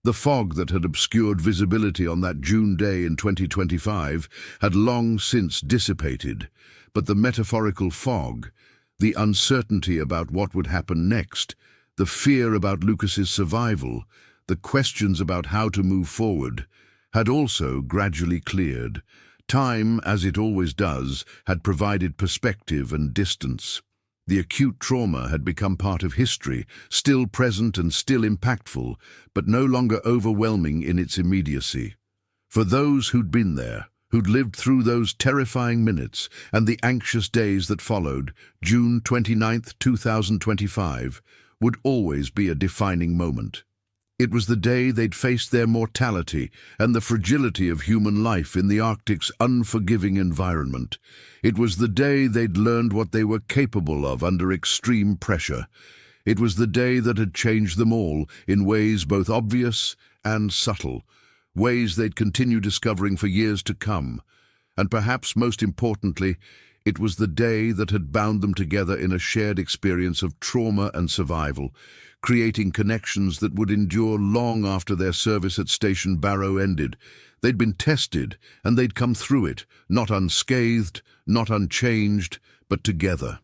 The fog that had obscured visibility on that June day in 2025 had long since dissipated, but the metaphorical fog, the uncertainty about what would happen next, the fear about Lucas's survival, the questions about how to move forward, had also gradually cleared. Time, as it always does, had provided perspective and distance. The acute trauma had become part of history, still present and still impactful, but no longer overwhelming in its immediacy. For those who'd been there, who'd lived through those terrifying minutes and the anxious days that followed, June 29, 2025, would always be a defining moment. It was the day they'd faced their mortality and the fragility of human life in the Arctic's unforgiving environment. It was the day they'd learned what they were capable of under extreme pressure. It was the day that had changed them all in ways both obvious and subtle, ways they'd continue discovering for years to come. And perhaps most importantly, it was the day that had bound them together in a shared experience of trauma and survival, creating connections that would endure long after their service at Station Barrow ended. They'd been tested, and they'd come through it, not unscathed, not unchanged, but together.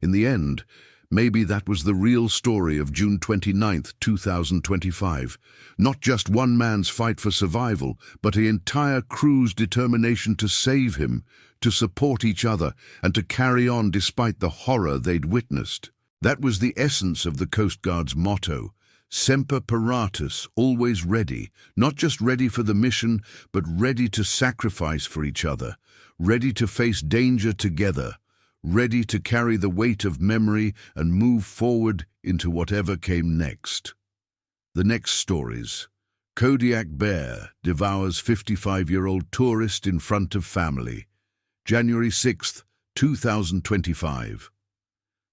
In the end, maybe that was the real story of June 29th, 2025. Not just one man's fight for survival, but an entire crew's determination to save him, to support each other, and to carry on despite the horror they'd witnessed. That was the essence of the Coast Guard's motto, Semper Paratus, always ready, not just ready for the mission, but ready to sacrifice for each other, ready to face danger together, ready to carry the weight of memory and move forward into whatever came next. The next stories. Kodiak bear devours 55-year-old tourist in front of family. January 6th, 2025.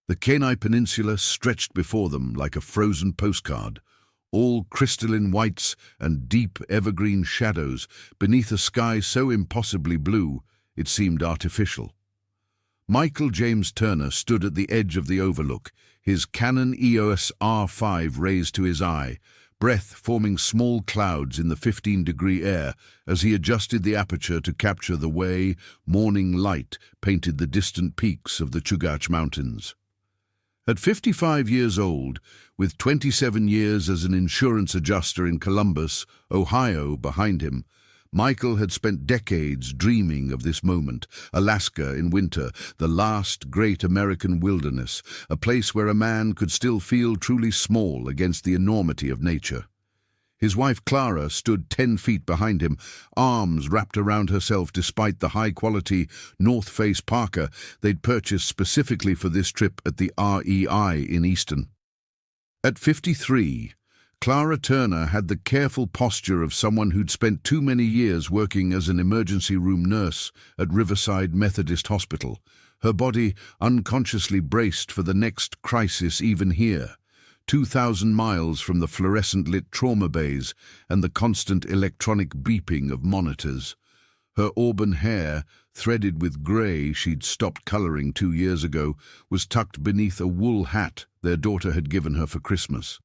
The Kenai Peninsula stretched before them like a frozen postcard, all crystalline whites and deep evergreen shadows beneath a sky so impossibly blue it seemed artificial. Michael James Turner stood at the edge of the overlook, his Canon EOS R5 raised to his eye, breath forming small clouds in the 15-degree air as he adjusted the aperture to capture the way morning light painted the distant peaks of the Chugach Mountains. At 55 years old, with 27 years as an insurance adjuster in Columbus, Ohio, behind him, Michael had spent decades dreaming of this moment, Alaska in winter, the last great American wilderness, a place where a man could still feel truly small against the enormity of nature. His wife Clara stood 10 feet behind him, arms wrapped around herself despite the high-quality North Face parka they'd purchased specifically for this trip at the REI in Easton. At 53, Clara Turner had the careful posture of someone who'd spent too many years working as an emergency room nurse at Riverside Methodist Hospital, her body unconsciously braced for the next crisis even here, 2,000 miles from the fluorescent-lit trauma bays and the constant electronic beeping of monitors. Her auburn hair, threaded with grey she'd stopped colouring 2 years ago, was tucked beneath a wool hat their daughter had given her for Christmas.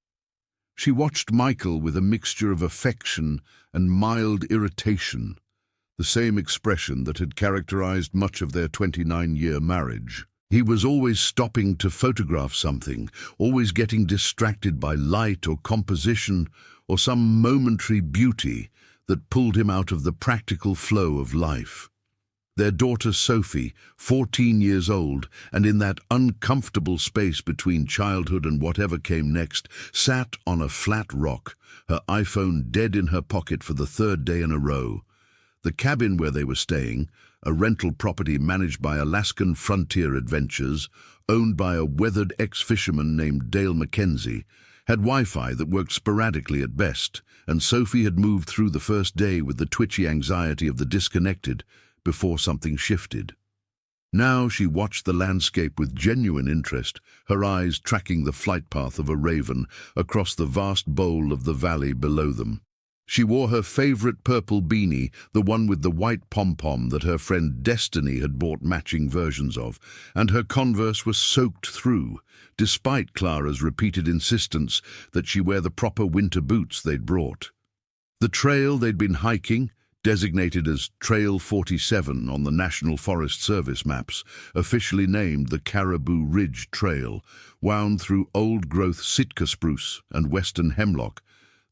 She watched Michael with a mixture of affection and mild irritation, the same expression that had characterized much of their 29-year marriage. He was always stopping to photograph something, always getting distracted by light or composition or some momentary beauty that pulled him out of the practical flow of life. Their daughter Sophie, 14 years old, and in that uncomfortable space between childhood and whatever came next, sat on a flat rock, her iPhone dead in her pocket for the 3rd day in a row. The cabin where they were staying, a rental property managed by Alaskan Frontier Adventures, owned by a weathered ex-fisherman named Dale Mackenzie, had Wi-Fi that worked sporadically at best, and Sophie had moved through the first day with the twitchy anxiety of the disconnected before something shifted. Now she watched the landscape with genuine interest, her eyes tracking the flight path of a raven across the vast bowl of the valley below them. She wore her favorite purple beanie, the one with the white pom-pom that her friend Destiny had bought matching versions of, and her Converse was soaked through, despite Clara's repeated insistence that she wear the proper winter boots they'd brought. The trail they'd been hiking, designated as Trail 47 on the National Forest Service maps, officially named the Caribou Ridge Trail, wound through old-growth Sitka spruce and western hemlock,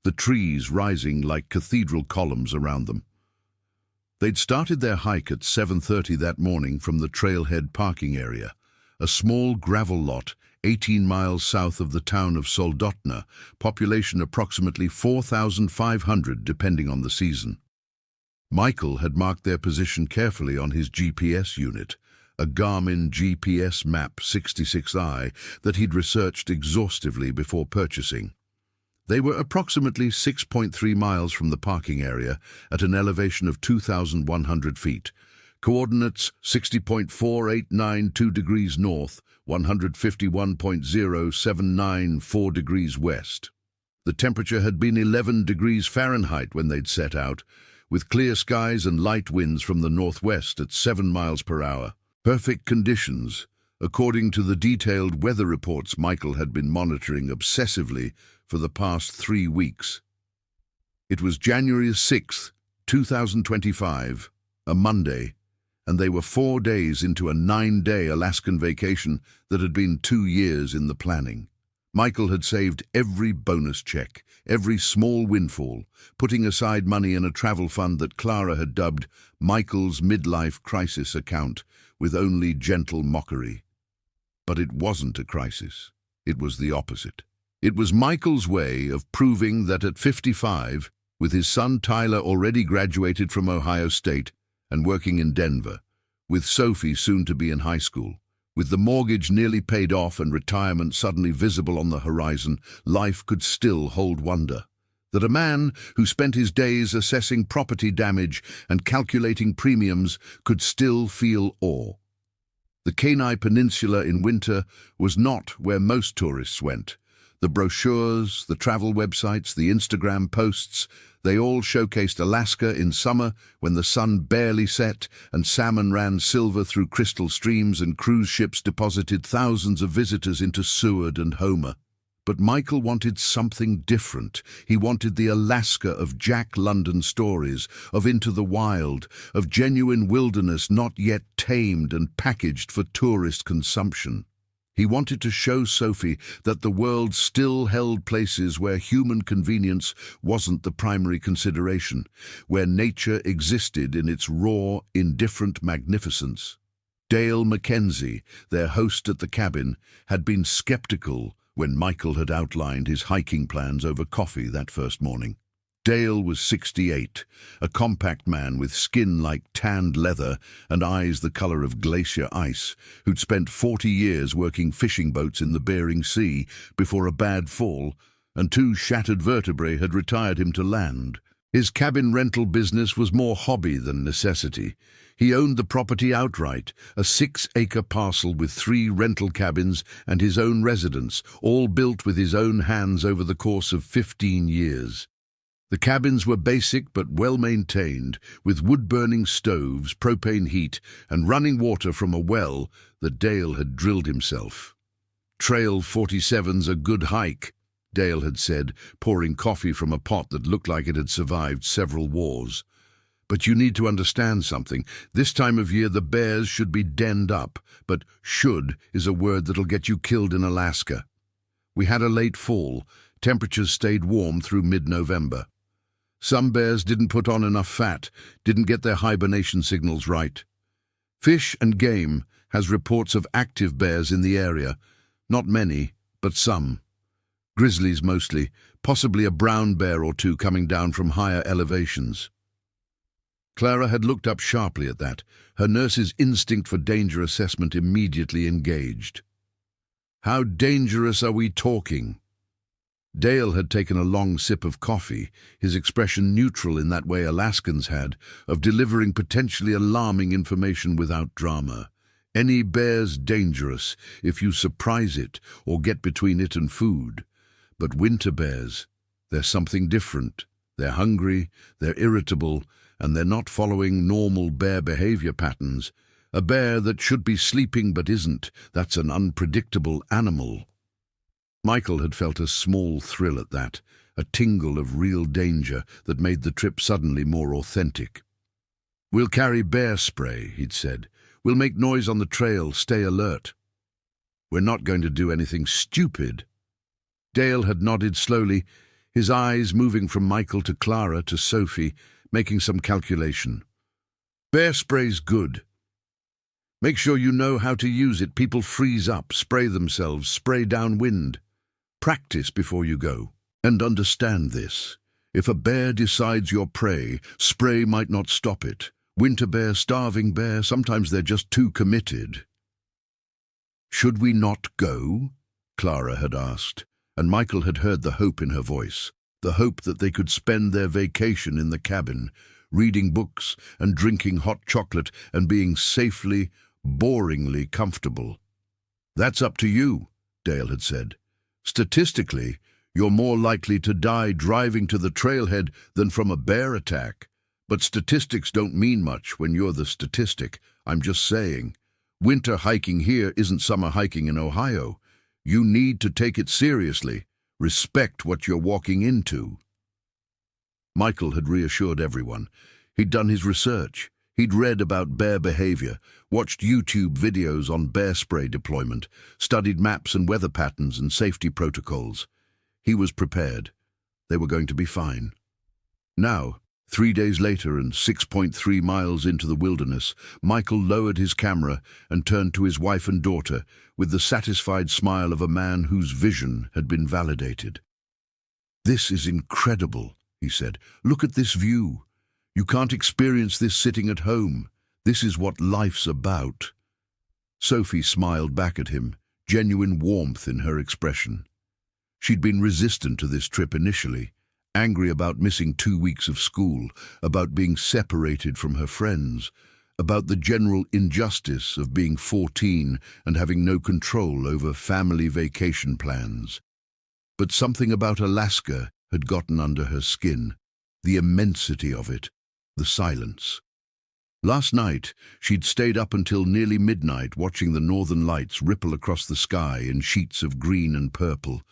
the trees rising like cathedral columns around them. They'd started their hike at 7:30 that morning from the trailhead parking area, a small gravel lot 18 miles south of the town of Soldotna, population approximately 4,500 depending on the season. Michael had marked their position carefully on his GPS unit, a Garmin GPS Map 66i that he'd researched exhaustively before purchasing. They were approximately 6.3 miles from the parking area at an elevation of 2,100 feet. Coordinates 60.4892 degrees north, 151.0794 degrees west. The temperature had been 11 degrees Fahrenheit when they'd set out, with clear skies and light winds from the northwest at 7 miles per hour. Perfect conditions, according to the detailed weather reports Michael had been monitoring obsessively for the past 3 weeks. It was January 6th, 2025, a Monday, and they were 4 days into a 9-day Alaskan vacation that had been 2 years in the planning. Michael had saved every bonus check, every small windfall, putting aside money in a travel fund that Clara had dubbed Michael's midlife crisis account, with only gentle mockery. But it wasn't a crisis. It was the opposite. It was Michael's way of proving that at 55, with his son Tyler already graduated from Ohio State and working in Denver, with Sophie soon to be in high school, with the mortgage nearly paid off and retirement suddenly visible on the horizon, life could still hold wonder. That a man who spent his days assessing property damage and calculating premiums could still feel awe. The Kenai Peninsula in winter was not where most tourists went. The brochures, the travel websites, the Instagram posts, they all showcased Alaska in summer when the sun barely set and salmon ran silver through crystal streams and cruise ships deposited thousands of visitors into Seward and Homer. But Michael wanted something different. He wanted the Alaska of Jack London stories, of Into the Wild, of genuine wilderness not yet tamed and packaged for tourist consumption. He wanted to show Sophie that the world still held places where human convenience wasn't the primary consideration, where nature existed in its raw, indifferent magnificence. Dale Mackenzie, their host at the cabin, had been skeptical when Michael had outlined his hiking plans over coffee that first morning. Dale was 68, a compact man with skin like tanned leather and eyes the color of glacier ice, who'd spent 40 years working fishing boats in the Bering Sea before a bad fall and 2 shattered vertebrae had retired him to land. His cabin rental business was more hobby than necessity. He owned the property outright, a 6-acre parcel with 3 rental cabins and his own residence, all built with his own hands over the course of 15 years. The cabins were basic but well-maintained, with wood-burning stoves, propane heat, and running water from a well that Dale had drilled himself. "Trail 47's a good hike," Dale had said, pouring coffee from a pot that looked like it had survived several wars. "But you need to understand something. This time of year the bears should be denned up, but 'should' is a word that'll get you killed in Alaska. We had a late fall. Temperatures stayed warm through mid-November. Some bears didn't put on enough fat, didn't get their hibernation signals right. Fish and Game has reports of active bears in the area. Not many, but some. Grizzlies mostly, possibly a brown bear or 2 coming down from higher elevations." Clara had looked up sharply at that, her nurse's instinct for danger assessment immediately engaged. "How dangerous are we talking?" Dale had taken a long sip of coffee, his expression neutral in that way Alaskans had, of delivering potentially alarming information without drama. Any bear's dangerous if you surprise it or get between it and food. But winter bears, they're something different. They're hungry, they're irritable, and they're not following normal bear behavior patterns. A bear that should be sleeping but isn't, that's an unpredictable animal. Michael had felt a small thrill at that, a tingle of real danger that made the trip suddenly more authentic. "We'll carry bear spray," he'd said. "We'll make noise on the trail, stay alert. We're not going to do anything stupid." Dale had nodded slowly, his eyes moving from Michael to Clara to Sophie, making some calculation. "Bear spray's good. Make sure you know how to use it. People freeze up, spray themselves, spray downwind. Practice before you go. And understand this. If a bear decides you're prey, spray might not stop it. Winter bear, starving bear, sometimes they're just too committed." "Should we not go?" Clara had asked, and Michael had heard the hope in her voice, the hope that they could spend their vacation in the cabin, reading books and drinking hot chocolate and being safely, boringly comfortable. "That's up to you," Dale had said. "Statistically, You're more likely to die driving to the trailhead than from a bear attack. But statistics don't mean much when you're the statistic. I'm just saying. Winter hiking here isn't summer hiking in Ohio. You need to take it seriously. Respect what you're walking into. Michael had reassured everyone. He'd done his research. He'd read about bear behavior, watched YouTube videos on bear spray deployment, studied maps and weather patterns and safety protocols. He was prepared. They were going to be fine. Now, 3 days later and 6.3 miles into the wilderness, Michael lowered his camera and turned to his wife and daughter with the satisfied smile of a man whose vision had been validated. "This is incredible," he said. "Look at this view. You can't experience this sitting at home. This is what life's about." Sophie smiled back at him, genuine warmth in her expression. She'd been resistant to this trip initially, angry about missing 2 weeks of school, about being separated from her friends, about the general injustice of being 14 and having no control over family vacation plans. But something about Alaska had gotten under her skin, the immensity of it, the silence. Last night, she'd stayed up until nearly midnight watching the northern lights ripple across the sky in sheets of green and purple,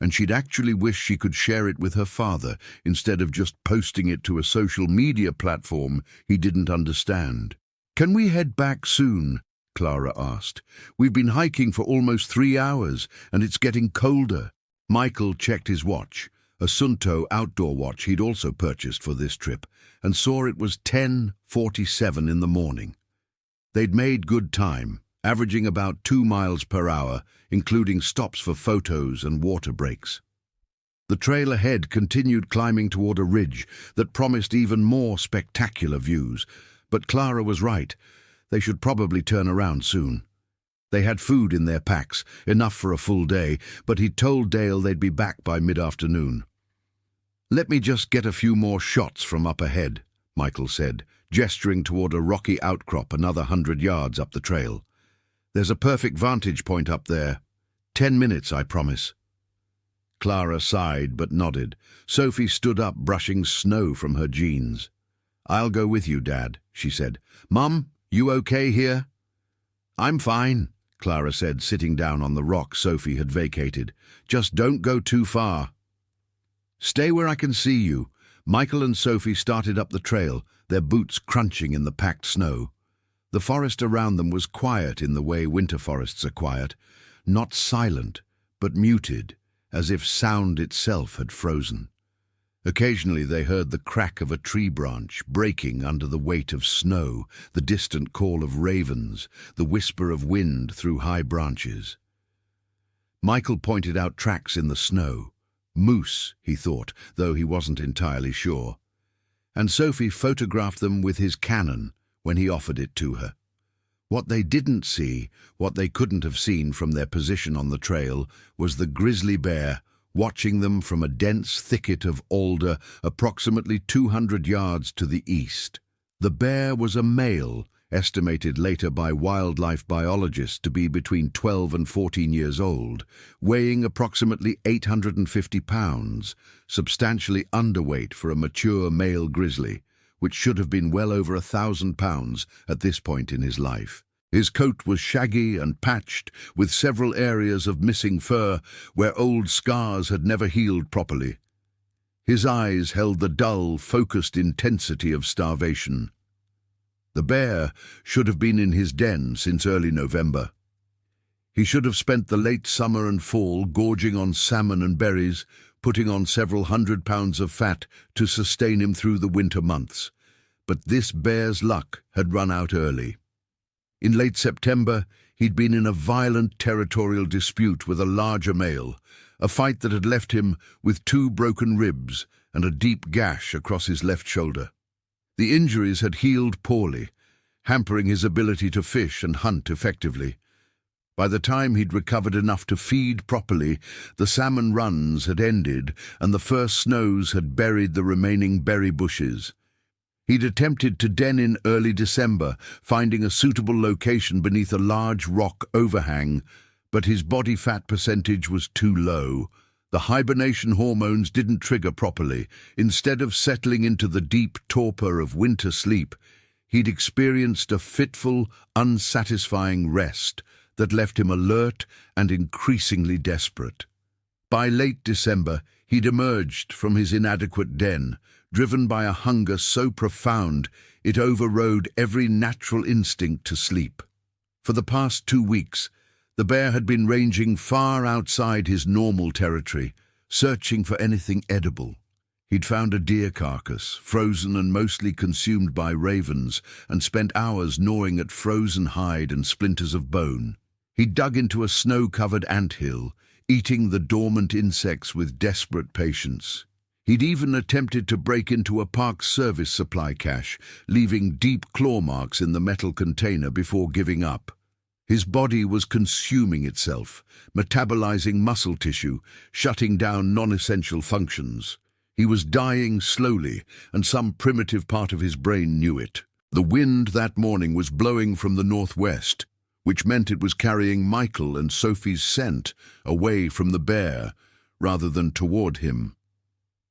and she'd actually wished she could share it with her father instead of just posting it to a social media platform he didn't understand. "Can we head back soon?" Clara asked. "We've been hiking for almost 3 hours, and it's getting colder." Michael checked his watch, a Suunto outdoor watch he'd also purchased for this trip, and saw it was 10:47 in the morning. They'd made good time, averaging about 2 miles per hour, including stops for photos and water breaks. The trail ahead continued climbing toward a ridge that promised even more spectacular views, but Clara was right. They should probably turn around soon. They had food in their packs, enough for a full day, but he'd told Dale they'd be back by mid-afternoon. "Let me just get a few more shots from up ahead," Michael said, gesturing toward a rocky outcrop another 100 yards up the trail. "There's a perfect vantage point up there. 10 minutes, I promise." Clara sighed but nodded. Sophie stood up, brushing snow from her jeans. "I'll go with you, Dad," she said. "Mum, you okay here?" "I'm fine," Clara said, sitting down on the rock Sophie had vacated. "Just don't go too far." "Stay where I can see you." Michael and Sophie started up the trail, their boots crunching in the packed snow. The forest around them was quiet in the way winter forests are quiet, not silent, but muted, as if sound itself had frozen. Occasionally they heard the crack of a tree branch breaking under the weight of snow, the distant call of ravens, the whisper of wind through high branches. Michael pointed out tracks in the snow. Moose, he thought, though he wasn't entirely sure. And Sophie photographed them with his Canon when he offered it to her. What they didn't see, what they couldn't have seen from their position on the trail, was the grizzly bear watching them from a dense thicket of alder approximately 200 yards to the east. The bear was a male, estimated later by wildlife biologists to be between 12 and 14 years old, weighing approximately 850 pounds, substantially underweight for a mature male grizzly, which should have been well over 1,000 pounds at this point in his life. His coat was shaggy and patched, with several areas of missing fur where old scars had never healed properly. His eyes held the dull, focused intensity of starvation. The bear should have been in his den since early November. He should have spent the late summer and fall gorging on salmon and berries, putting on several 100 pounds of fat to sustain him through the winter months. But this bear's luck had run out early. In late September, he'd been in a violent territorial dispute with a larger male, a fight that had left him with 2 broken ribs and a deep gash across his left shoulder. The injuries had healed poorly, hampering his ability to fish and hunt effectively. By the time he'd recovered enough to feed properly, the salmon runs had ended and the first snows had buried the remaining berry bushes. He'd attempted to den in early December, finding a suitable location beneath a large rock overhang, but his body fat percentage was too low. The hibernation hormones didn't trigger properly. Instead of settling into the deep torpor of winter sleep, he'd experienced a fitful, unsatisfying rest that left him alert and increasingly desperate. By late December, he'd emerged from his inadequate den, driven by a hunger so profound it overrode every natural instinct to sleep. For the past 2 weeks, the bear had been ranging far outside his normal territory, searching for anything edible. He'd found a deer carcass, frozen and mostly consumed by ravens, and spent hours gnawing at frozen hide and splinters of bone. He'd dug into a snow-covered anthill, eating the dormant insects with desperate patience. He'd even attempted to break into a Park Service supply cache, leaving deep claw marks in the metal container before giving up. His body was consuming itself, metabolizing muscle tissue, shutting down non-essential functions. He was dying slowly, and some primitive part of his brain knew it. The wind that morning was blowing from the northwest, which meant it was carrying Michael and Sophie's scent away from the bear, rather than toward him.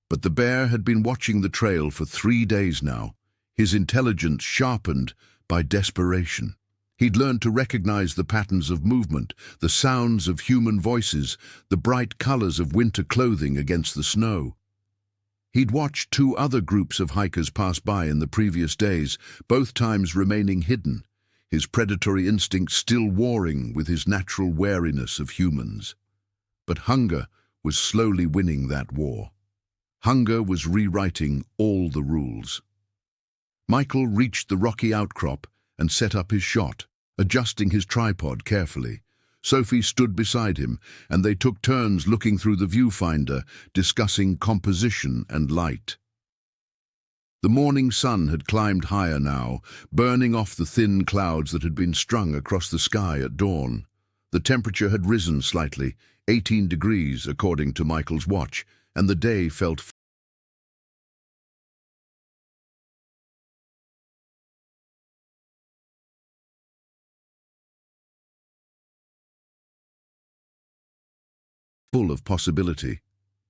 But the bear had been watching the trail for 3 days now, his intelligence sharpened by desperation. He'd learned to recognize the patterns of movement, the sounds of human voices, the bright colors of winter clothing against the snow. He'd watched 2 other groups of hikers pass by in the previous days, both times remaining hidden, his predatory instinct still warring with his natural wariness of humans. But hunger was slowly winning that war. Hunger was rewriting all the rules. Michael reached the rocky outcrop and set up his shot, adjusting his tripod carefully. Sophie stood beside him, and they took turns looking through the viewfinder, discussing composition and light. The morning sun had climbed higher now, burning off the thin clouds that had been strung across the sky at dawn. The temperature had risen slightly, 18 degrees according to Michael's watch, and the day felt full of possibility.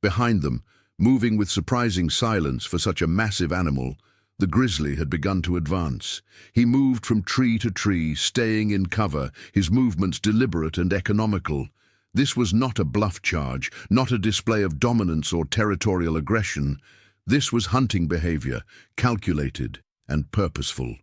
Behind them, moving with surprising silence for such a massive animal, the grizzly had begun to advance. He moved from tree to tree, staying in cover, his movements deliberate and economical. This was not a bluff charge, not a display of dominance or territorial aggression. This was hunting behavior, calculated and purposeful.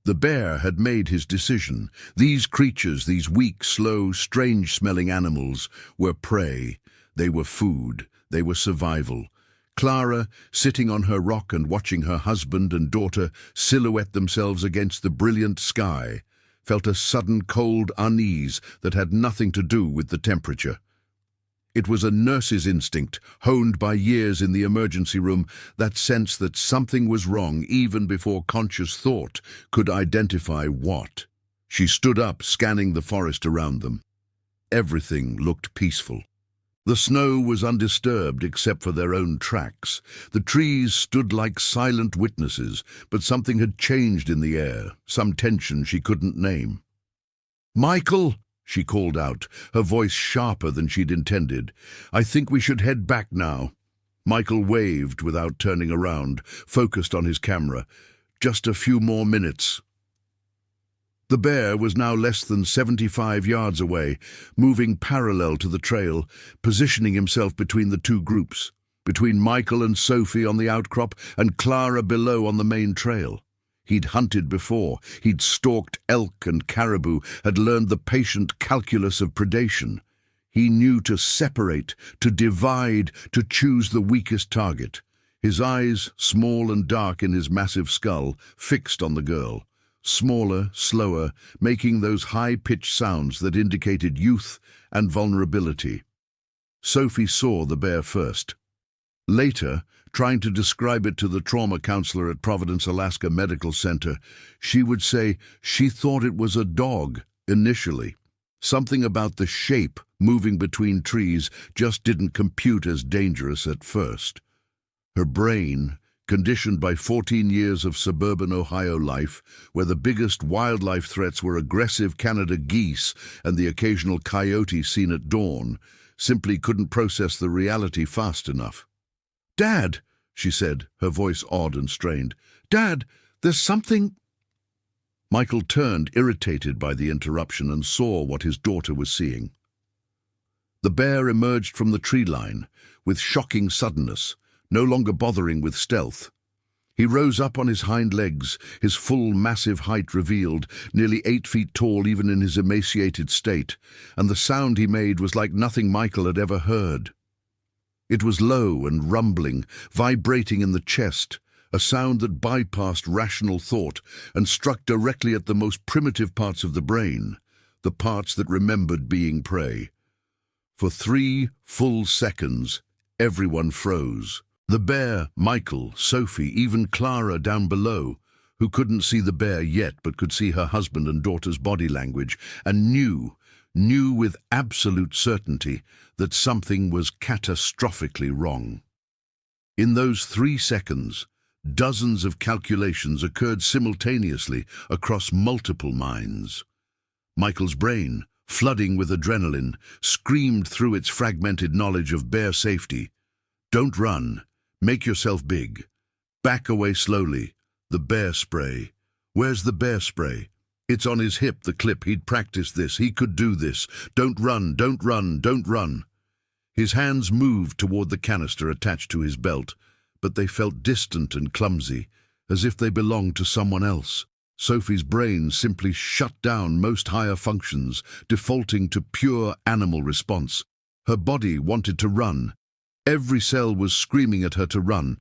The bear had made his decision. These creatures, these weak, slow, strange-smelling animals, were prey. They were food. They were survival. Clara, sitting on her rock and watching her husband and daughter silhouette themselves against the brilliant sky, felt a sudden cold unease that had nothing to do with the temperature. It was a nurse's instinct, honed by years in the emergency room, that sense that something was wrong even before conscious thought could identify what. She stood up, scanning the forest around them. Everything looked peaceful. The snow was undisturbed except for their own tracks. The trees stood like silent witnesses, but something had changed in the air, some tension she couldn't name. "Michael!" she called out, her voice sharper than she'd intended. "I think we should head back now." Michael waved without turning around, focused on his camera. "Just a few more minutes." The bear was now less than 75 yards away, moving parallel to the trail, positioning himself between the 2 groups, between Michael and Sophie on the outcrop and Clara below on the main trail. He'd hunted before, he'd stalked elk and caribou, had learned the patient calculus of predation. He knew to separate, to divide, to choose the weakest target. His eyes, small and dark in his massive skull, fixed on the girl. Smaller, slower, making those high-pitched sounds that indicated youth and vulnerability. Sophie saw the bear first. Later, trying to describe it to the trauma counselor at Providence, Alaska Medical Center, she would say she thought it was a dog initially. Something about the shape moving between trees just didn't compute as dangerous at first. Her brain, conditioned by 14 years of suburban Ohio life, where the biggest wildlife threats were aggressive Canada geese and the occasional coyote seen at dawn, simply couldn't process the reality fast enough. "Dad," she said, her voice odd and strained. "Dad, there's something—" Michael turned, irritated by the interruption, and saw what his daughter was seeing. The bear emerged from the tree line with shocking suddenness, no longer bothering with stealth. He rose up on his hind legs, his full, massive height revealed, nearly 8 feet tall even in his emaciated state, and the sound he made was like nothing Michael had ever heard. It was low and rumbling, vibrating in the chest, a sound that bypassed rational thought and struck directly at the most primitive parts of the brain, the parts that remembered being prey. For 3 full seconds, everyone froze. The bear, Michael, Sophie, even Clara down below, who couldn't see the bear yet but could see her husband and daughter's body language, and knew with absolute certainty that something was catastrophically wrong. In those 3 seconds, dozens of calculations occurred simultaneously across multiple minds. Michael's brain, flooding with adrenaline, screamed through its fragmented knowledge of bear safety. Don't run. Make yourself big. Back away slowly. The bear spray. Where's the bear spray? It's on his hip, the clip. He'd practiced this. He could do this. Don't run, don't run, don't run. His hands moved toward the canister attached to his belt, but they felt distant and clumsy, as if they belonged to someone else. Sophie's brain simply shut down most higher functions, defaulting to pure animal response. Her body wanted to run. Every cell was screaming at her to run,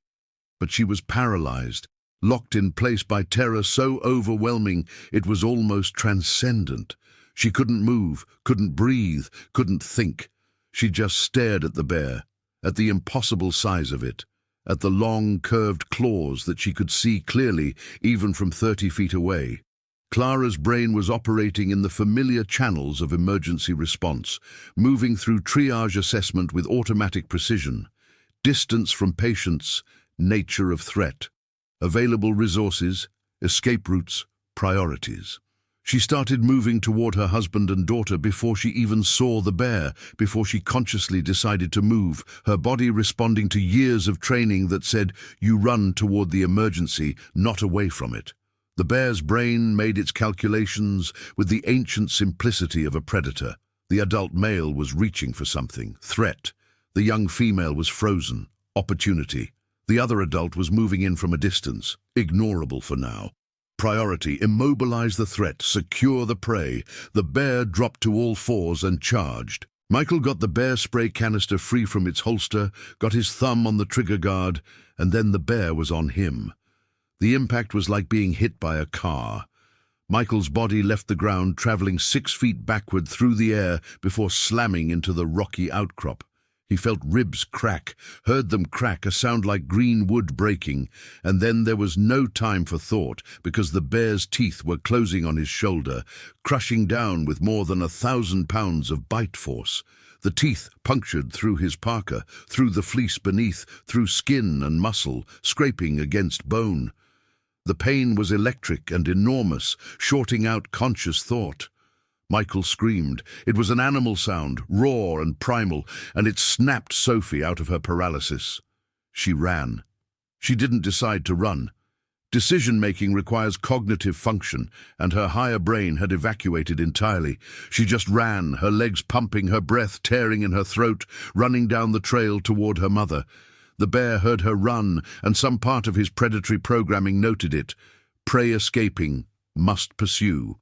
but she was paralyzed, locked in place by terror so overwhelming it was almost transcendent. She couldn't move, couldn't breathe, couldn't think. She just stared at the bear, at the impossible size of it, at the long, curved claws that she could see clearly even from 30 feet away. Clara's brain was operating in the familiar channels of emergency response, moving through triage assessment with automatic precision. Distance from patients, nature of threat, available resources, escape routes, priorities. She started moving toward her husband and daughter before she even saw the bear, before she consciously decided to move, her body responding to years of training that said, "You run toward the emergency, not away from it." The bear's brain made its calculations with the ancient simplicity of a predator. The adult male was reaching for something, threat. The young female was frozen, opportunity. The other adult was moving in from a distance, ignorable for now. Priority, immobilize the threat, secure the prey. The bear dropped to all fours and charged. Michael got the bear spray canister free from its holster, got his thumb on the trigger guard, and then the bear was on him. The impact was like being hit by a car. Michael's body left the ground, traveling 6 feet backward through the air before slamming into the rocky outcrop. He felt ribs crack, heard them crack, a sound like green wood breaking, and then there was no time for thought because the bear's teeth were closing on his shoulder, crushing down with more than 1,000 pounds of bite force. The teeth punctured through his parka, through the fleece beneath, through skin and muscle, scraping against bone. The pain was electric and enormous, shorting out conscious thought. Michael screamed. It was an animal sound, raw and primal, and it snapped Sophie out of her paralysis. She ran. She didn't decide to run. Decision-making requires cognitive function, and her higher brain had evacuated entirely. She just ran, her legs pumping, her breath tearing in her throat, running down the trail toward her mother. The bear heard her run, and some part of his predatory programming noted it. Prey escaping, must pursue.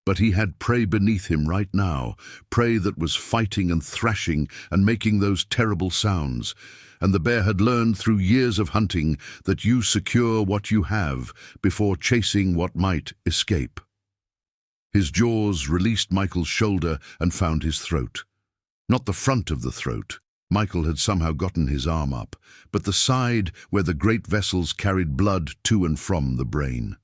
But he had prey beneath him right now, prey that was fighting and thrashing and making those terrible sounds. And the bear had learned through years of hunting that you secure what you have before chasing what might escape. His jaws released Michael's shoulder and found his throat. Not the front of the throat. Michael had somehow gotten his arm up, but the side where the great vessels carried blood to and from the brain.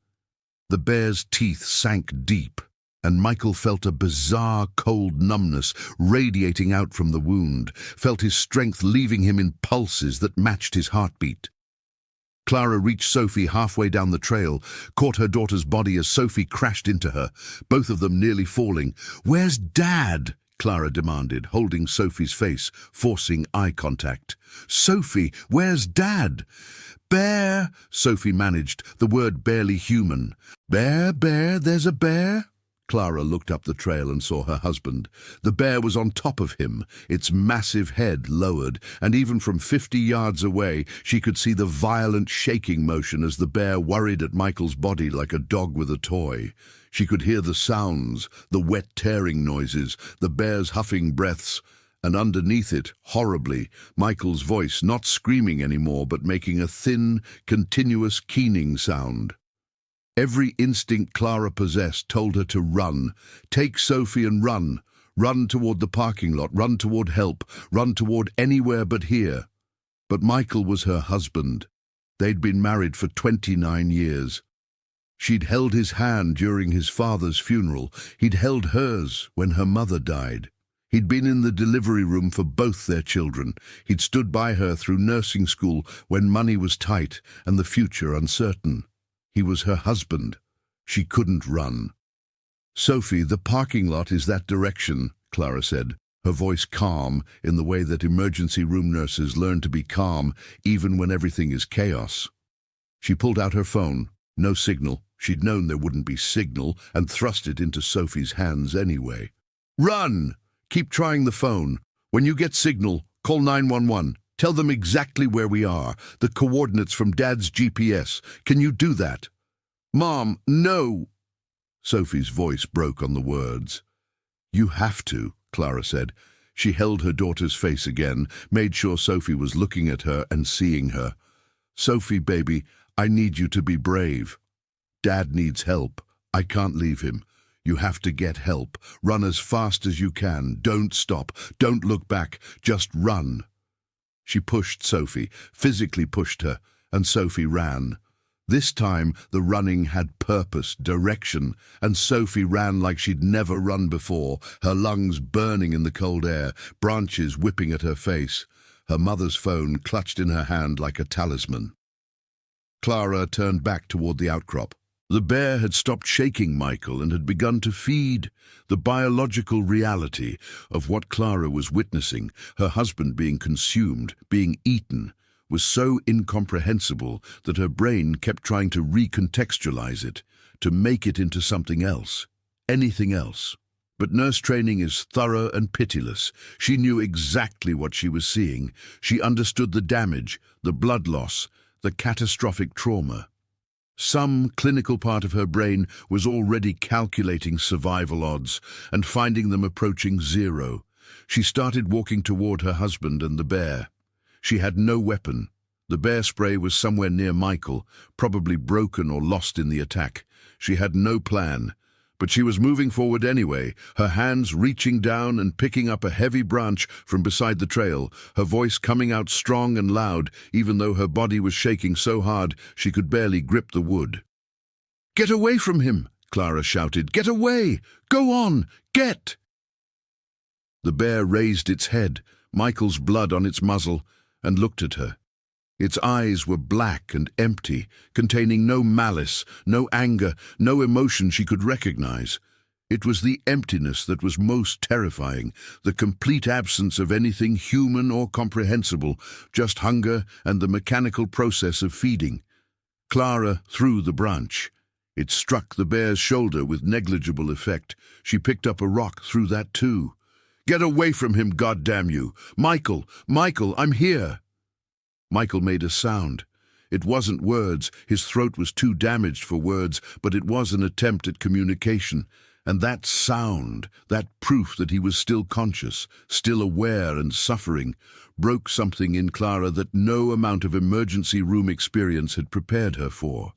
The bear's teeth sank deep, and Michael felt a bizarre cold numbness radiating out from the wound, felt his strength leaving him in pulses that matched his heartbeat. Clara reached Sophie halfway down the trail, caught her daughter's body as Sophie crashed into her, both of them nearly falling. "Where's Dad?" Clara demanded, holding Sophie's face, forcing eye contact. "Sophie, where's Dad?" "Bear," Sophie managed, the word barely human. "Bear, bear, there's a bear?" Clara looked up the trail and saw her husband. The bear was on top of him, its massive head lowered, and even from 50 yards away she could see the violent shaking motion as the bear worried at Michael's body like a dog with a toy. She could hear the sounds, the wet tearing noises, the bear's huffing breaths, and underneath it, horribly, Michael's voice, not screaming anymore but making a thin, continuous keening sound. Every instinct Clara possessed told her to run. Take Sophie and run. Run toward the parking lot, run toward help, run toward anywhere but here. But Michael was her husband. They'd been married for 29 years. She'd held his hand during his father's funeral. He'd held hers when her mother died. He'd been in the delivery room for both their children. He'd stood by her through nursing school when money was tight and the future uncertain. He was her husband. She couldn't run. "Sophie, the parking lot is that direction," Clara said, her voice calm in the way that emergency room nurses learn to be calm even when everything is chaos. She pulled out her phone. No signal. She'd known there wouldn't be signal and thrust it into Sophie's hands anyway. "Run! Keep trying the phone. When you get signal, call 911. Tell them exactly where we are, the coordinates from Dad's GPS. Can you do that?" "Mom, no!" Sophie's voice broke on the words. "You have to," Clara said. She held her daughter's face again, made sure Sophie was looking at her and seeing her. "Sophie, baby, I need you to be brave. Dad needs help. I can't leave him. You have to get help. Run as fast as you can. Don't stop. Don't look back. Just run." She pushed Sophie, physically pushed her, and Sophie ran. This time the running had purpose, direction, and Sophie ran like she'd never run before, her lungs burning in the cold air, branches whipping at her face. Her mother's phone clutched in her hand like a talisman. Clara turned back toward the outcrop. The bear had stopped shaking Michael and had begun to feed. The biological reality of what Clara was witnessing, her husband being consumed, being eaten, was so incomprehensible that her brain kept trying to recontextualize it, to make it into something else, anything else. But nurse training is thorough and pitiless. She knew exactly what she was seeing. She understood the damage, the blood loss, the catastrophic trauma. Some clinical part of her brain was already calculating survival odds and finding them approaching zero. She started walking toward her husband and the bear. She had no weapon. The bear spray was somewhere near Michael, probably broken or lost in the attack. She had no plan, but she was moving forward anyway, her hands reaching down and picking up a heavy branch from beside the trail, her voice coming out strong and loud, even though her body was shaking so hard she could barely grip the wood. "Get away from him!" Clara shouted. "Get away! Go on! Get!" The bear raised its head, Michael's blood on its muzzle, and looked at her. Its eyes were black and empty, containing no malice, no anger, no emotion she could recognize. It was the emptiness that was most terrifying, the complete absence of anything human or comprehensible, just hunger and the mechanical process of feeding. Clara threw the branch. It struck the bear's shoulder with negligible effect. She picked up a rock, threw that too. "Get away from him, goddamn you! Michael! Michael, I'm here!" Michael made a sound. It wasn't words, his throat was too damaged for words, but it was an attempt at communication. And that sound, that proof that he was still conscious, still aware and suffering, broke something in Clara that no amount of emergency room experience had prepared her for.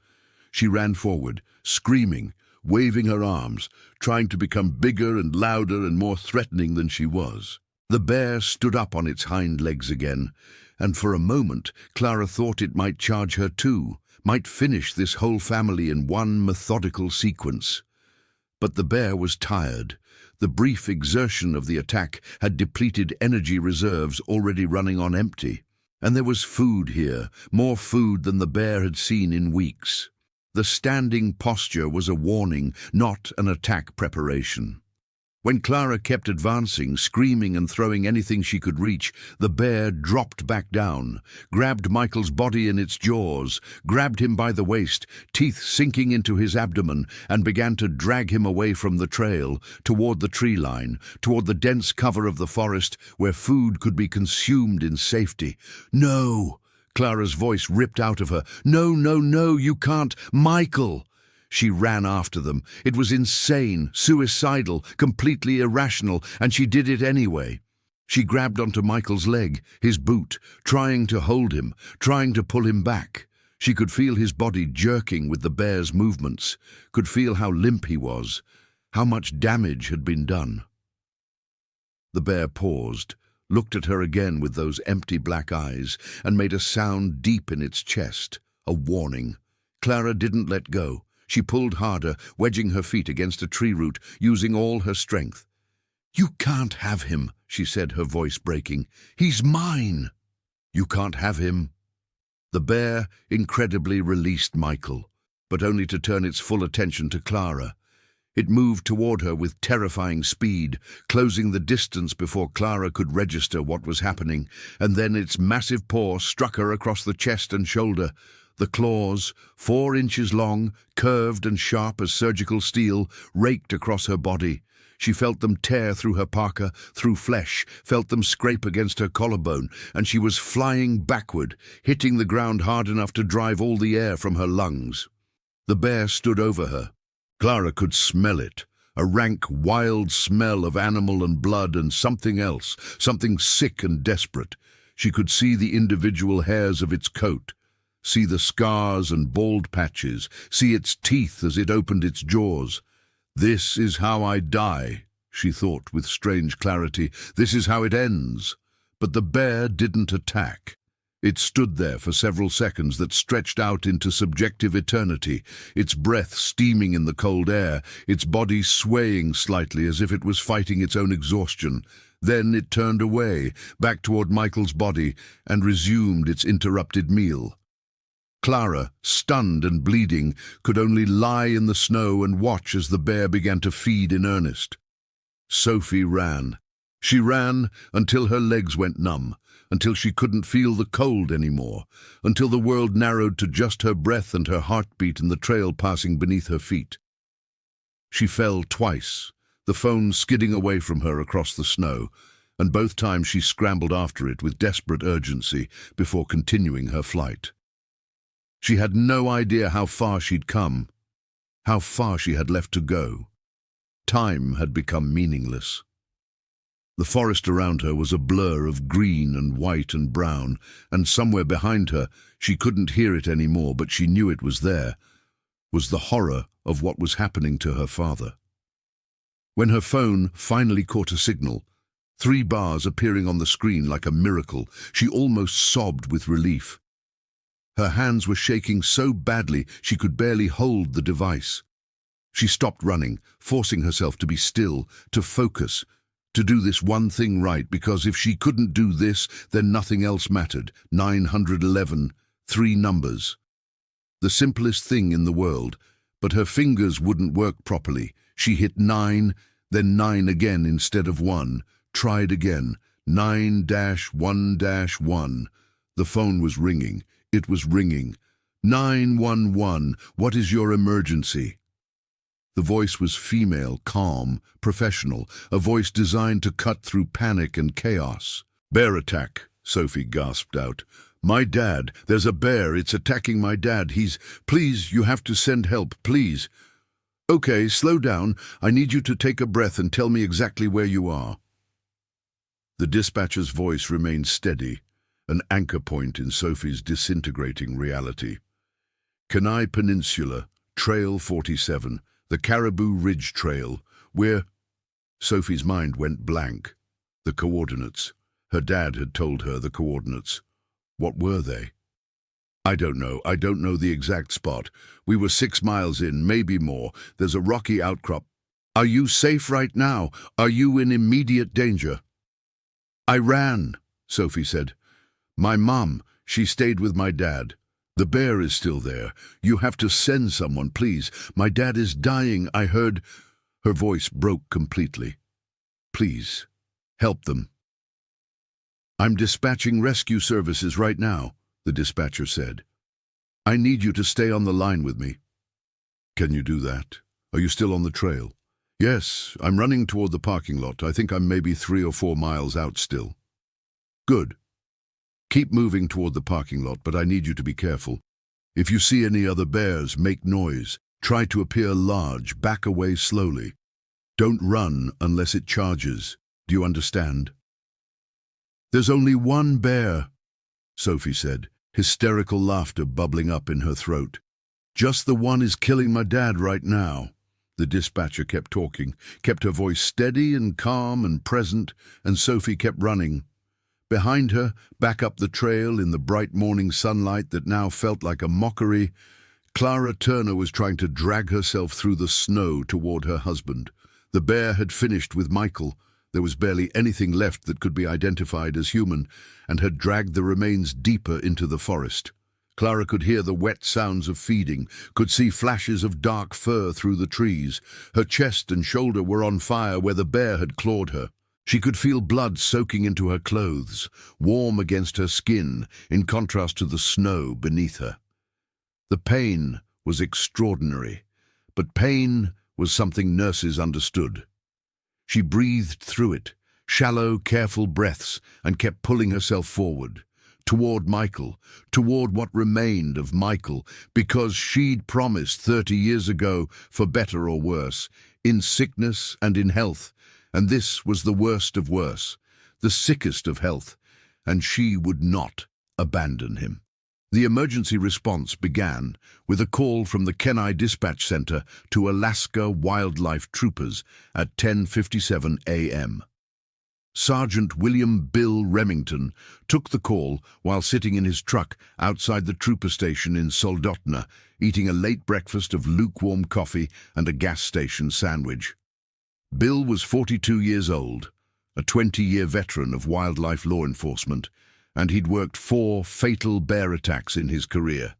She ran forward, screaming, waving her arms, trying to become bigger and louder and more threatening than she was. The bear stood up on its hind legs again, and for a moment Clara thought it might charge her too, might finish this whole family in one methodical sequence. But the bear was tired. The brief exertion of the attack had depleted energy reserves already running on empty. And there was food here, more food than the bear had seen in weeks. The standing posture was a warning, not an attack preparation. When Clara kept advancing, screaming and throwing anything she could reach, the bear dropped back down, grabbed Michael's body in its jaws, grabbed him by the waist, teeth sinking into his abdomen, and began to drag him away from the trail, toward the tree line, toward the dense cover of the forest where food could be consumed in safety. "No!" Clara's voice ripped out of her. "No, no, no, you can't! Michael!" She ran after them. It was insane, suicidal, completely irrational, and she did it anyway. She grabbed onto Michael's leg, his boot, trying to hold him, trying to pull him back. She could feel his body jerking with the bear's movements, could feel how limp he was, how much damage had been done. The bear paused, looked at her again with those empty black eyes, and made a sound deep in its chest, a warning. Clara didn't let go. She pulled harder, wedging her feet against a tree root, using all her strength. "You can't have him," she said, her voice breaking. "He's mine." "You can't have him." The bear incredibly released Michael, but only to turn its full attention to Clara. It moved toward her with terrifying speed, closing the distance before Clara could register what was happening, and then its massive paw struck her across the chest and shoulder. The claws, 4 inches long, curved and sharp as surgical steel, raked across her body. She felt them tear through her parka, through flesh, felt them scrape against her collarbone, and she was flying backward, hitting the ground hard enough to drive all the air from her lungs. The bear stood over her. Clara could smell it, a rank, wild smell of animal and blood and something else, something sick and desperate. She could see the individual hairs of its coat, see the scars and bald patches, see its teeth as it opened its jaws. "This is how I die," she thought with strange clarity. "This is how it ends." But the bear didn't attack. It stood there for several seconds that stretched out into subjective eternity, its breath steaming in the cold air, its body swaying slightly as if it was fighting its own exhaustion. Then it turned away, back toward Michael's body, and resumed its interrupted meal. Clara, stunned and bleeding, could only lie in the snow and watch as the bear began to feed in earnest. Sophie ran. She ran until her legs went numb, until she couldn't feel the cold anymore, until the world narrowed to just her breath and her heartbeat and the trail passing beneath her feet. She fell twice, the phone skidding away from her across the snow, and both times she scrambled after it with desperate urgency before continuing her flight. She had no idea how far she'd come, how far she had left to go. Time had become meaningless. The forest around her was a blur of green and white and brown, and somewhere behind her, she couldn't hear it anymore, but she knew it was there, was the horror of what was happening to her father. When her phone finally caught a signal, 3 bars appearing on the screen like a miracle, she almost sobbed with relief. Her hands were shaking so badly she could barely hold the device. She stopped running, forcing herself to be still, to focus, to do this one thing right, because if she couldn't do this, then nothing else mattered. 911, 3 numbers. The simplest thing in the world, but her fingers wouldn't work properly. She hit 9, then 9 again instead of 1, tried again, 9-1-1. The phone was ringing. It was ringing. 911, what is your emergency? The voice was female, calm, professional, a voice designed to cut through panic and chaos. "Bear attack," Sophie gasped out. "My dad, there's a bear, it's attacking my dad. Please, you have to send help, please." "Okay, slow down. I need you to take a breath and tell me exactly where you are." The dispatcher's voice remained steady, an anchor point in Sophie's disintegrating reality. "Kenai Peninsula, Trail 47, the Caribou Ridge Trail. We're—" Sophie's mind went blank. The coordinates. Her dad had told her the coordinates. What were they? "I don't know. I don't know the exact spot. We were 6 miles in, maybe more. There's a rocky outcrop." "Are you safe right now? Are you in immediate danger?" "I ran," Sophie said. "My mom, she stayed with my dad. The bear is still there. You have to send someone, please. My dad is dying, I heard—" Her voice broke completely. Please, help them. I'm dispatching rescue services right now, the dispatcher said. I need you to stay on the line with me. Can you do that? Are you still on the trail? Yes, I'm running toward the parking lot. I think I'm maybe 3 or 4 miles out still. Good. Keep moving toward the parking lot, but I need you to be careful. If you see any other bears, make noise. Try to appear large. Back away slowly. Don't run unless it charges. Do you understand? There's only one bear, Sophie said, hysterical laughter bubbling up in her throat. Just the one is killing my dad right now. The dispatcher kept talking, kept her voice steady and calm and present, and Sophie kept running. Behind her, back up the trail in the bright morning sunlight that now felt like a mockery, Clara Turner was trying to drag herself through the snow toward her husband. The bear had finished with Michael. There was barely anything left that could be identified as human, and had dragged the remains deeper into the forest. Clara could hear the wet sounds of feeding, could see flashes of dark fur through the trees. Her chest and shoulder were on fire where the bear had clawed her. She could feel blood soaking into her clothes, warm against her skin, in contrast to the snow beneath her. The pain was extraordinary, but pain was something nurses understood. She breathed through it, shallow, careful breaths, and kept pulling herself forward, toward Michael, toward what remained of Michael, because she'd promised 30 years ago, for better or worse, in sickness and in health, and this was the worst of worse, the sickest of health, and she would not abandon him. The emergency response began with a call from the Kenai Dispatch Center to Alaska Wildlife Troopers at 10:57 a.m. Sergeant William Bill Remington took the call while sitting in his truck outside the trooper station in Soldotna, eating a late breakfast of lukewarm coffee and a gas station sandwich. Bill was 42 years old, a 20-year veteran of wildlife law enforcement, and he'd worked 4 fatal bear attacks in his career.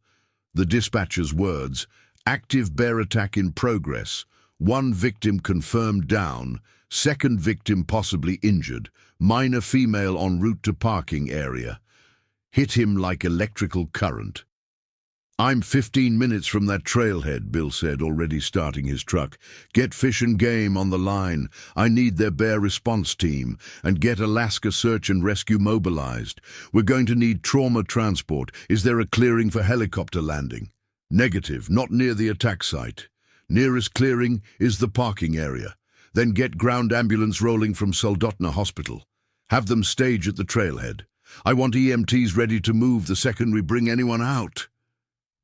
The dispatcher's words, active bear attack in progress, 1 victim confirmed down, 2nd victim possibly injured, minor female en route to parking area, hit him like electrical current. I'm 15 minutes from that trailhead, Bill said, already starting his truck. Get Fish and Game on the line. I need their bear response team, and get Alaska Search and Rescue mobilized. We're going to need trauma transport. Is there a clearing for helicopter landing? Negative, not near the attack site. Nearest clearing is the parking area. Then get ground ambulance rolling from Soldotna Hospital. Have them stage at the trailhead. I want EMTs ready to move the second we bring anyone out.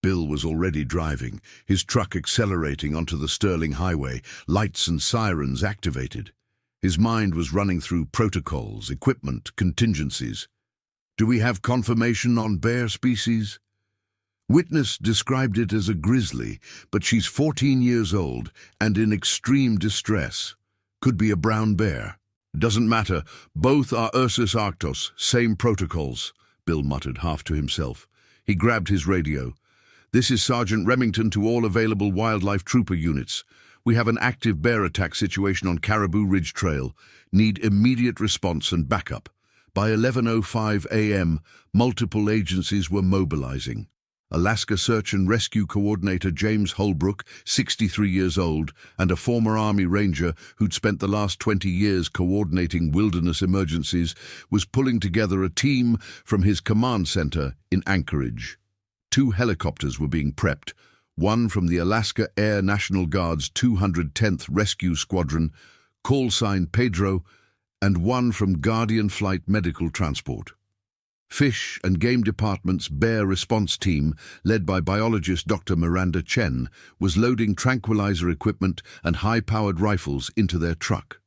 Bill was already driving, his truck accelerating onto the Sterling Highway, lights and sirens activated. His mind was running through protocols, equipment, contingencies. Do we have confirmation on bear species? Witness described it as a grizzly, but she's 14 years old and in extreme distress. Could be a brown bear. Doesn't matter. Both are Ursus arctos, same protocols, Bill muttered half to himself. He grabbed his radio. This is Sergeant Remington to all available wildlife trooper units. We have an active bear attack situation on Caribou Ridge Trail. Need immediate response and backup. By 11:05 a.m., multiple agencies were mobilizing. Alaska Search and Rescue Coordinator James Holbrook, 63 years old, and a former Army Ranger who'd spent the last 20 years coordinating wilderness emergencies, was pulling together a team from his command center in Anchorage. 2 helicopters were being prepped, one from the Alaska Air National Guard's 210th Rescue Squadron, call sign Pedro, and one from Guardian Flight Medical Transport. Fish and Game Department's bear response team, led by biologist Dr. Miranda Chen, was loading tranquilizer equipment and high-powered rifles into their truck.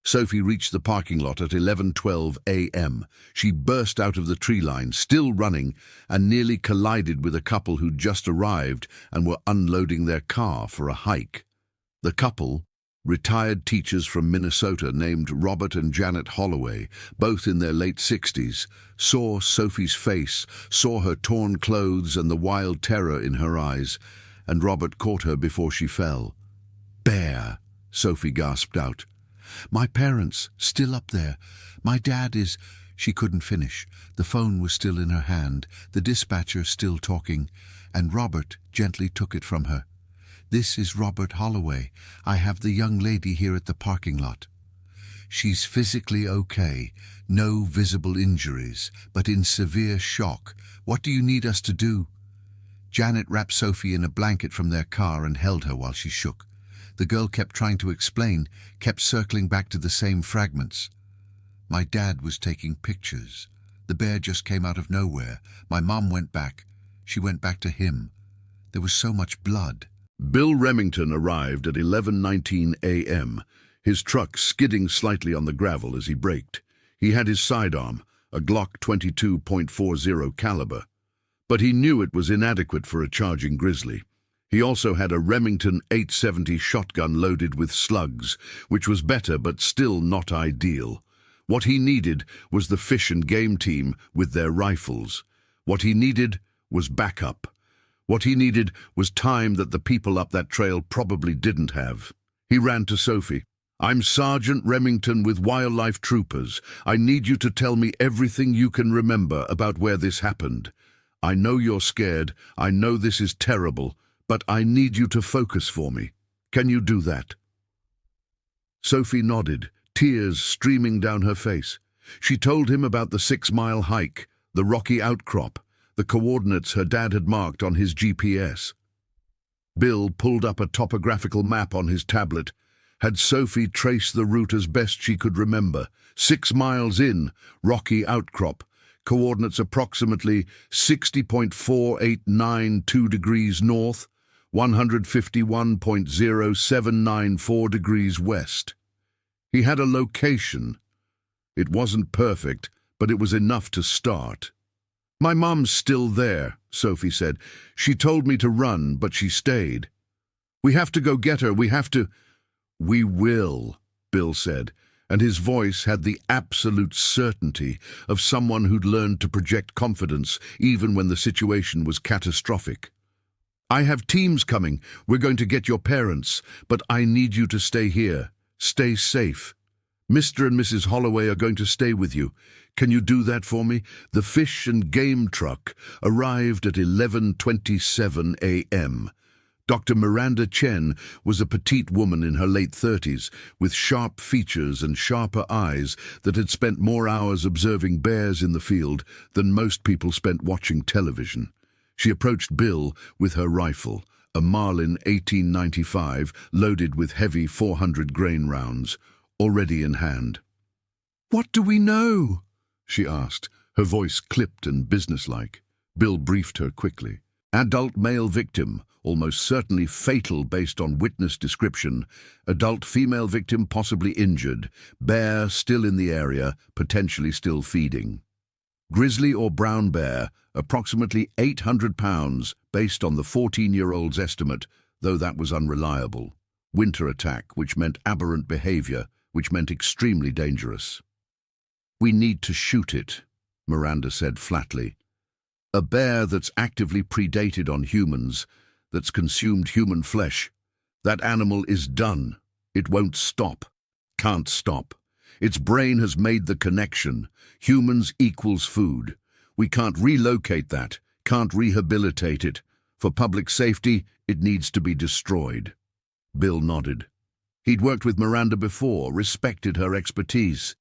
Sophie reached the parking lot at 11:12 a.m. She burst out of the tree line, still running, and nearly collided with a couple who'd just arrived and were unloading their car for a hike. The couple, retired teachers from Minnesota named Robert and Janet Holloway, both in their late 60s, saw Sophie's face, saw her torn clothes and the wild terror in her eyes, and Robert caught her before she fell. "Bear," Sophie gasped out. My parents, still up there. My dad is—" She couldn't finish. The phone was still in her hand, the dispatcher still talking, and Robert gently took it from her. "This is Robert Holloway. I have the young lady here at the parking lot. She's physically okay, no visible injuries, but in severe shock. What do you need us to do?" Janet wrapped Sophie in a blanket from their car and held her while she shook. The girl kept trying to explain, kept circling back to the same fragments. "My dad was taking pictures. The bear just came out of nowhere. My mom went back. She went back to him. There was so much blood." Bill Remington arrived at 11:19 a.m., his truck skidding slightly on the gravel as he braked. He had his sidearm, a Glock 22.40 caliber, but he knew it was inadequate for a charging grizzly. He also had a Remington 870 shotgun loaded with slugs, which was better but still not ideal. What he needed was the Fish and Game team with their rifles. What he needed was backup. What he needed was time that the people up that trail probably didn't have. He ran to Sophie. "I'm Sergeant Remington with Wildlife Troopers. I need you to tell me everything you can remember about where this happened. I know you're scared. I know this is terrible, but I need you to focus for me. Can you do that?" Sophie nodded, tears streaming down her face. She told him about the 6-mile hike, the rocky outcrop, the coordinates her dad had marked on his GPS. Bill pulled up a topographical map on his tablet. Had Sophie traced the route as best she could remember? 6 miles in, rocky outcrop, coordinates approximately 60.4892 degrees north, 151.0794 degrees west. He had a location. It wasn't perfect, but it was enough to start. "My mom's still there," Sophie said. "She told me to run, but she stayed. We have to go get her, we have to—" "We will," Bill said, and his voice had the absolute certainty of someone who'd learned to project confidence even when the situation was catastrophic. "I have teams coming. We're going to get your parents, but I need you to stay here. Stay safe. Mr. and Mrs. Holloway are going to stay with you. Can you do that for me?" The Fish and Game truck arrived at 11:27 a.m. Dr. Miranda Chen was a petite woman in her late 30s, with sharp features and sharper eyes that had spent more hours observing bears in the field than most people spent watching television. She approached Bill with her rifle, a Marlin 1895 loaded with heavy 400 grain rounds, already in hand. "What do we know?" she asked, her voice clipped and businesslike. Bill briefed her quickly. "Adult male victim, almost certainly fatal based on witness description. Adult female victim possibly injured. Bear still in the area, potentially still feeding. Grizzly or brown bear, approximately 800 pounds based on the 14-year-old's estimate, though that was unreliable. Winter attack, which meant aberrant behavior, which meant extremely dangerous." "We need to shoot it," Miranda said flatly. "A bear that's actively predated on humans, that's consumed human flesh. That animal is done. It won't stop. Can't stop. Its brain has made the connection. Humans equals food. We can't relocate that, can't rehabilitate it. For public safety, it needs to be destroyed." Bill nodded. He'd worked with Miranda before, respected her expertise.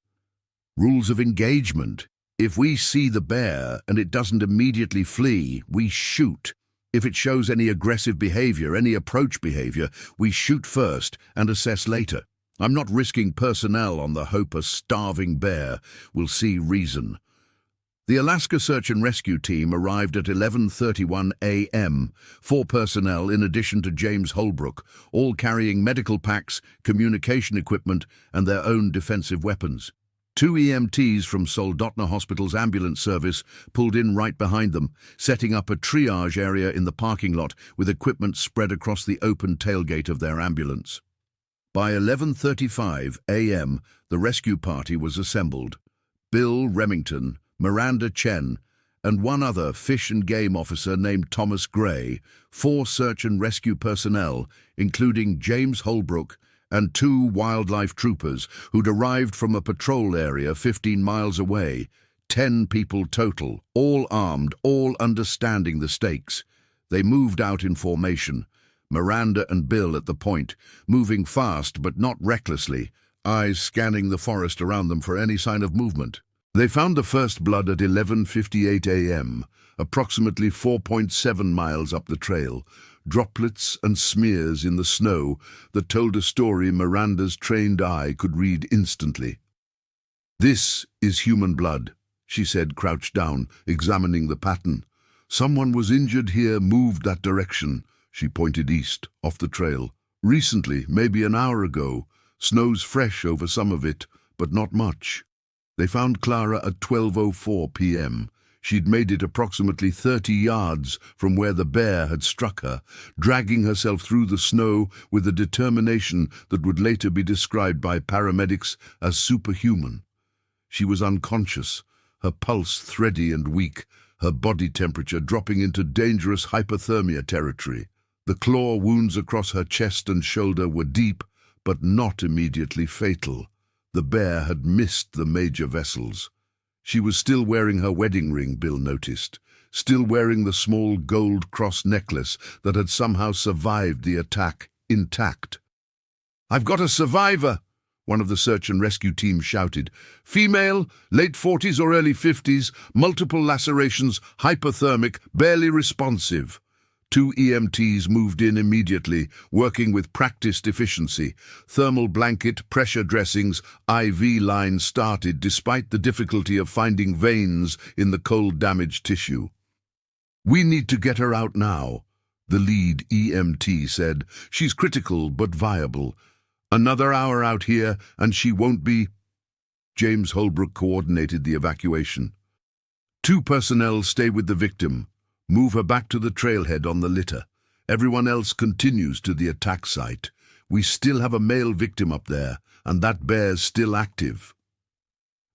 "Rules of engagement. If we see the bear and it doesn't immediately flee, we shoot. If it shows any aggressive behavior, any approach behavior, we shoot first and assess later. I'm not risking personnel on the hope a starving bear will see reason." The Alaska Search and Rescue Team arrived at 11:31 a.m., 4 personnel in addition to James Holbrook, all carrying medical packs, communication equipment, and their own defensive weapons. 2 EMTs from Soldotna Hospital's ambulance service pulled in right behind them, setting up a triage area in the parking lot with equipment spread across the open tailgate of their ambulance. By 11:35 a.m., the rescue party was assembled. Bill Remington, Miranda Chen, and one other Fish and Game officer named Thomas Gray, 4 search and rescue personnel, including James Holbrook and 2 wildlife troopers who'd arrived from a patrol area 15 miles away. 10 people total, all armed, all understanding the stakes. They moved out in formation, Miranda and Bill at the point, moving fast but not recklessly, eyes scanning the forest around them for any sign of movement. They found the first blood at 11:58 a.m., approximately 4.7 miles up the trail, droplets and smears in the snow that told a story Miranda's trained eye could read instantly. "This is human blood," she said, crouched down, examining the pattern. "Someone was injured here, moved that direction." She pointed east, off the trail. "Recently, maybe an hour ago. Snow's fresh over some of it, but not much." They found Clara at 12:04 p.m. She'd made it approximately 30 yards from where the bear had struck her, dragging herself through the snow with a determination that would later be described by paramedics as superhuman. She was unconscious, her pulse thready and weak, her body temperature dropping into dangerous hypothermia territory. The claw wounds across her chest and shoulder were deep, but not immediately fatal. The bear had missed the major vessels. She was still wearing her wedding ring, Bill noticed, still wearing the small gold cross necklace that had somehow survived the attack, intact. "I've got a survivor!" one of the search and rescue team shouted. "Female, late 40s or early 50s, multiple lacerations, hypothermic, barely responsive." 2 EMTs moved in immediately, working with practiced efficiency. Thermal blanket, pressure dressings, IV lines started despite the difficulty of finding veins in the cold-damaged tissue. "We need to get her out now," the lead EMT said. "She's critical but viable. Another hour out here and she won't be—" James Holbrook coordinated the evacuation. "2 personnel stay with the victim. Move her back to the trailhead on the litter. Everyone else continues to the attack site. We still have a male victim up there, and that bear's still active."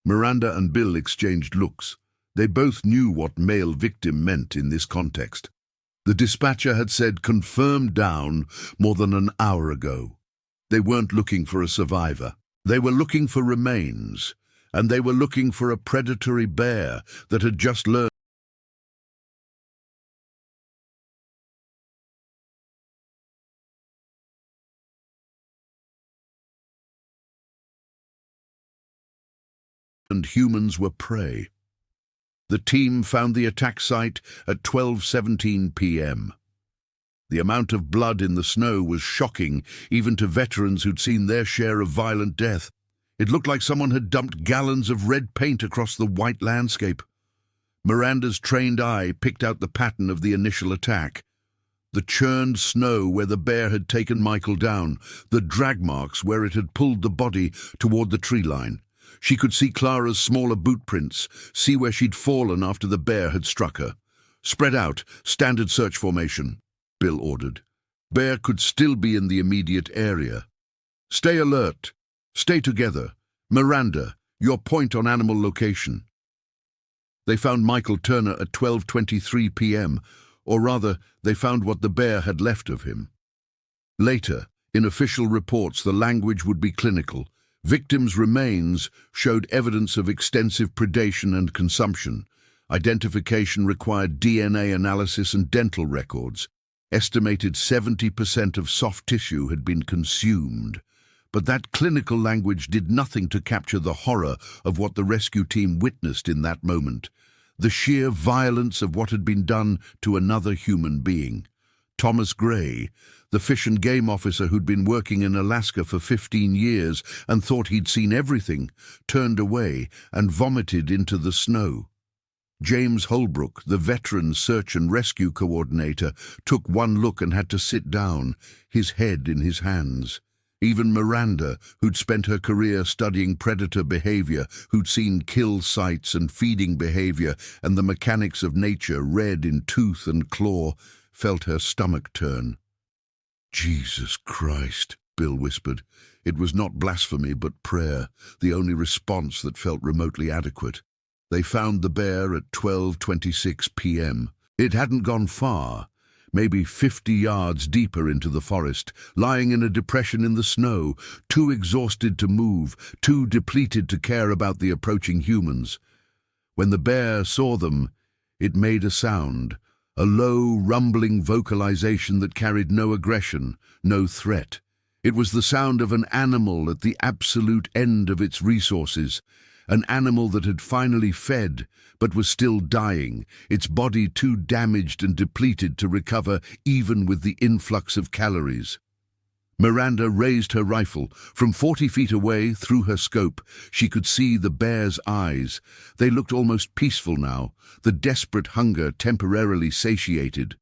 Miranda and Bill exchanged looks. They both knew what male victim meant in this context. The dispatcher had said confirmed down more than an hour ago. They weren't looking for a survivor. They were looking for remains, and they were looking for a predatory bear that had just learned and humans were prey. The team found the attack site at 12:17 p.m. The amount of blood in the snow was shocking, even to veterans who'd seen their share of violent death. It looked like someone had dumped gallons of red paint across the white landscape. Miranda's trained eye picked out the pattern of the initial attack. The churned snow where the bear had taken Michael down, the drag marks where it had pulled the body toward the tree line. She could see Clara's smaller boot prints, see where she'd fallen after the bear had struck her. "Spread out, standard search formation," Bill ordered. "Bear could still be in the immediate area. Stay alert. Stay together. Miranda, your point on animal location." They found Michael Turner at 12:23 p.m., or rather, they found what the bear had left of him. Later, in official reports, the language would be clinical. Victims' remains showed evidence of extensive predation and consumption. Identification required DNA analysis and dental records. Estimated 70% of soft tissue had been consumed. But that clinical language did nothing to capture the horror of what the rescue team witnessed in that moment. The sheer violence of what had been done to another human being. Thomas Gray, the fish and game officer who'd been working in Alaska for 15 years and thought he'd seen everything, turned away and vomited into the snow. James Holbrook, the veteran search and rescue coordinator, took one look and had to sit down, his head in his hands. Even Miranda, who'd spent her career studying predator behavior, who'd seen kill sites and feeding behavior and the mechanics of nature read in tooth and claw, felt her stomach turn. "Jesus Christ," Bill whispered. It was not blasphemy but prayer, the only response that felt remotely adequate. They found the bear at 12:26 p.m. It hadn't gone far. maybe 50 yards deeper into the forest, lying in a depression in the snow, too exhausted to move, too depleted to care about the approaching humans. When the bear saw them, it made a sound, a low, rumbling vocalization that carried no aggression, no threat. It was the sound of an animal at the absolute end of its resources, an animal that had finally fed, but was still dying, its body too damaged and depleted to recover even with the influx of calories. Miranda raised her rifle. From 40 feet away, through her scope, she could see the bear's eyes. They looked almost peaceful now, the desperate hunger temporarily satiated.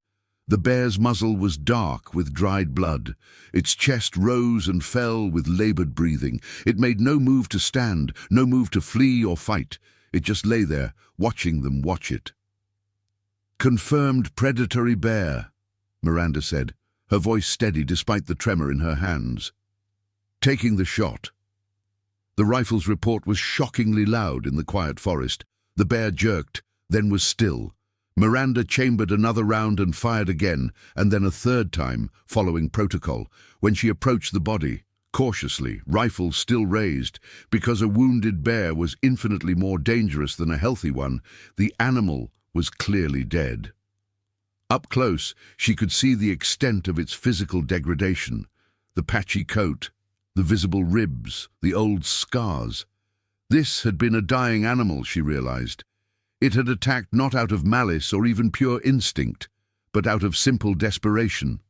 The bear's muzzle was dark with dried blood. Its chest rose and fell with labored breathing. It made no move to stand, no move to flee or fight. It just lay there, watching them watch it. "Confirmed predatory bear," Miranda said, her voice steady despite the tremor in her hands. "Taking the shot." The rifle's report was shockingly loud in the quiet forest. The bear jerked, then was still. Miranda chambered another round and fired again, and then a third time, following protocol. When she approached the body, cautiously, rifle still raised, because a wounded bear was infinitely more dangerous than a healthy one, the animal was clearly dead. Up close, she could see the extent of its physical degradation, the patchy coat, the visible ribs, the old scars. This had been a dying animal, she realized. It had attacked not out of malice or even pure instinct, but out of simple desperation.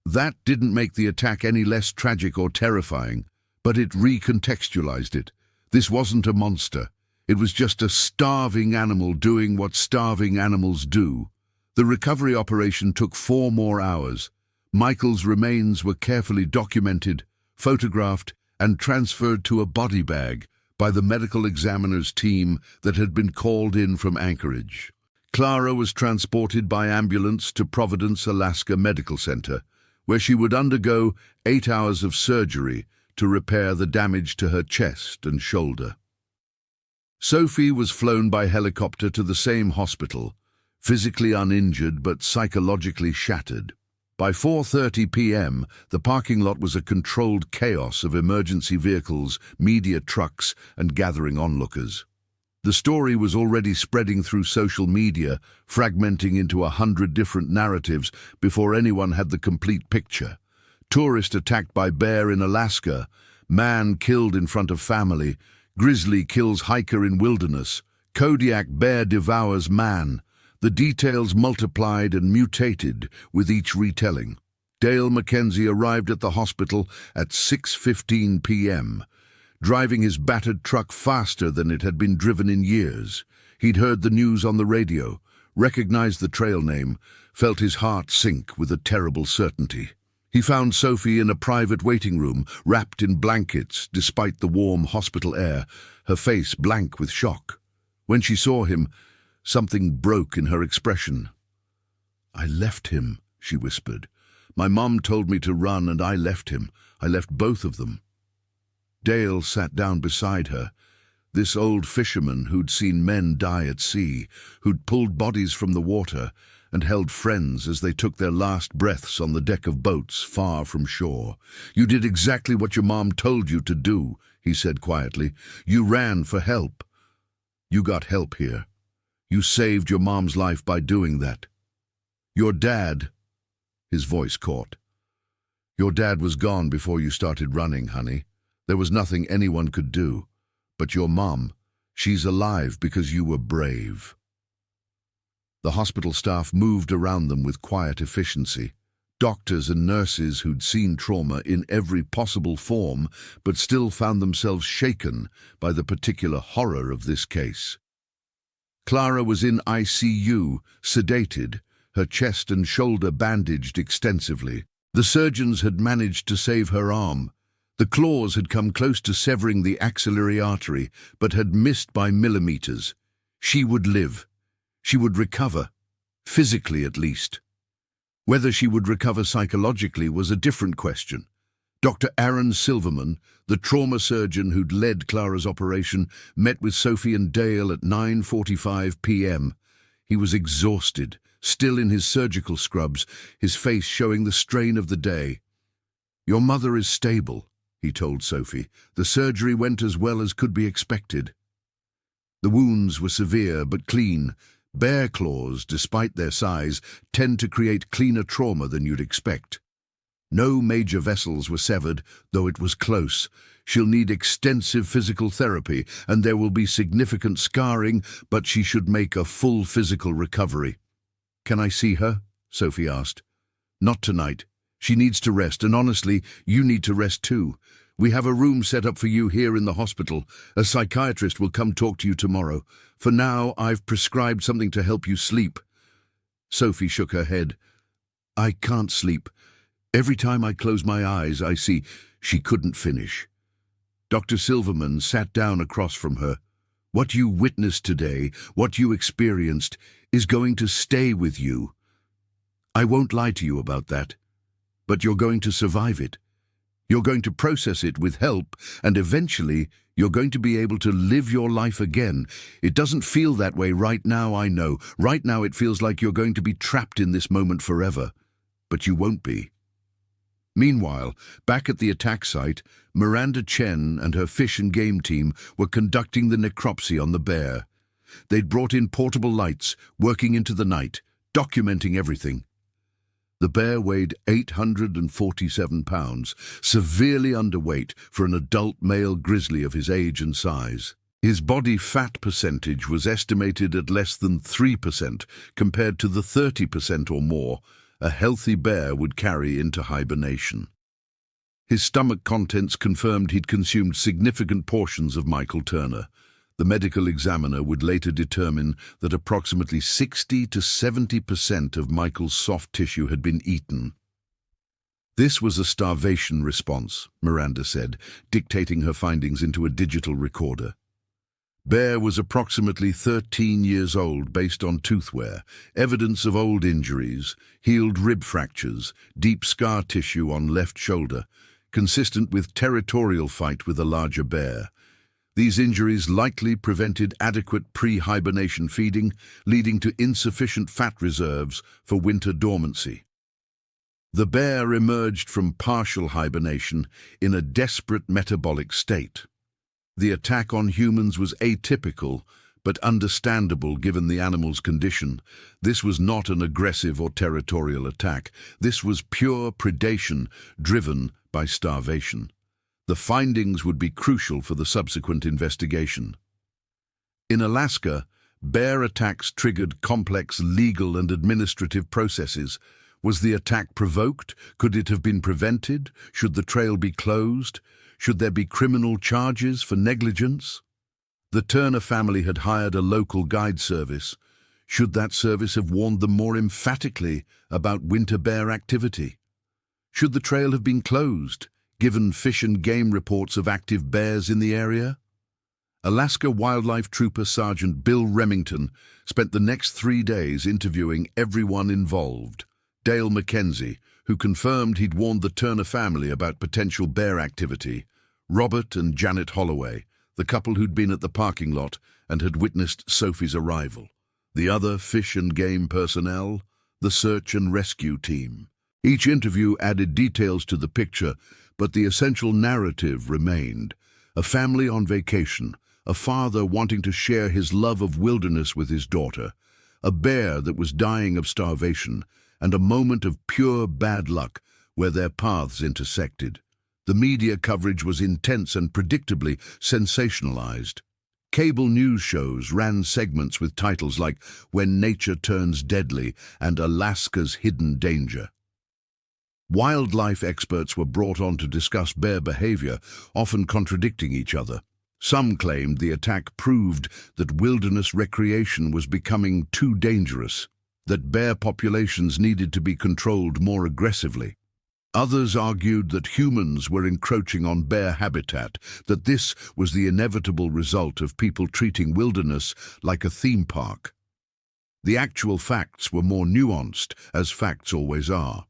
That didn't make the attack any less tragic or terrifying, but it recontextualized it. This wasn't a monster. It was just a starving animal doing what starving animals do. The recovery operation took 4 more hours. Michael's remains were carefully documented, photographed, and transferred to a body bag by the medical examiner's team that had been called in from Anchorage. Clara was transported by ambulance to Providence, Alaska Medical Center, where she would undergo 8 hours of surgery to repair the damage to her chest and shoulder. Sophie was flown by helicopter to the same hospital, physically uninjured but psychologically shattered. By 4:30 p.m., the parking lot was a controlled chaos of emergency vehicles, media trucks, and gathering onlookers. The story was already spreading through social media, fragmenting into 100 different narratives before anyone had the complete picture. Tourist attacked by bear in Alaska, man killed in front of family, grizzly kills hiker in wilderness, Kodiak bear devours man. The details multiplied and mutated with each retelling. Dale Mackenzie arrived at the hospital at 6:15 p.m., driving his battered truck faster than it had been driven in years. He'd heard the news on the radio, recognized the trail name, felt his heart sink with a terrible certainty. He found Sophie in a private waiting room, wrapped in blankets despite the warm hospital air, her face blank with shock. When she saw him, something broke in her expression. "I left him," she whispered. "My mom told me to run and I left him. I left both of them." Dale sat down beside her. This old fisherman who'd seen men die at sea, who'd pulled bodies from the water and held friends as they took their last breaths on the deck of boats far from shore. "You did exactly what your mom told you to do," he said quietly. "You ran for help. You got help here. You saved your mom's life by doing that. Your dad," his voice caught. "Your dad was gone before you started running, honey. There was nothing anyone could do. But your mom, she's alive because you were brave." The hospital staff moved around them with quiet efficiency. Doctors and nurses who'd seen trauma in every possible form, but still found themselves shaken by the particular horror of this case. Clara was in ICU, sedated, her chest and shoulder bandaged extensively. The surgeons had managed to save her arm. The claws had come close to severing the axillary artery, but had missed by millimeters. She would live. She would recover, physically at least. Whether she would recover psychologically was a different question. Dr. Aaron Silverman, the trauma surgeon who'd led Clara's operation, met with Sophie and Dale at 9:45 p.m. He was exhausted, still in his surgical scrubs, his face showing the strain of the day. "Your mother is stable," he told Sophie. "The surgery went as well as could be expected." The wounds were severe but clean. Bear claws, despite their size, tend to create cleaner trauma than you'd expect. No major vessels were severed, though it was close. She'll need extensive physical therapy, and there will be significant scarring, but she should make a full physical recovery. "Can I see her?" Sophie asked. "Not tonight. She needs to rest, and honestly, you need to rest too. We have a room set up for you here in the hospital. A psychiatrist will come talk to you tomorrow. For now, I've prescribed something to help you sleep." Sophie shook her head. "I can't sleep. Every time I close my eyes, I see..." She couldn't finish. Dr. Silverman sat down across from her. "What you witnessed today, what you experienced, is going to stay with you. I won't lie to you about that. But you're going to survive it. You're going to process it with help, and eventually you're going to be able to live your life again. It doesn't feel that way right now, I know. Right now it feels like you're going to be trapped in this moment forever. But you won't be." Meanwhile, back at the attack site, Miranda Chen and her fish and game team were conducting the necropsy on the bear. They'd brought in portable lights, working into the night, documenting everything. The bear weighed 847 pounds, severely underweight for an adult male grizzly of his age and size. His body fat percentage was estimated at less than 3%, compared to the 30% or more a healthy bear would carry into hibernation. His stomach contents confirmed he'd consumed significant portions of Michael Turner. The medical examiner would later determine that approximately 60 to 70% of Michael's soft tissue had been eaten. "This was a starvation response," Miranda said, dictating her findings into a digital recorder. Bear was approximately 13 years old based on tooth wear, evidence of old injuries, healed rib fractures, deep scar tissue on left shoulder, consistent with territorial fight with a larger bear. These injuries likely prevented adequate pre-hibernation feeding, leading to insufficient fat reserves for winter dormancy. The bear emerged from partial hibernation in a desperate metabolic state. The attack on humans was atypical, but understandable given the animal's condition. This was not an aggressive or territorial attack. This was pure predation driven by starvation. The findings would be crucial for the subsequent investigation. In Alaska, bear attacks triggered complex legal and administrative processes. Was the attack provoked? Could it have been prevented? Should the trail be closed? Should there be criminal charges for negligence? The Turner family had hired a local guide service. Should that service have warned them more emphatically about winter bear activity? Should the trail have been closed, given fish and game reports of active bears in the area? Alaska Wildlife Trooper Sergeant Bill Remington spent the next 3 days interviewing everyone involved. Dale McKenzie, who confirmed he'd warned the Turner family about potential bear activity, Robert and Janet Holloway, the couple who'd been at the parking lot and had witnessed Sophie's arrival, the other fish and game personnel, the search and rescue team. Each interview added details to the picture, but the essential narrative remained. A family on vacation, a father wanting to share his love of wilderness with his daughter, a bear that was dying of starvation, and a moment of pure bad luck where their paths intersected. The media coverage was intense and predictably sensationalized. Cable news shows ran segments with titles like "When Nature Turns Deadly" and "Alaska's Hidden Danger." Wildlife experts were brought on to discuss bear behavior, often contradicting each other. Some claimed the attack proved that wilderness recreation was becoming too dangerous, that bear populations needed to be controlled more aggressively. Others argued that humans were encroaching on bear habitat, that this was the inevitable result of people treating wilderness like a theme park. The actual facts were more nuanced, as facts always are.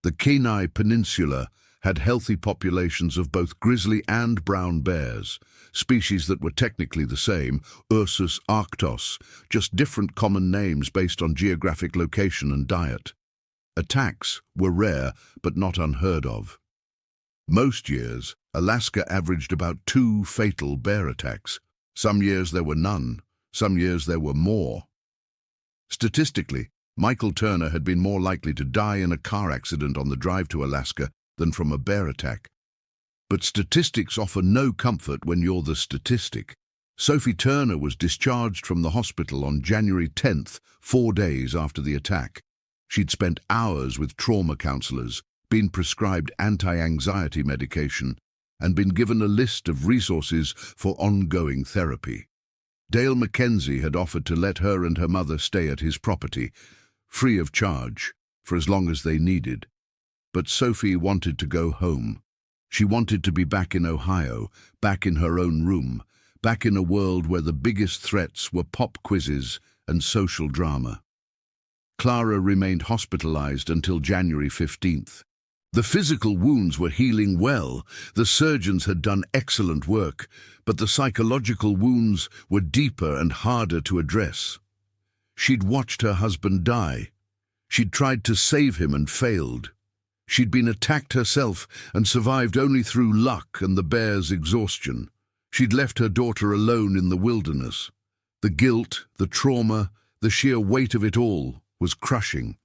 The Kenai Peninsula had healthy populations of both grizzly and brown bears, species that were technically the same, Ursus arctos, just different common names based on geographic location and diet. Attacks were rare but not unheard of. Most years, Alaska averaged about 2 fatal bear attacks. Some years there were none, some years there were more. Statistically, Michael Turner had been more likely to die in a car accident on the drive to Alaska than from a bear attack. But statistics offer no comfort when you're the statistic. Sophie Turner was discharged from the hospital on January 10th, 4 days after the attack. She'd spent hours with trauma counselors, been prescribed anti-anxiety medication, and been given a list of resources for ongoing therapy. Dale Mackenzie had offered to let her and her mother stay at his property, free of charge, for as long as they needed. But Sophie wanted to go home. She wanted to be back in Ohio, back in her own room, back in a world where the biggest threats were pop quizzes and social drama. Clara remained hospitalized until January 15th. The physical wounds were healing well, the surgeons had done excellent work, but the psychological wounds were deeper and harder to address. She'd watched her husband die. She'd tried to save him and failed. She'd been attacked herself and survived only through luck and the bear's exhaustion. She'd left her daughter alone in the wilderness. The guilt, the trauma, the sheer weight of it all was crushing.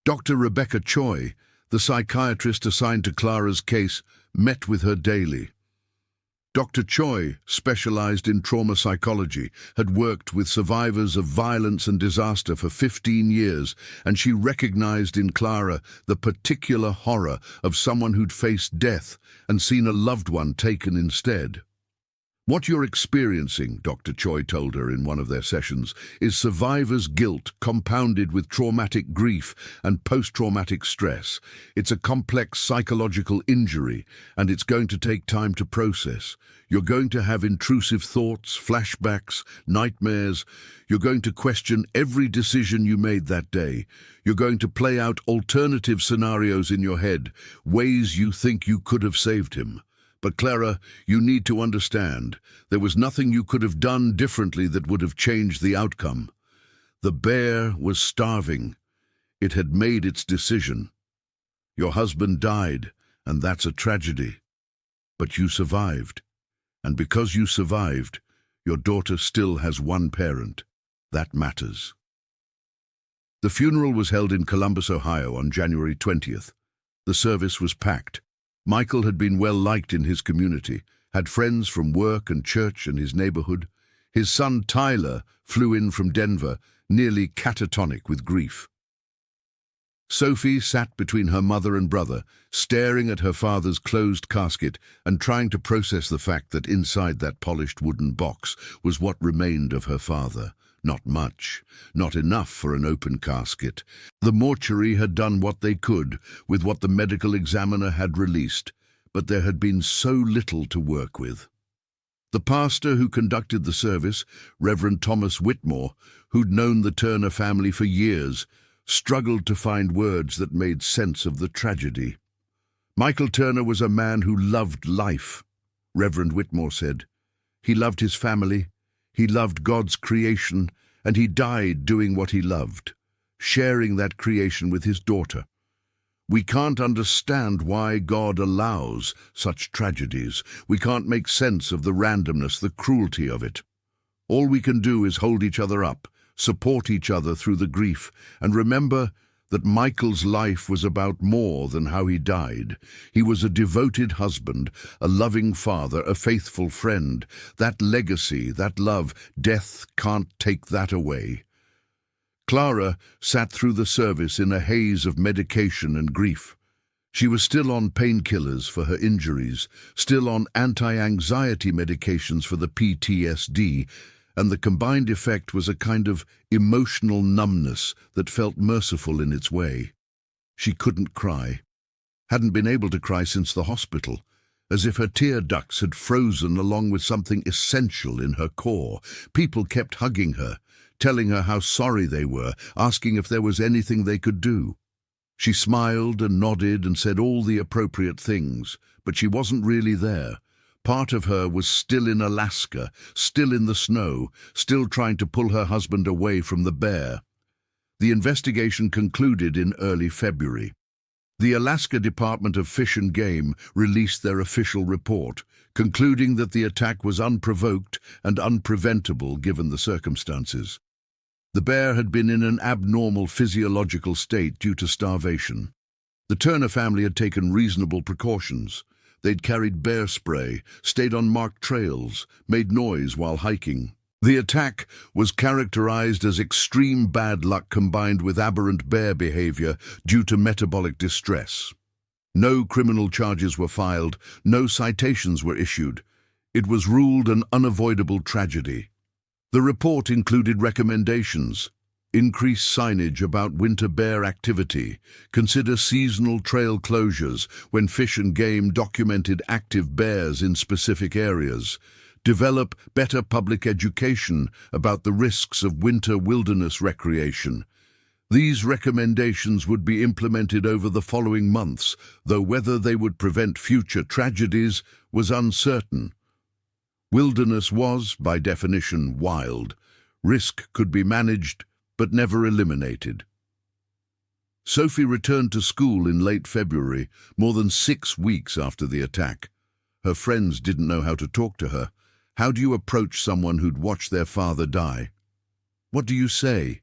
Dr. Rebecca Choi, the psychiatrist assigned to Clara's case, met with her daily. Dr. Choi specialized in trauma psychology, had worked with survivors of violence and disaster for 15 years, and she recognized in Clara the particular horror of someone who'd faced death and seen a loved one taken instead. What you're experiencing, Dr. Choi told her in one of their sessions, is survivor's guilt compounded with traumatic grief and post-traumatic stress. It's a complex psychological injury, and it's going to take time to process. You're going to have intrusive thoughts, flashbacks, nightmares. You're going to question every decision you made that day. You're going to play out alternative scenarios in your head, ways you think you could have saved him. But Clara, you need to understand, there was nothing you could have done differently that would have changed the outcome. The bear was starving. It had made its decision. Your husband died, and that's a tragedy. But you survived. And because you survived, your daughter still has one parent. That matters. The funeral was held in Columbus, Ohio on January 20th. The service was packed. Michael had been well liked in his community, had friends from work and church and his neighborhood. His son Tyler flew in from Denver, nearly catatonic with grief. Sophie sat between her mother and brother, staring at her father's closed casket and trying to process the fact that inside that polished wooden box was what remained of her father. Not much, not enough for an open casket. The mortuary had done what they could with what the medical examiner had released, but there had been so little to work with. The pastor who conducted the service, Reverend Thomas Whitmore, who'd known the Turner family for years, struggled to find words that made sense of the tragedy. Michael Turner was a man who loved life, Reverend Whitmore said. He loved his family. He loved God's creation, and he died doing what he loved, sharing that creation with his daughter. We can't understand why God allows such tragedies. We can't make sense of the randomness, the cruelty of it. All we can do is hold each other up, support each other through the grief, and remember that Michael's life was about more than how he died. He was a devoted husband, a loving father, a faithful friend. That legacy, that love, death can't take that away. Clara sat through the service in a haze of medication and grief. She was still on painkillers for her injuries, still on anti-anxiety medications for the PTSD, and the combined effect was a kind of emotional numbness that felt merciful in its way. She couldn't cry, hadn't been able to cry since the hospital, as if her tear ducts had frozen along with something essential in her core. People kept hugging her, telling her how sorry they were, asking if there was anything they could do. She smiled and nodded and said all the appropriate things, but she wasn't really there. Part of her was still in Alaska, still in the snow, still trying to pull her husband away from the bear. The investigation concluded in early February. The Alaska Department of Fish and Game released their official report, concluding that the attack was unprovoked and unpreventable given the circumstances. The bear had been in an abnormal physiological state due to starvation. The Turner family had taken reasonable precautions. They'd carried bear spray, stayed on marked trails, made noise while hiking. The attack was characterized as extreme bad luck combined with aberrant bear behavior due to metabolic distress. No criminal charges were filed, no citations were issued. It was ruled an unavoidable tragedy. The report included recommendations: increase signage about winter bear activity, consider seasonal trail closures when Fish and Game documented active bears in specific areas, develop better public education about the risks of winter wilderness recreation. These recommendations would be implemented over the following months, though whether they would prevent future tragedies was uncertain. Wilderness was, by definition, wild. Risk could be managed, but never eliminated. Sophie returned to school in late February, more than 6 weeks after the attack. Her friends didn't know how to talk to her. How do you approach someone who'd watched their father die? What do you say?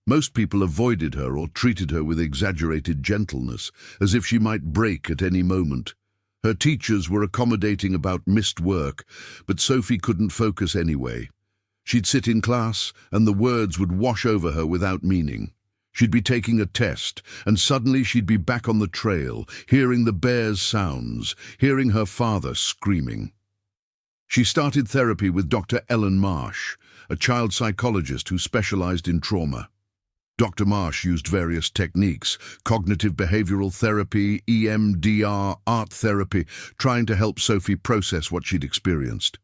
Most people avoided her or treated her with exaggerated gentleness, as if she might break at any moment. Her teachers were accommodating about missed work, but Sophie couldn't focus anyway. She'd sit in class, and the words would wash over her without meaning. She'd be taking a test, and suddenly she'd be back on the trail, hearing the bear's sounds, hearing her father screaming. She started therapy with Dr. Ellen Marsh, a child psychologist who specialized in trauma. Dr. Marsh used various techniques: cognitive behavioral therapy, EMDR, art therapy, trying to help Sophie process what she'd experienced.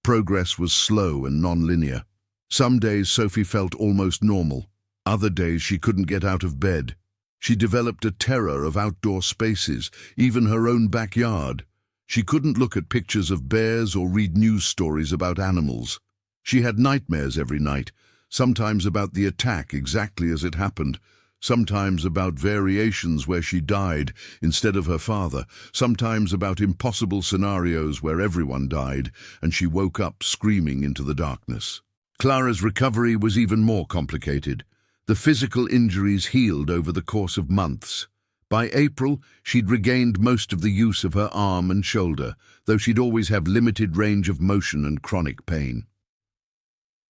Progress was slow and non-linear. Some days Sophie felt almost normal. Other days she couldn't get out of bed. She developed a terror of outdoor spaces, even her own backyard. She couldn't look at pictures of bears or read news stories about animals. She had nightmares every night, sometimes about the attack exactly as it happened, sometimes about variations where she died instead of her father, sometimes about impossible scenarios where everyone died, and she woke up screaming into the darkness. Clara's recovery was even more complicated. The physical injuries healed over the course of months. By April, she'd regained most of the use of her arm and shoulder, though she'd always have limited range of motion and chronic pain.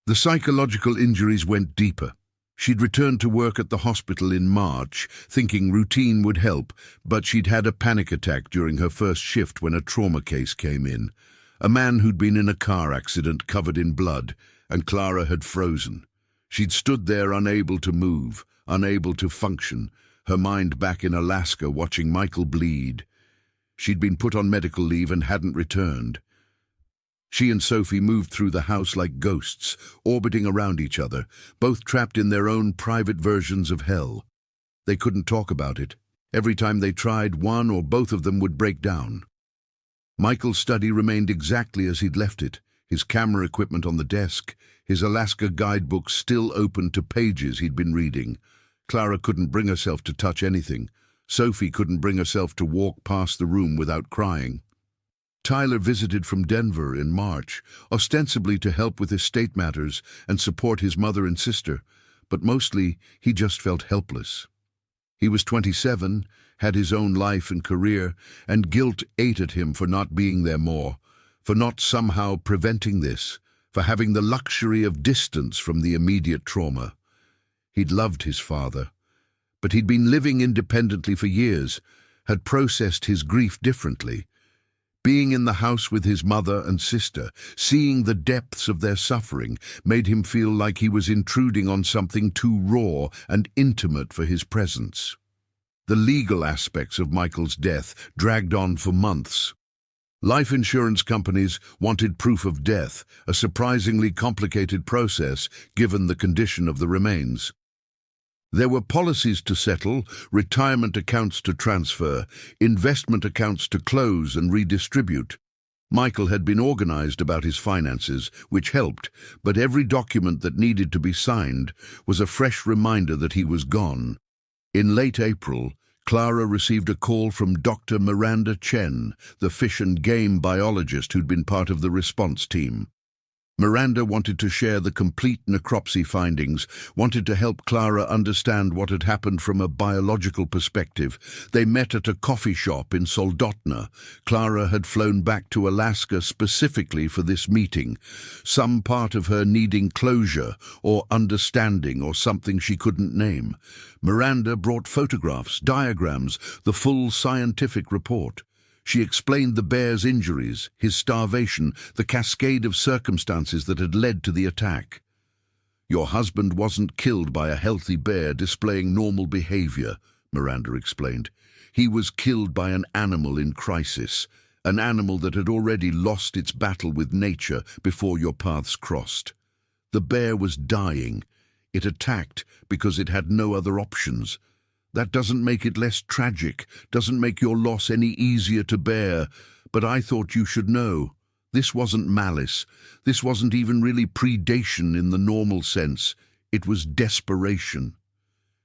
The psychological injuries went deeper. She'd returned to work at the hospital in March, thinking routine would help, but she'd had a panic attack during her first shift when a trauma case came in. A man who'd been in a car accident covered in blood, and Clara had frozen. She'd stood there unable to move, unable to function, her mind back in Alaska watching Michael bleed. She'd been put on medical leave and hadn't returned. She and Sophie moved through the house like ghosts, orbiting around each other, both trapped in their own private versions of hell. They couldn't talk about it. Every time they tried, one or both of them would break down. Michael's study remained exactly as he'd left it, his camera equipment on the desk, his Alaska guidebook still open to pages he'd been reading. Clara couldn't bring herself to touch anything. Sophie couldn't bring herself to walk past the room without crying. Tyler visited from Denver in March, ostensibly to help with estate matters and support his mother and sister, but mostly he just felt helpless. He was 27, had his own life and career, and guilt ate at him for not being there more, for not somehow preventing this, for having the luxury of distance from the immediate trauma. He'd loved his father, but he'd been living independently for years, had processed his grief differently. Being in the house with his mother and sister, seeing the depths of their suffering, made him feel like he was intruding on something too raw and intimate for his presence. The legal aspects of Michael's death dragged on for months. Life insurance companies wanted proof of death, a surprisingly complicated process given the condition of the remains. There were policies to settle, retirement accounts to transfer, investment accounts to close and redistribute. Michael had been organized about his finances, which helped, but every document that needed to be signed was a fresh reminder that he was gone. In late April, Clara received a call from Dr. Miranda Chen, the fish and game biologist who'd been part of the response team. Miranda wanted to share the complete necropsy findings, wanted to help Clara understand what had happened from a biological perspective. They met at a coffee shop in Soldotna. Clara had flown back to Alaska specifically for this meeting, some part of her needing closure or understanding or something she couldn't name. Miranda brought photographs, diagrams, the full scientific report. She explained the bear's injuries, his starvation, the cascade of circumstances that had led to the attack. "Your husband wasn't killed by a healthy bear displaying normal behavior," Miranda explained. "He was killed by an animal in crisis, an animal that had already lost its battle with nature before your paths crossed. The bear was dying. It attacked because it had no other options. That doesn't make it less tragic, doesn't make your loss any easier to bear, but I thought you should know. This wasn't malice. This wasn't even really predation in the normal sense. It was desperation."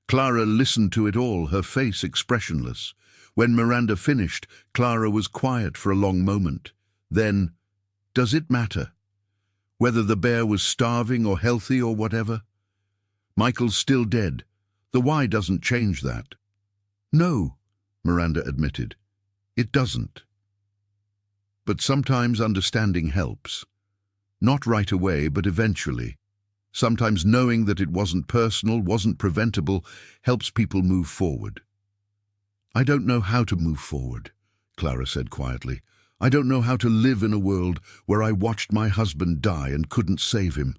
Clara listened to it all, her face expressionless. When Miranda finished, Clara was quiet for a long moment. Then, "Does it matter? Whether the bear was starving or healthy or whatever? Michael's still dead. The why doesn't change that." "No," Miranda admitted. "It doesn't. But sometimes understanding helps. Not right away, but eventually. Sometimes knowing that it wasn't personal, wasn't preventable, helps people move forward." "I don't know how to move forward," Clara said quietly. "I don't know how to live in a world where I watched my husband die and couldn't save him.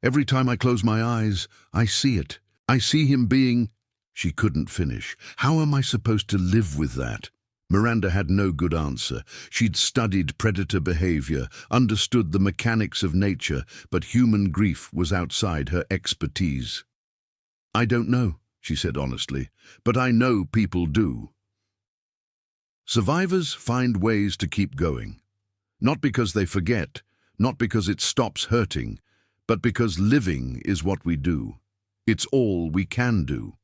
Every time I close my eyes, I see it. I see him being—" She couldn't finish. How am I supposed to live with that? Miranda had no good answer. She'd studied predator behavior, understood the mechanics of nature, but human grief was outside her expertise. "I don't know," she said honestly, "but I know people do." Survivors find ways to keep going. Not because they forget, not because it stops hurting, but because living is what we do. It's all we can do.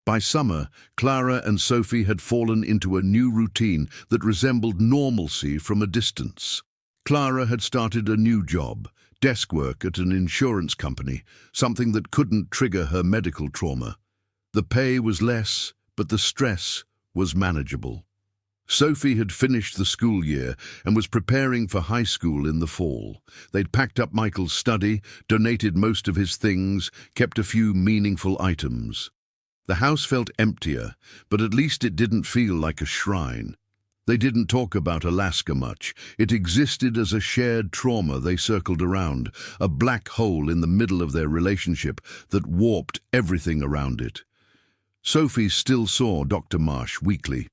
By summer, Clara and Sophie had fallen into a new routine that resembled normalcy from a distance. Clara had started a new job, desk work at an insurance company, something that couldn't trigger her medical trauma. The pay was less, but the stress was manageable. Sophie had finished the school year and was preparing for high school in the fall. They'd packed up Michael's study, donated most of his things, kept a few meaningful items. The house felt emptier, but at least it didn't feel like a shrine. They didn't talk about Alaska much. It existed as a shared trauma they circled around, a black hole in the middle of their relationship that warped everything around it. Sophie still saw Dr. Marsh weekly.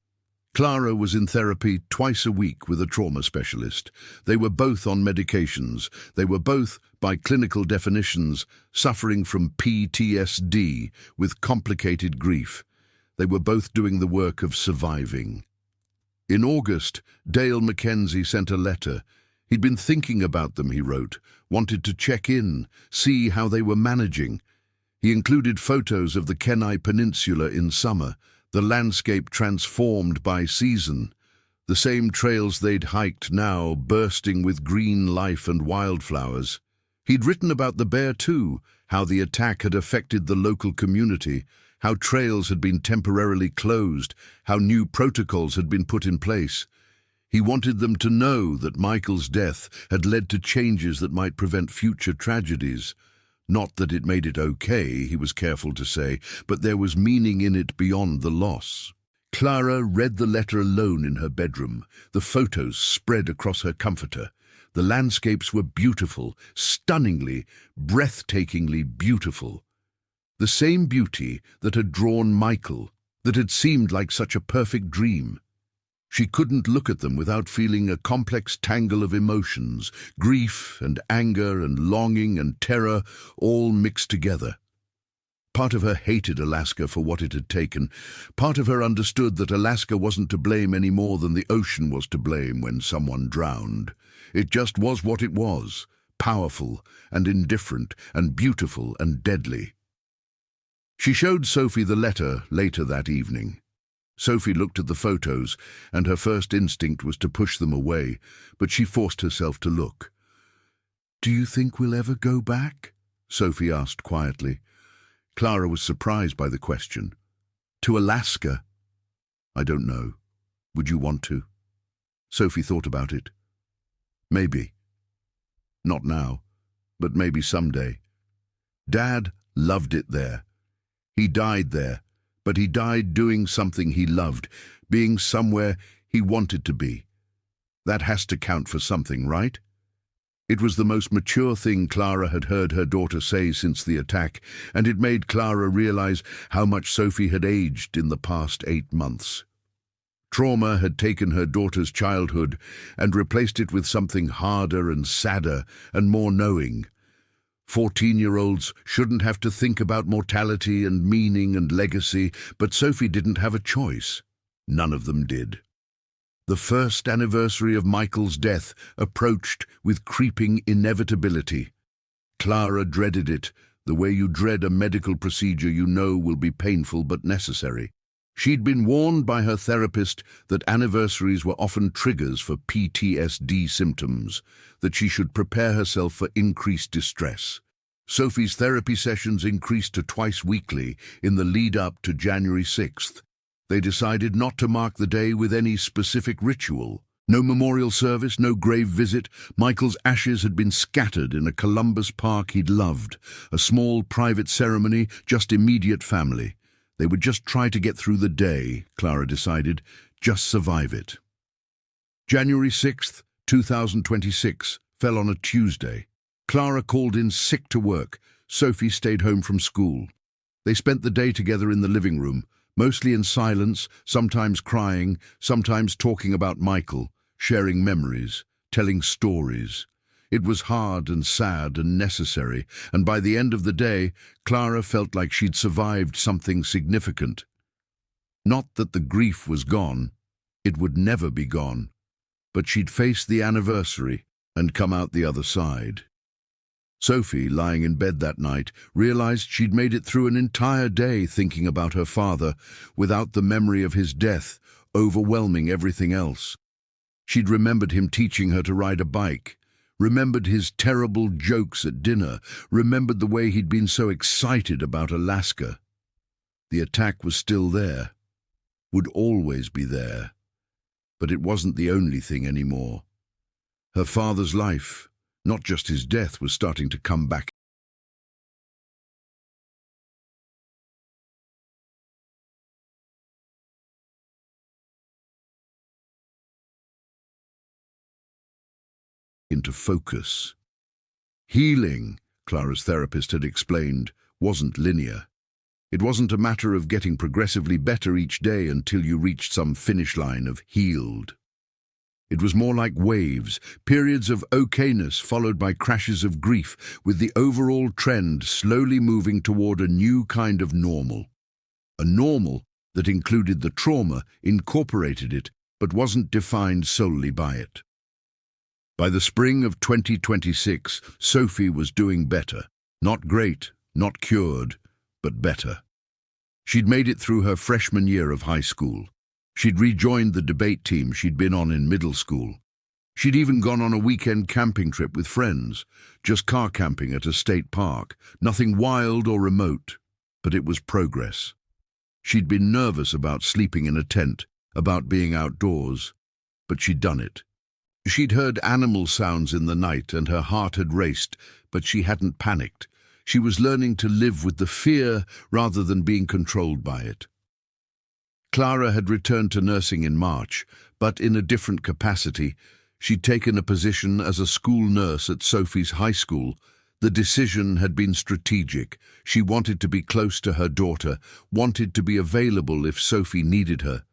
Clara was in therapy twice a week with a trauma specialist. They were both on medications. They were both, by clinical definitions, suffering from PTSD with complicated grief. They were both doing the work of surviving. In August, Dale Mackenzie sent a letter. He'd been thinking about them, he wrote, wanted to check in, see how they were managing. He included photos of the Kenai Peninsula in summer, the landscape transformed by season, the same trails they'd hiked now bursting with green life and wildflowers. He'd written about the bear too, how the attack had affected the local community, how trails had been temporarily closed, how new protocols had been put in place. He wanted them to know that Michael's death had led to changes that might prevent future tragedies. Not that it made it okay, he was careful to say, but there was meaning in it beyond the loss. Clara read the letter alone in her bedroom, the photos spread across her comforter. The landscapes were beautiful, stunningly, breathtakingly beautiful. The same beauty that had drawn Michael, that had seemed like such a perfect dream. She couldn't look at them without feeling a complex tangle of emotions, grief and anger and longing and terror, all mixed together. Part of her hated Alaska for what it had taken. Part of her understood that Alaska wasn't to blame any more than the ocean was to blame when someone drowned. It just was what it was, powerful and indifferent and beautiful and deadly. She showed Sophie the letter later that evening. Sophie looked at the photos, and her first instinct was to push them away, but she forced herself to look. "Do you think we'll ever go back?" Sophie asked quietly. Clara was surprised by the question. "To Alaska?" "I don't know. Would you want to?" Sophie thought about it. "Maybe. Not now, but maybe someday. Dad loved it there. He died there, but he died doing something he loved, being somewhere he wanted to be. That has to count for something, right?" It was the most mature thing Clara had heard her daughter say since the attack, and it made Clara realize how much Sophie had aged in the past 8 months. Trauma had taken her daughter's childhood and replaced it with something harder and sadder and more knowing. 14-year-olds shouldn't have to think about mortality and meaning and legacy, but Sophie didn't have a choice. None of them did. The first anniversary of Michael's death approached with creeping inevitability. Clara dreaded it, the way you dread a medical procedure you know will be painful but necessary. She'd been warned by her therapist that anniversaries were often triggers for PTSD symptoms, that she should prepare herself for increased distress. Sophie's therapy sessions increased to twice weekly in the lead-up to January 6th. They decided not to mark the day with any specific ritual. No memorial service, no grave visit. Michael's ashes had been scattered in a Columbus Park he'd loved. A small private ceremony, just immediate family. They would just try to get through the day, Clara decided, just survive it. January 6th, 2026, fell on a Tuesday. Clara called in sick to work. Sophie stayed home from school. They spent the day together in the living room, mostly in silence, sometimes crying, sometimes talking about Michael, sharing memories, telling stories. It was hard and sad and necessary, and by the end of the day, Clara felt like she'd survived something significant. Not that the grief was gone. It would never be gone. But she'd face the anniversary and come out the other side. Sophie, lying in bed that night, realized she'd made it through an entire day thinking about her father, without the memory of his death overwhelming everything else. She'd remembered him teaching her to ride a bike, remembered his terrible jokes at dinner, remembered the way he'd been so excited about Alaska. The attack was still there, would always be there, but it wasn't the only thing anymore. Her father's life, not just his death, was starting to come back into focus. Healing, Clara's therapist had explained, wasn't linear. It wasn't a matter of getting progressively better each day until you reached some finish line of healed. It was more like waves, periods of okayness followed by crashes of grief, with the overall trend slowly moving toward a new kind of normal. A normal that included the trauma, incorporated it, but wasn't defined solely by it. By the spring of 2026, Sophie was doing better. Not great, not cured, but better. She'd made it through her freshman year of high school. She'd rejoined the debate team she'd been on in middle school. She'd even gone on a weekend camping trip with friends, just car camping at a state park, nothing wild or remote, but it was progress. She'd been nervous about sleeping in a tent, about being outdoors, but she'd done it. She'd heard animal sounds in the night and her heart had raced, but she hadn't panicked. She was learning to live with the fear rather than being controlled by it. Clara had returned to nursing in March, but in a different capacity. She'd taken a position as a school nurse at Sophie's high school. The decision had been strategic. She wanted to be close to her daughter, wanted to be available if Sophie needed her.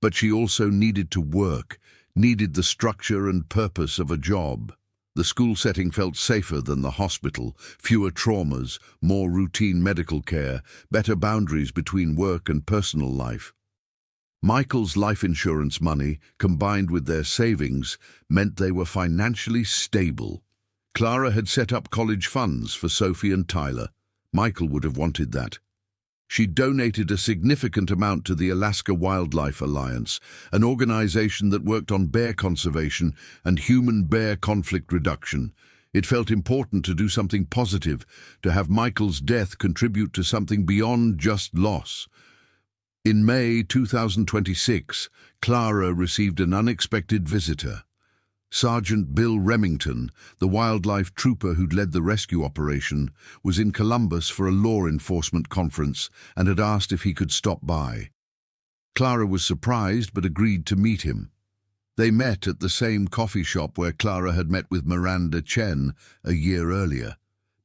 But she also needed to work, needed the structure and purpose of a job. The school setting felt safer than the hospital, fewer traumas, more routine medical care, better boundaries between work and personal life. Michael's life insurance money, combined with their savings, meant they were financially stable. Clara had set up college funds for Sophie and Tyler. Michael would have wanted that. She donated a significant amount to the Alaska Wildlife Alliance, an organization that worked on bear conservation and human-bear conflict reduction. It felt important to do something positive, to have Michael's death contribute to something beyond just loss. In May 2026, Clara received an unexpected visitor. Sergeant Bill Remington, the wildlife trooper who'd led the rescue operation, was in Columbus for a law enforcement conference and had asked if he could stop by. Clara was surprised but agreed to meet him. They met at the same coffee shop where Clara had met with Miranda Chen a year earlier.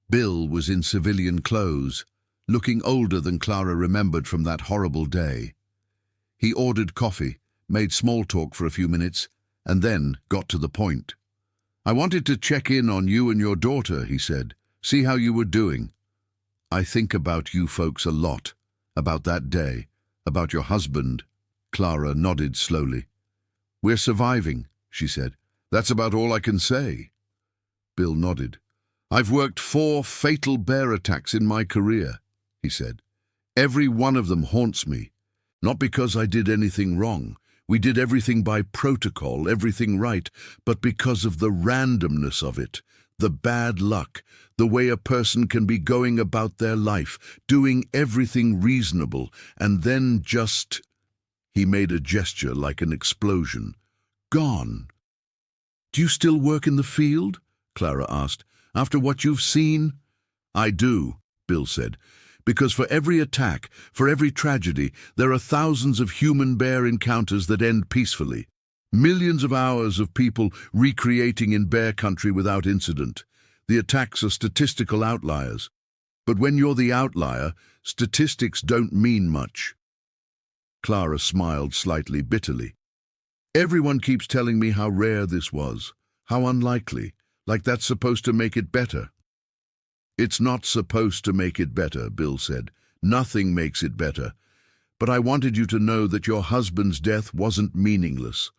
Bill was in civilian clothes, looking older than Clara remembered from that horrible day. He ordered coffee, made small talk for a few minutes, and then got to the point. "I wanted to check in on you and your daughter," he said. "See how you were doing. I think about you folks a lot, about that day, about your husband." Clara nodded slowly. "We're surviving," she said. "That's about all I can say." Bill nodded. "I've worked 4 fatal bear attacks in my career," he said. "Every one of them haunts me. Not because I did anything wrong. We did everything by protocol, everything right, but because of the randomness of it, the bad luck, the way a person can be going about their life, doing everything reasonable, and then just—" He made a gesture like an explosion. "Gone." "Do you still work in the field?" Clara asked. "After what you've seen?" "I do," Bill said. "Because for every attack, for every tragedy, there are thousands of human-bear encounters that end peacefully. Millions of hours of people recreating in bear country without incident. The attacks are statistical outliers. But when you're the outlier, statistics don't mean much." Clara smiled slightly bitterly. "Everyone keeps telling me how rare this was, how unlikely, like that's supposed to make it better." "It's not supposed to make it better," Bill said. "Nothing makes it better. But I wanted you to know that your husband's death wasn't meaningless.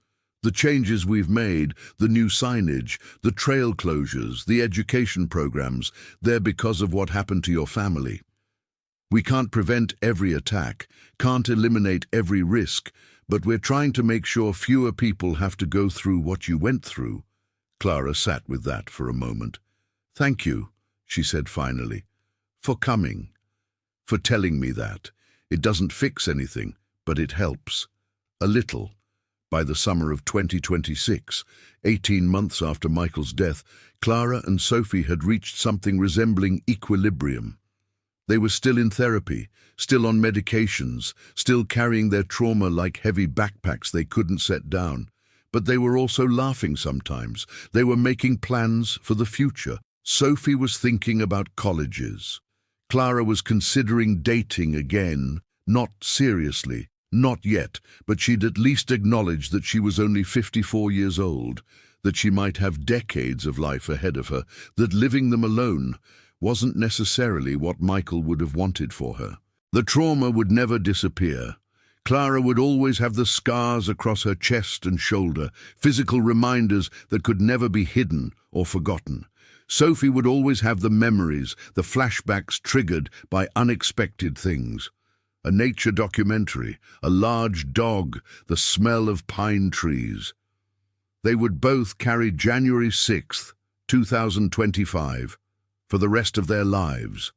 The changes we've made, the new signage, the trail closures, the education programs, they're because of what happened to your family. We can't prevent every attack, can't eliminate every risk, but we're trying to make sure fewer people have to go through what you went through." Clara sat with that for a moment. "Thank you," she said finally, "for coming, for telling me that. It doesn't fix anything, but it helps. A little." By the summer of 2026, 18 months after Michael's death, Clara and Sophie had reached something resembling equilibrium. They were still in therapy, still on medications, still carrying their trauma like heavy backpacks they couldn't set down. But they were also laughing sometimes. They were making plans for the future. Sophie was thinking about colleges. Clara was considering dating again, not seriously, not yet, but she'd at least acknowledged that she was only 54 years old, that she might have decades of life ahead of her, that living them alone wasn't necessarily what Michael would have wanted for her. The trauma would never disappear. Clara would always have the scars across her chest and shoulder, physical reminders that could never be hidden or forgotten. Sophie would always have the memories, the flashbacks triggered by unexpected things. A nature documentary, a large dog, the smell of pine trees. They would both carry January 6th, 2025, for the rest of their lives.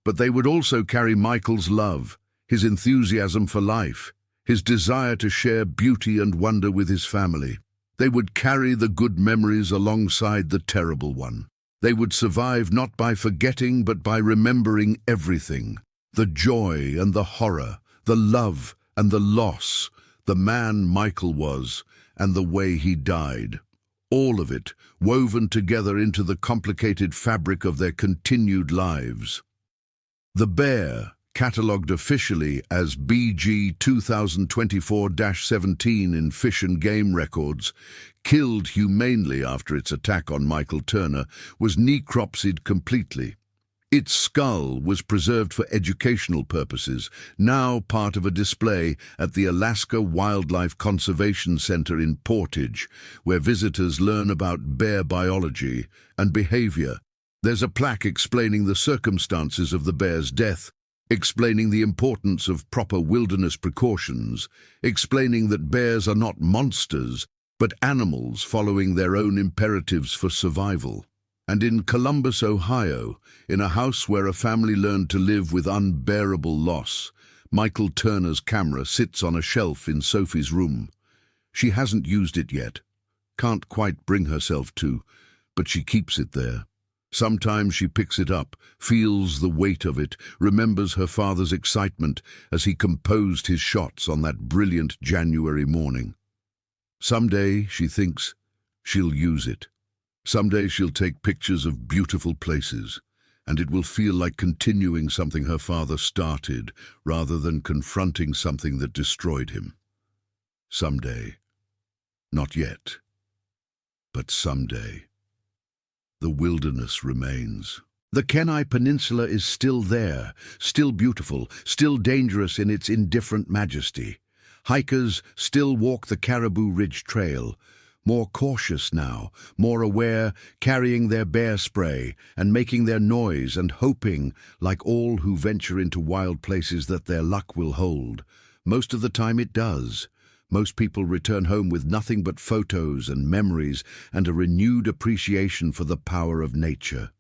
But they would also carry Michael's love, his enthusiasm for life, his desire to share beauty and wonder with his family. They would carry the good memories alongside the terrible one. They would survive not by forgetting but by remembering everything. The joy and the horror, the love and the loss, the man Michael was, and the way he died. All of it woven together into the complicated fabric of their continued lives. The bear, catalogued officially as BG 2024-17 in Fish and Game records, killed humanely after its attack on Michael Turner, was necropsied completely. Its skull was preserved for educational purposes, now part of a display at the Alaska Wildlife Conservation Center in Portage, where visitors learn about bear biology and behavior. There's a plaque explaining the circumstances of the bear's death, explaining the importance of proper wilderness precautions, explaining that bears are not monsters, but animals following their own imperatives for survival. And in Columbus, Ohio, in a house where a family learned to live with unbearable loss, Michael Turner's camera sits on a shelf in Sophie's room. She hasn't used it yet, can't quite bring herself to, but she keeps it there. Sometimes she picks it up, feels the weight of it, remembers her father's excitement as he composed his shots on that brilliant January morning. Someday, she thinks, she'll use it. Someday she'll take pictures of beautiful places, and it will feel like continuing something her father started rather than confronting something that destroyed him. Someday. Not yet, but someday. The wilderness remains. The Kenai Peninsula is still there, still beautiful, still dangerous in its indifferent majesty. Hikers still walk the Caribou Ridge Trail, more cautious now, more aware, carrying their bear spray and making their noise and hoping, like all who venture into wild places, that their luck will hold. Most of the time it does. Most people return home with nothing but photos and memories and a renewed appreciation for the power of nature.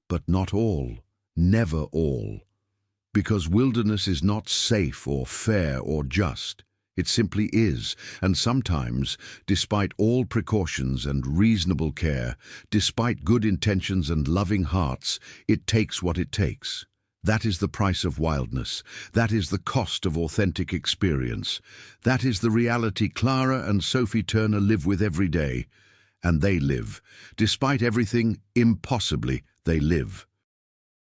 But not all, never all. Because wilderness is not safe or fair or just. It simply is, and sometimes, despite all precautions and reasonable care, despite good intentions and loving hearts, it takes what it takes. That is the price of wildness. That is the cost of authentic experience. That is the reality Clara and Sophie Turner live with every day. And they live. Despite everything, impossibly, they live.